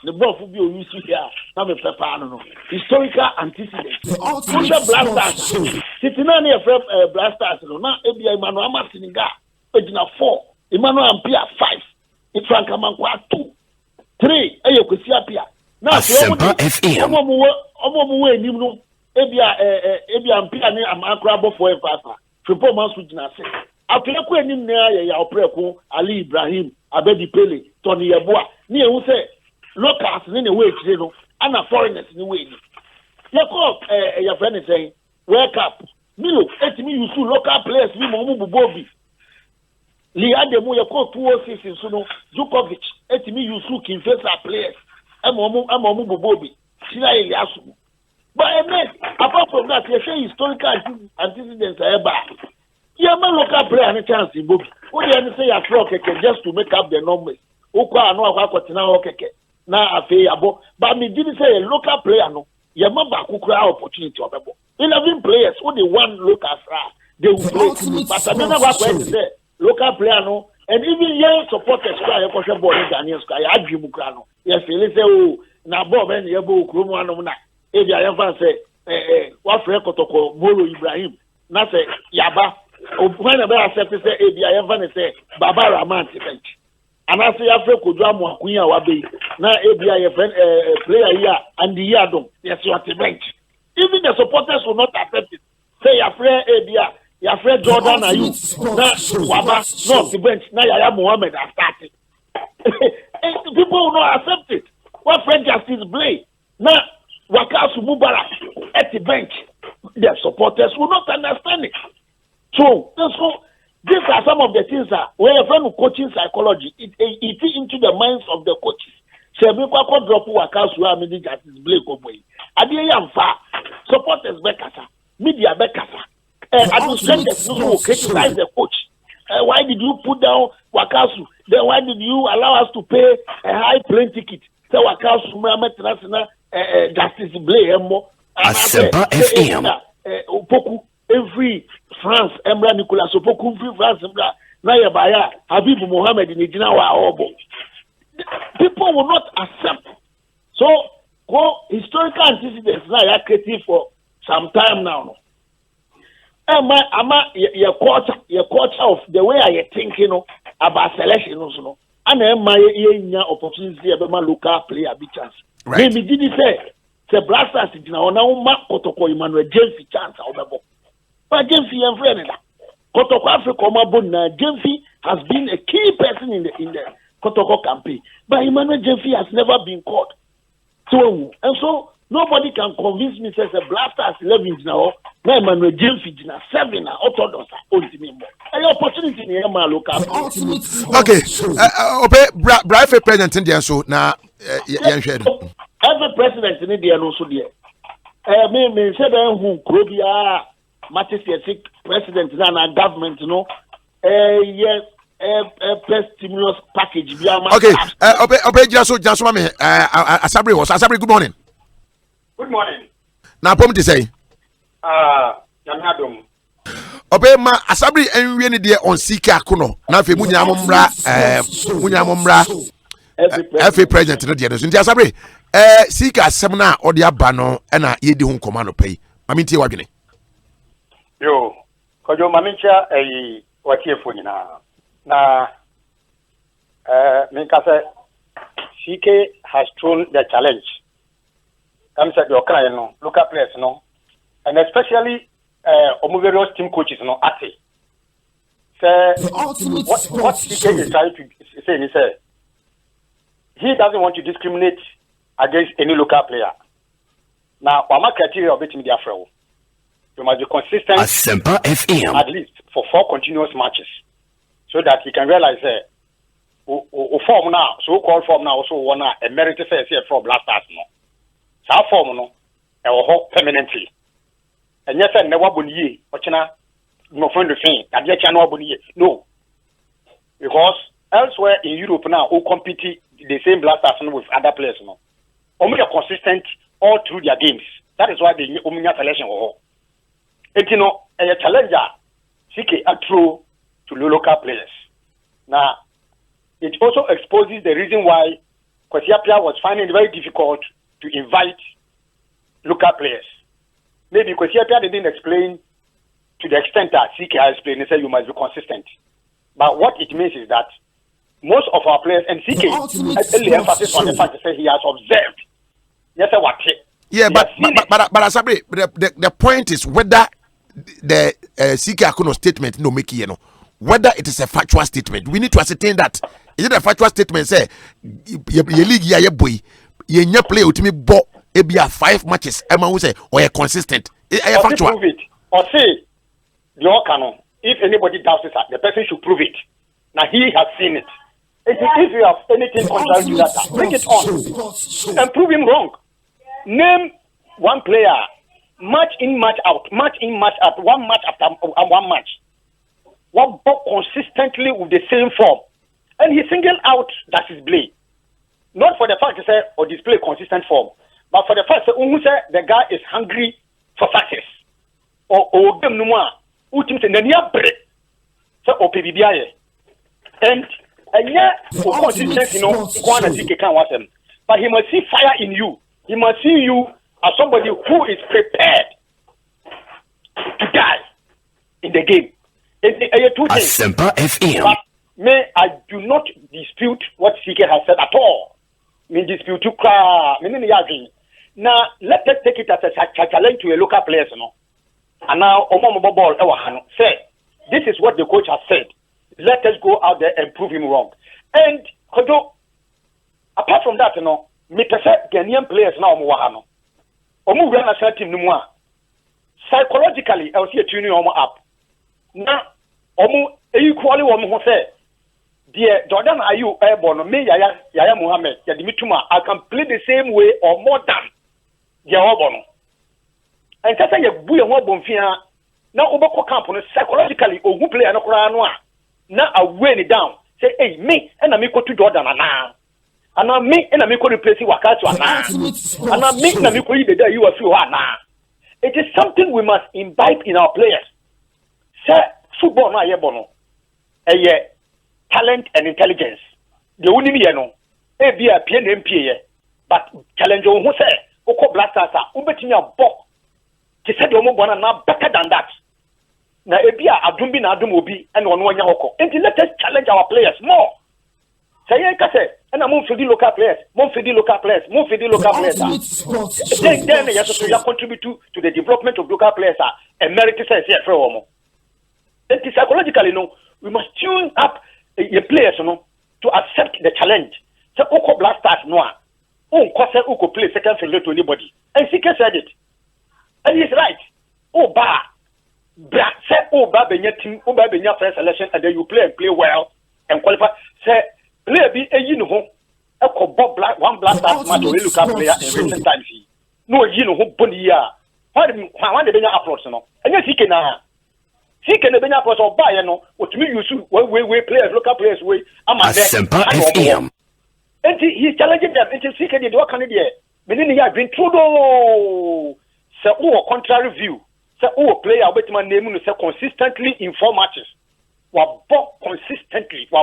the ball for you see here na me papa no historical antecedents push blasters sitting on here from blasters no na ebia Emmanuel Amasiniga ejina 4 Emmanuel Ampia 5 Frank Amankwa 2 3 eyokwesi apia na omo mu enim no ebia Ampia ne Amankwa abofo efafa triple man su jina 6 Afreku enim na ya opreku Ali Ibrahim Abedi Pele Tony Yeboah ni ehu se locals ni we kire no ana foreigners ni we ni yako ya friend say wake up Milo etimi use local players ni mo mu bubobi li ademu yako 206 so no Djokovic etimi use Kinfesa players mo mu bubobi sina yasu but apart from that you say historical antecedents eba yeah, my local player any chance in Bobby. What do you say a flock just to make up the numbers? Ukwa no akwatina okeke. Na afi abo. But me didn't say a local player no. Yeah, mamba kukura opportunity obebo. 11 players who the one local they will play. But I don't know what to say. Local player no. And even young supporters who are koshe ball in Ghanaian sky. I dream ukra no. Yes, they say oh na ball ben yebo ukrumu ano na. Ebi ayefa say wa frɛ kotoko Moro Ibrahim. Na say yaba when I accept say ABI ever say Baba Rahman bench. And I say Africa could draw more Queen Wabi. Now ABI player here and the Yadom. Yes, you are the bench. Even the supporters will not accept it. Say your friend ABI, your friend Jordan are you? Now Waba, not the bench. Now Yaya Mohammed has started. People will not accept it. What friend Justice Blay? Now Wakasu Mubarak at the bench. The supporters will not understand it. So these are some of the things that when a friend of coaching psychology, it into the minds of the coaches. So we can drop workouts where I mean justice Blake Oboy. Adiyan fa supporters bekasa, media bekasa, administrators who criticize the coach. Why did you put down Wakasu? Then why did you allow us to pay a high plane ticket? So Wakasu Justice Blake Asempa FM. Opoku every France Embra Nicolas Opoku every France Embra Naya Baya Habib Mohammed in Ijinawa Obo. People will not accept. So historical antecedents now are creative for some time now. Your culture of the way I think about selection also. And my opportunity about my local player be chance. Right. Maybe did say the Blasters is now Mark Kotoko Emmanuel James chance out. But James and friend Kotoko Africa James has been a key person in the Kotoko campaign. But Emmanuel James has never been caught. So nobody can convince me says the Blasters 11 now. Now Emmanuel James is now 7 now. Orthodox an opportunity in the local. Okay. Bribe president in the so now. Every president in India also there. Me say who Krobia Matisse president and government yes plus stimulus package. Okay. Just me. Asabri, good morning. Good morning. Now, to say. Yamadum. Ma Asabri and we need on Sika Kuno. Now, if you Munyamumra, every president in the other. Asabri, Sika Semina or the Abano and a Yedi Home Commando pay. Maminti Wagini. Yo, Kojo Mamincha, what here for you now? Now, Minkase, CK has thrown the challenge. I'm saying your client, local players, and especially various team coaches, at it. So, what CK is trying to say is he doesn't want to discriminate against any local player. Now, our criteria of it in the Afro, you must be consistent Asempa FM. At least for 4 continuous matches, so that he can realize form now, so-called form now, also one a merited fair for Blasters. So form permanently. And yes, I never been ye, but no friend of thing, that yet no. Because elsewhere in Europe now, who compete the same Blasters with other players, only are consistent all through their games. That is why they need selection. It's a challenger, CK are true to local players. Now, it also exposes the reason why Kwesiapia was finding it very difficult to invite local players. Maybe Kwesiapia didn't explain to the extent that CK has explained. They said you must be consistent. But what it means is that most of our players, and CK has emphasis on the fact that he has observed. Yes, what? Yeah, but Asabri, the point is whether the CK Akuno statement no make whether it is a factual statement. We need to ascertain that. Is it a factual statement? Say your league ya boy, you play with me bo ebia 5 matches. Emma will say or you're consistent. Are factual? Prove it or say the canon. If anybody doubts it, the person should prove it. Now he has seen it. If you have anything contrary to that, bring it on and prove him wrong. Name one player, match in, match out, one match after one match. What consistently with the same form. And he singled out that is Blade. Not for the fact to say or display consistent form, but for the fact that the guy is hungry for success. Or them no more. Ultimately, break. So OPBBI. And yet, for consistency, but he must see fire in you. He must see you as somebody who is prepared to die in the game. Asempa FM. But I do not dispute what CK has said at all. Dispute to cry. Now let us take it as a challenge to a local player. And now say this is what the coach has said. Let us go out there and prove him wrong. And apart from that, me perceive Ghanaian players now national team psychologically, I will see a tuning up. na omo equally wo mo say dear Jordan Ayew airborne me Yaya Mohammed Yadimituma I can play the same way or more than dear Obono and kasa ye bu ye ho bonfia na obekọ camp no psychologically ogu player no kora no a na away ni down say hey me na me go to Jordan ana me na me go replace Wakato ana me na me go yi the you feel ana. It is something we must imbibe in our players. Say football na ye bono talent and intelligence. The only me no e be a PNMP but challenge who say oko blasters ubetinya bok to say the omo na better than that. Na e be a adum bi na adum obi and ono anya hoko. And let us challenge our players more. Say you can say and I'm for the local players, more for the local players. Then you contribute to the development of local players and merit says here for omo. And psychologically we must tune up the players to accept the challenge. So Oko Blasters Oko play second field to anybody. And CK said it. And he's right. Benya team, Benya first selection, and then you play well and qualify. Say play be a one Blasters match or look up player in recent times. No Bonia. Why the Benya approach and yes he can be a person of buy what me use we players local players way Asempa FM. And he's challenging them until he can do a candidate. Meaning he has been true though. So contrary view. So player with my name say consistently in 4 matches. Consistently the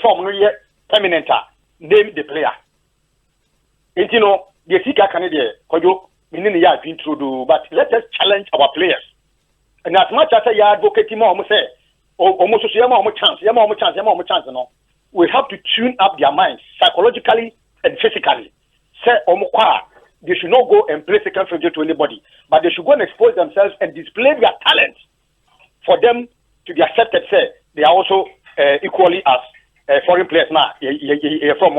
form no yet permanent name the player. And the Sika candidate meaning he has been through, but let us challenge our players. And as much as I advocate more, say, almost chance, we have to tune up their minds psychologically and physically. Say, they should not go and play second field to anybody, but they should go and expose themselves and display their talent for them to be accepted. Say, they are also equally as foreign players now. From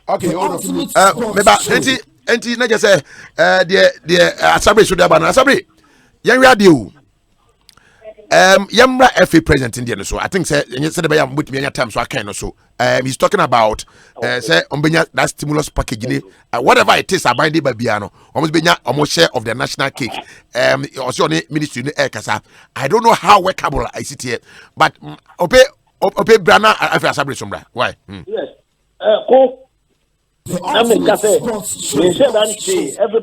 okay, maybe enti na just say the Asabri should have an Asabri. Yan radio. Yamra FA president in the so I think say said by am with me time so I can also. He's talking about say ombenya that stimulus package whatever it is abide by biano almost benya almost share of the national cake. Also on ministry in Ekasa. I don't know how workable I sit here, but ope brana FA Asabri sombra. Why? Yes. Every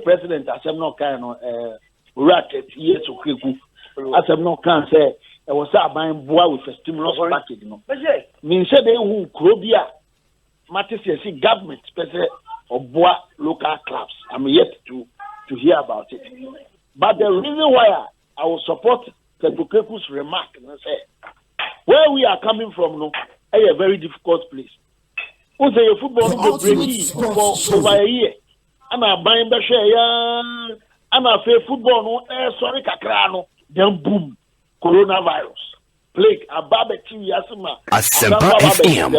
president as I'm not kind of racket years to Kriku as I'm not can say I was buying boy with a stimulus package. Mean said they who Krobia matters see government special or boy local clubs. I'm yet to hear about it. But the reason why I will support Kriku's remark and say where we are coming from a very difficult place. Who say your football no break for over a year? I'm a buying the share. I'm a fair football no sorry kakrano. Then boom, coronavirus, plague, a barbecue yasma. Asempa FM.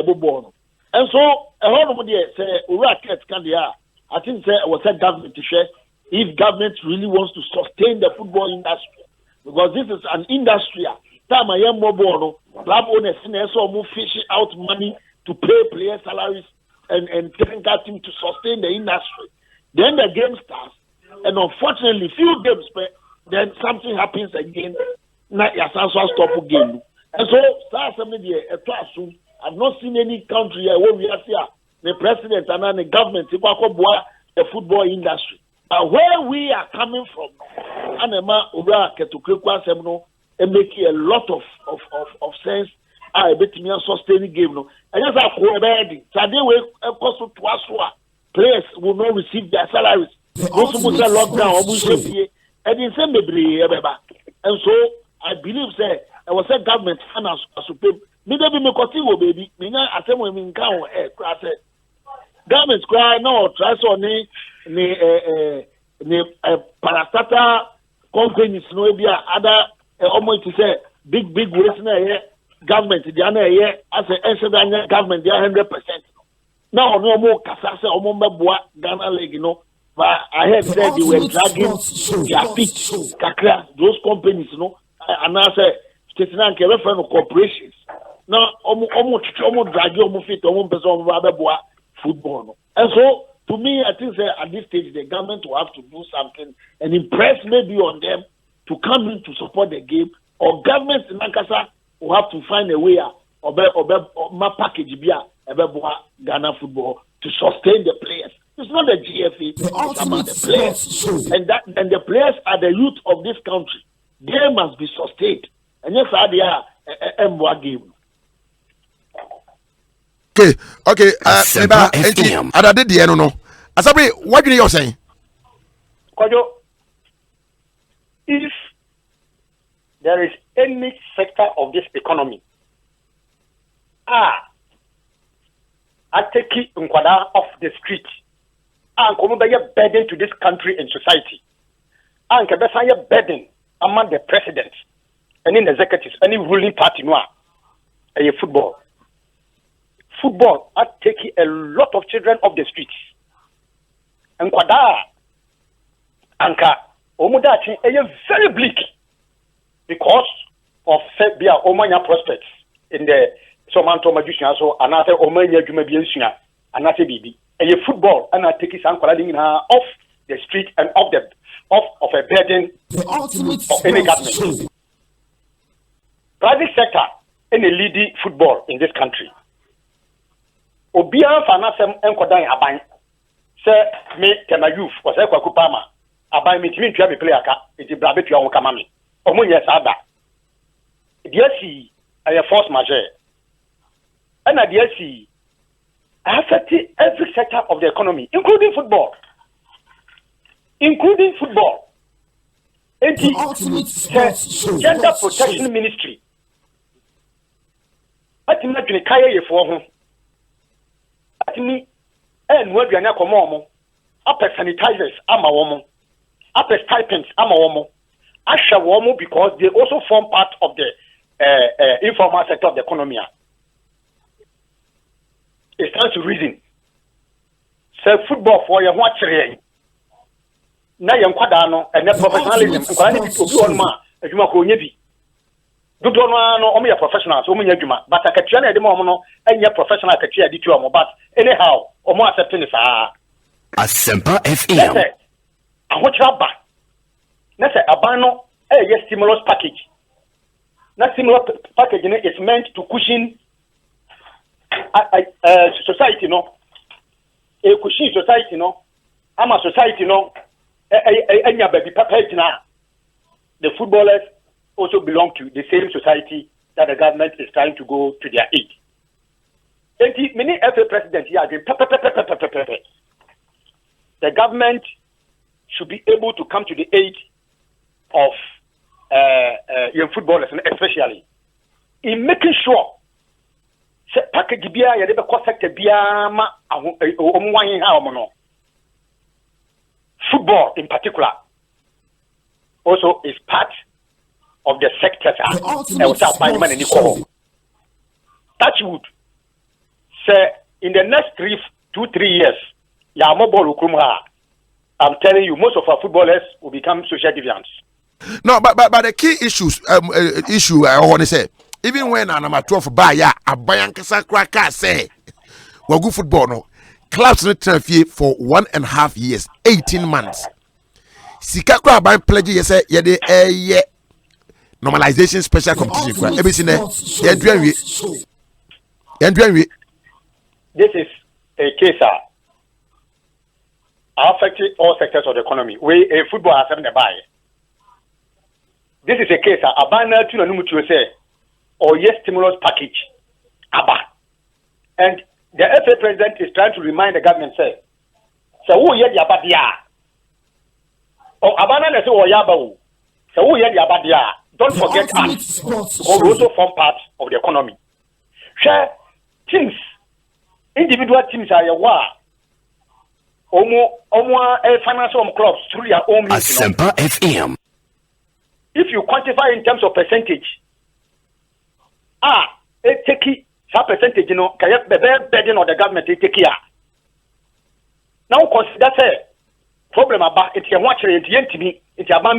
And so a lot of the say Uraket Candia. I think say was a government to share if government really wants to sustain the football industry because this is an industry. Time I am mobile, club owners so move fishing out money to pay player salaries and technical team to sustain the industry. Then the game starts, and unfortunately, few games, then something happens again. Not your stop game. And so, I've not seen any country where we are here, the president and the government, the football industry. But where we are coming from, and making a lot of sense. I bet me sustain game no. And just a ready. So they will cost to us players will not receive their salaries. Those who say lockdown and in some and so I believe say I was a government finance supreme. Me dey be me continue baby. Me na asem we nkan government cry no try so ni parastatal companies no be other almost to say big ways na here. Government, the other year, as a government, they are 100%. Now, no more Casasa or Momba Ghana Leg, But I heard said they were dragging their feet. Kakra, those companies, you know, and I said, Stetsnan can refer to corporations. Now, almost dragging feet, almost football. And so, to me, I think at this stage, the government will have to do something and impress maybe on them to come in to support the game, or government in Nankasa will have to find a way or package Ghana football to sustain the players. It's not the GFA, it's about the players. And the players are the youth of this country. They must be sustained. And yes, they are a game. Okay. I did the no. Asabi, what do you saying? Kojo, if there is any sector of this economy, I take it off the street and come by a burden to this country and society. And can be a burden among the president and in the executives, any ruling party no a football. Football are taking a lot of children off the streets. And kwada anka omudachi is very bleak because of Sebia Omanya prospects in the Somanto Magician, so another Omania Jumabiana, another baby. A football and I take his uncle off the street and off a burden of any government. Private sector in a leading football in this country. Obia Fanasem and Kodai Aban. Say me tema youth was a Kwakupama. Aban me timi twa me player ka enti brabe twa won kama me. Omo yes ada. Dia si a force majeure. And dia si affect every sector of the economy, including football. Enti gender protection ministry. Atima dwene kaya ye fo ho. Atimi and where we are now come upper sanitizers ama woman, upper stipends ama woman, asha woman because they also form part of the informal sector of the economy. It stands to reason. So football for your watch na your quadano and the professionalism and people on ma as you go nyebi. Do no only professionals, only juma, but a catcher at the moment and your professional catcher did you but anyhow, or more accepting is Asempa FM. And what you have back? Let's say a bano, yes, stimulus package. That stimulus package is meant to cushion society, no. A cushion society, no. I'm a society, no. And your baby papa now. The footballers also belong to the same society that the government is trying to go to their aid. And many FA presidents here again, the government should be able to come to the aid of young footballers, especially in making sure football in particular also is part of the sectors that would say in the next 2-3 years, I'm telling you, most of our footballers will become social deviants. No, but the key issue I want to say, even when I'm a 12 buyer, a bayankasa cracker say, well, good football, no clubs not transfer for 1.5 years, 18 months. Sikakra by pledge, yes, yeah, normalization special competition. Everything this is a case affecting all sectors of the economy. We a football has happened by. This is a case a banner to the say or yes stimulus package. Abba. And the FA president is trying to remind the government say, so who yet yabadia? Or Abana say or yabao. So who yet yabadia? Don't forget us. Because we also form part of the economy. Share teams, individual teams are your war. Financial clubs through your own means. Asempa FM. If you quantify in terms of percentage, take that percentage, you know, the burden of the government take care. Now consider say problem about it. It's about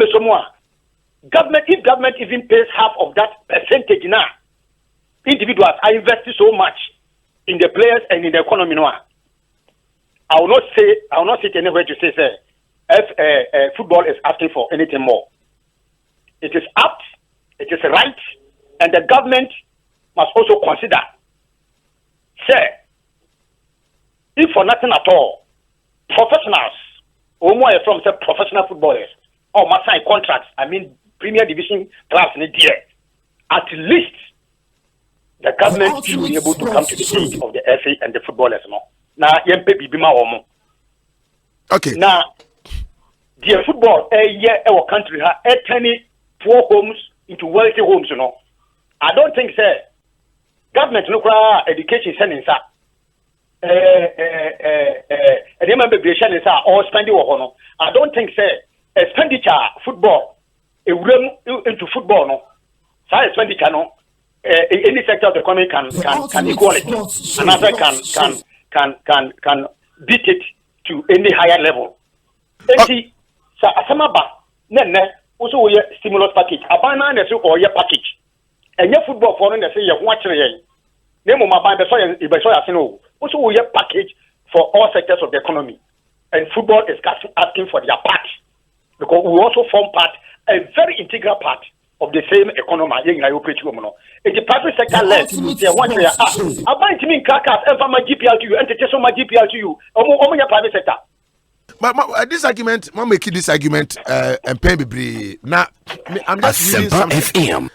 government. If government even pays half of that percentage now, individuals are investing so much in the players and in the economy now. I will not sit anywhere to say if football is asking for anything more. It is apt, it is right, and the government must also consider. Say, if for nothing at all, professionals, or more from say professional footballers, or must sign contracts, Premier Division class in the year, at least the government should be able to come to the aid of the FA and the footballers. Now, okay. Now, the football, our country has turning poor homes into wealthy homes. I don't think so. Government look education sending or spending. I don't think so. Expenditure football, into football, no. So expenditure, no. Any sector of the economy can equal it. Another can beat it to any higher level. See, so Asempa, also we stimulus package. Abana na so or package. And your football for them say you watch it. Name my buy also we package for all sectors of the economy. And football is asking for their part. Because we also form part, a very integral part of the same economy. It's the private sector led. I buy to me carcass and from my GPL to you, and to test my GPL to you, or your private sector. But this argument, I'm making this argument and pay me. Now, I'm just reading something.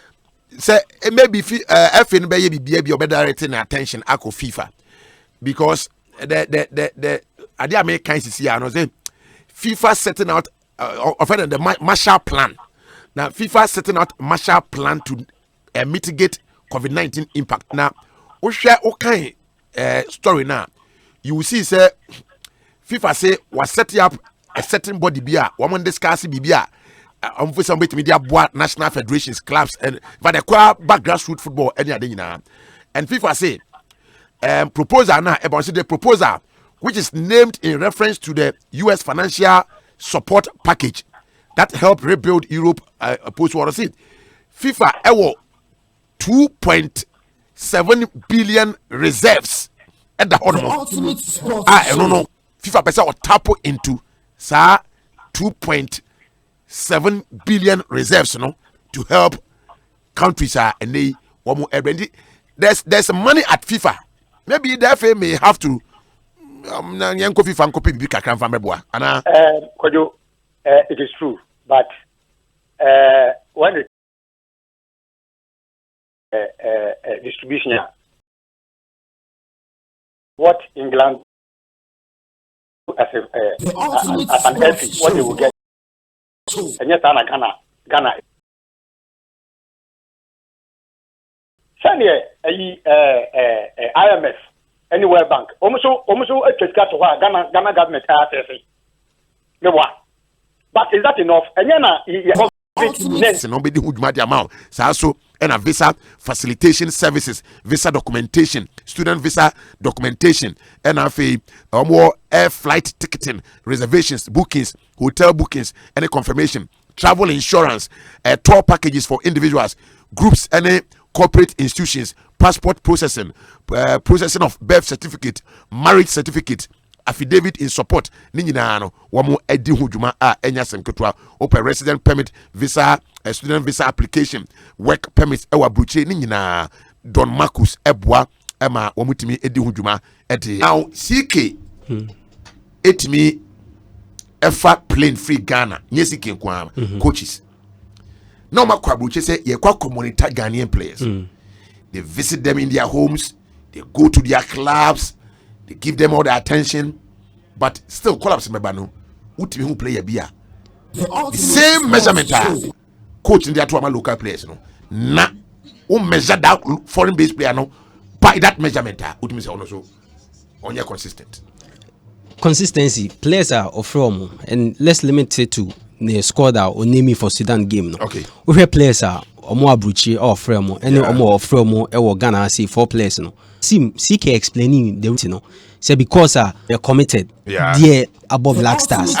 Say maybe FN be better directing attention at FIFA because the idea make kind of see I know say FIFA setting out the Marshall Plan. Now FIFA setting out Marshall Plan to mitigate COVID-19 impact. Now, we share okay story now. You will see say FIFA say was setting up a certain body bia. Woman discuss bia. For some media board national federations, clubs, and but the back grassroots football any other and FIFA say proposal now about the proposal which is named in reference to the US financial support package that helped rebuild Europe post-war. FIFA ewo 2.7 billion reserves at the honor. I don't know. FIFA person will tap into 2.7 billion reserves, to help countries and they there's money at FIFA. Maybe the FA may have to it is true, but when the distribution, what England as an FA, what they will get. And yet, Ghana. Send IMF, anywhere bank. Almost a discuss what Ghana government has. But is that enough? And nobody would matter amount. So and a visa facilitation services, visa documentation, student visa documentation, and a more air flight ticketing, reservations, bookings, hotel bookings, any confirmation, travel insurance, tour packages for individuals, groups, any corporate institutions, passport processing, processing of birth certificate, marriage certificate, affidavit in support. Ninjinano, wamo edi hujuma enya semketwa, open resident permit, visa, student visa application, work permit, ewa bruche ninjina Don Marcus ebwa ema wamutimi edi hujuma edi. Now CK etimi efa plane free Ghana nyesi kenkwa coaches. Now makwa bruche say ye kwa community Ghanaian players. They visit them in their homes, they go to their clubs, they give them all the attention, but still collapse mebano. Utimi who play a beer. The same measurement coach in their two local players, na measure that foreign based player by that measurement. Utimi say also on your consistent. Consistency players are from and let's limit it to the squad or name for Sudan game. Okay. We have players are more abruchi or fremo, any or more fremo or Ghana see 4 players. See CK explaining the say because they're committed. Yeah. They're above Black Stars.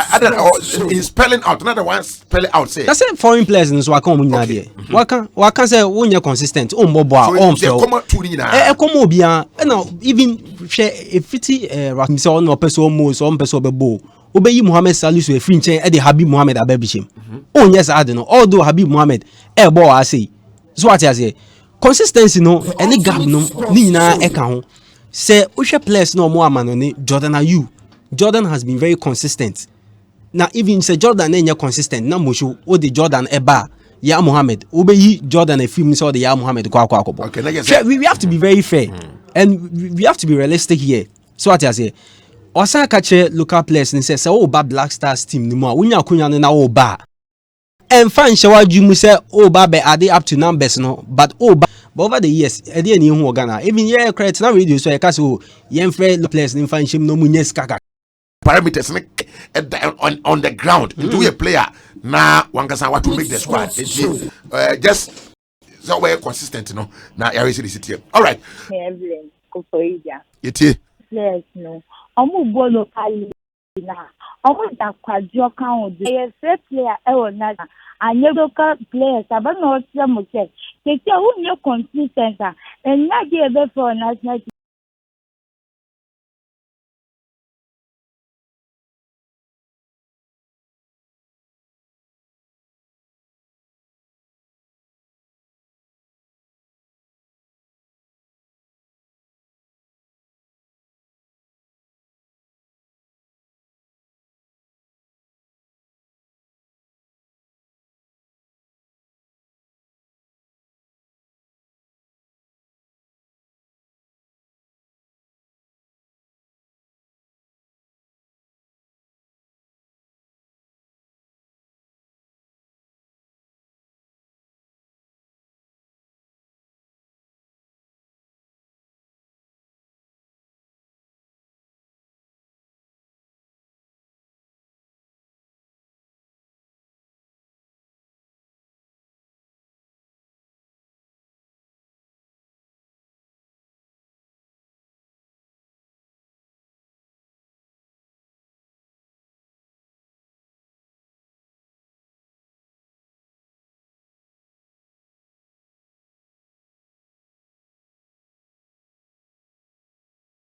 In spelling out, another one spelling out say. That's it. Foreign players in so I come there. Why can't say when you're consistent? On bobo, on fail. Come to ni na. Come obia. And even share a fitty so on person most on person bebo. Obey Muhammad Salisu a free chain. Eddie Habib Muhammad Abebishim. Oh yes, I don't know. Although Habib Muhammad, boy I say. So what I say. Consistency no. Any gap no. Ni na eka say ushe players no more man on Jordan Ayew. Jordan has been very consistent. Now even say Jordan ain't consistent. Na mushu o the Jordan eba ya Muhammad. Obeyi Jordan a film so the ya Muhammad kwa. Okay, we have to be very fair and we have to be realistic here. So what I say, Osa kache local players and say oh ba Black Stars team ni mo. Unya kunya na oh ba. And fan shawa jumu say oh ba be are they up to numbers no, but oh ba. But over the years, I didn't know Ghana. Even yeah, credit now radio so I can say young friend players in fan shim no munyes kaka. Parameters on the ground. Do a player now one can want to make the squad. Just so we're consistent, you know. Now I see the city. All right. It is. Yes, no. I'm going locally now. I'm going to quadro count. Yes, player. And your local players, I don't know what some say. They say who no consistent and not give for national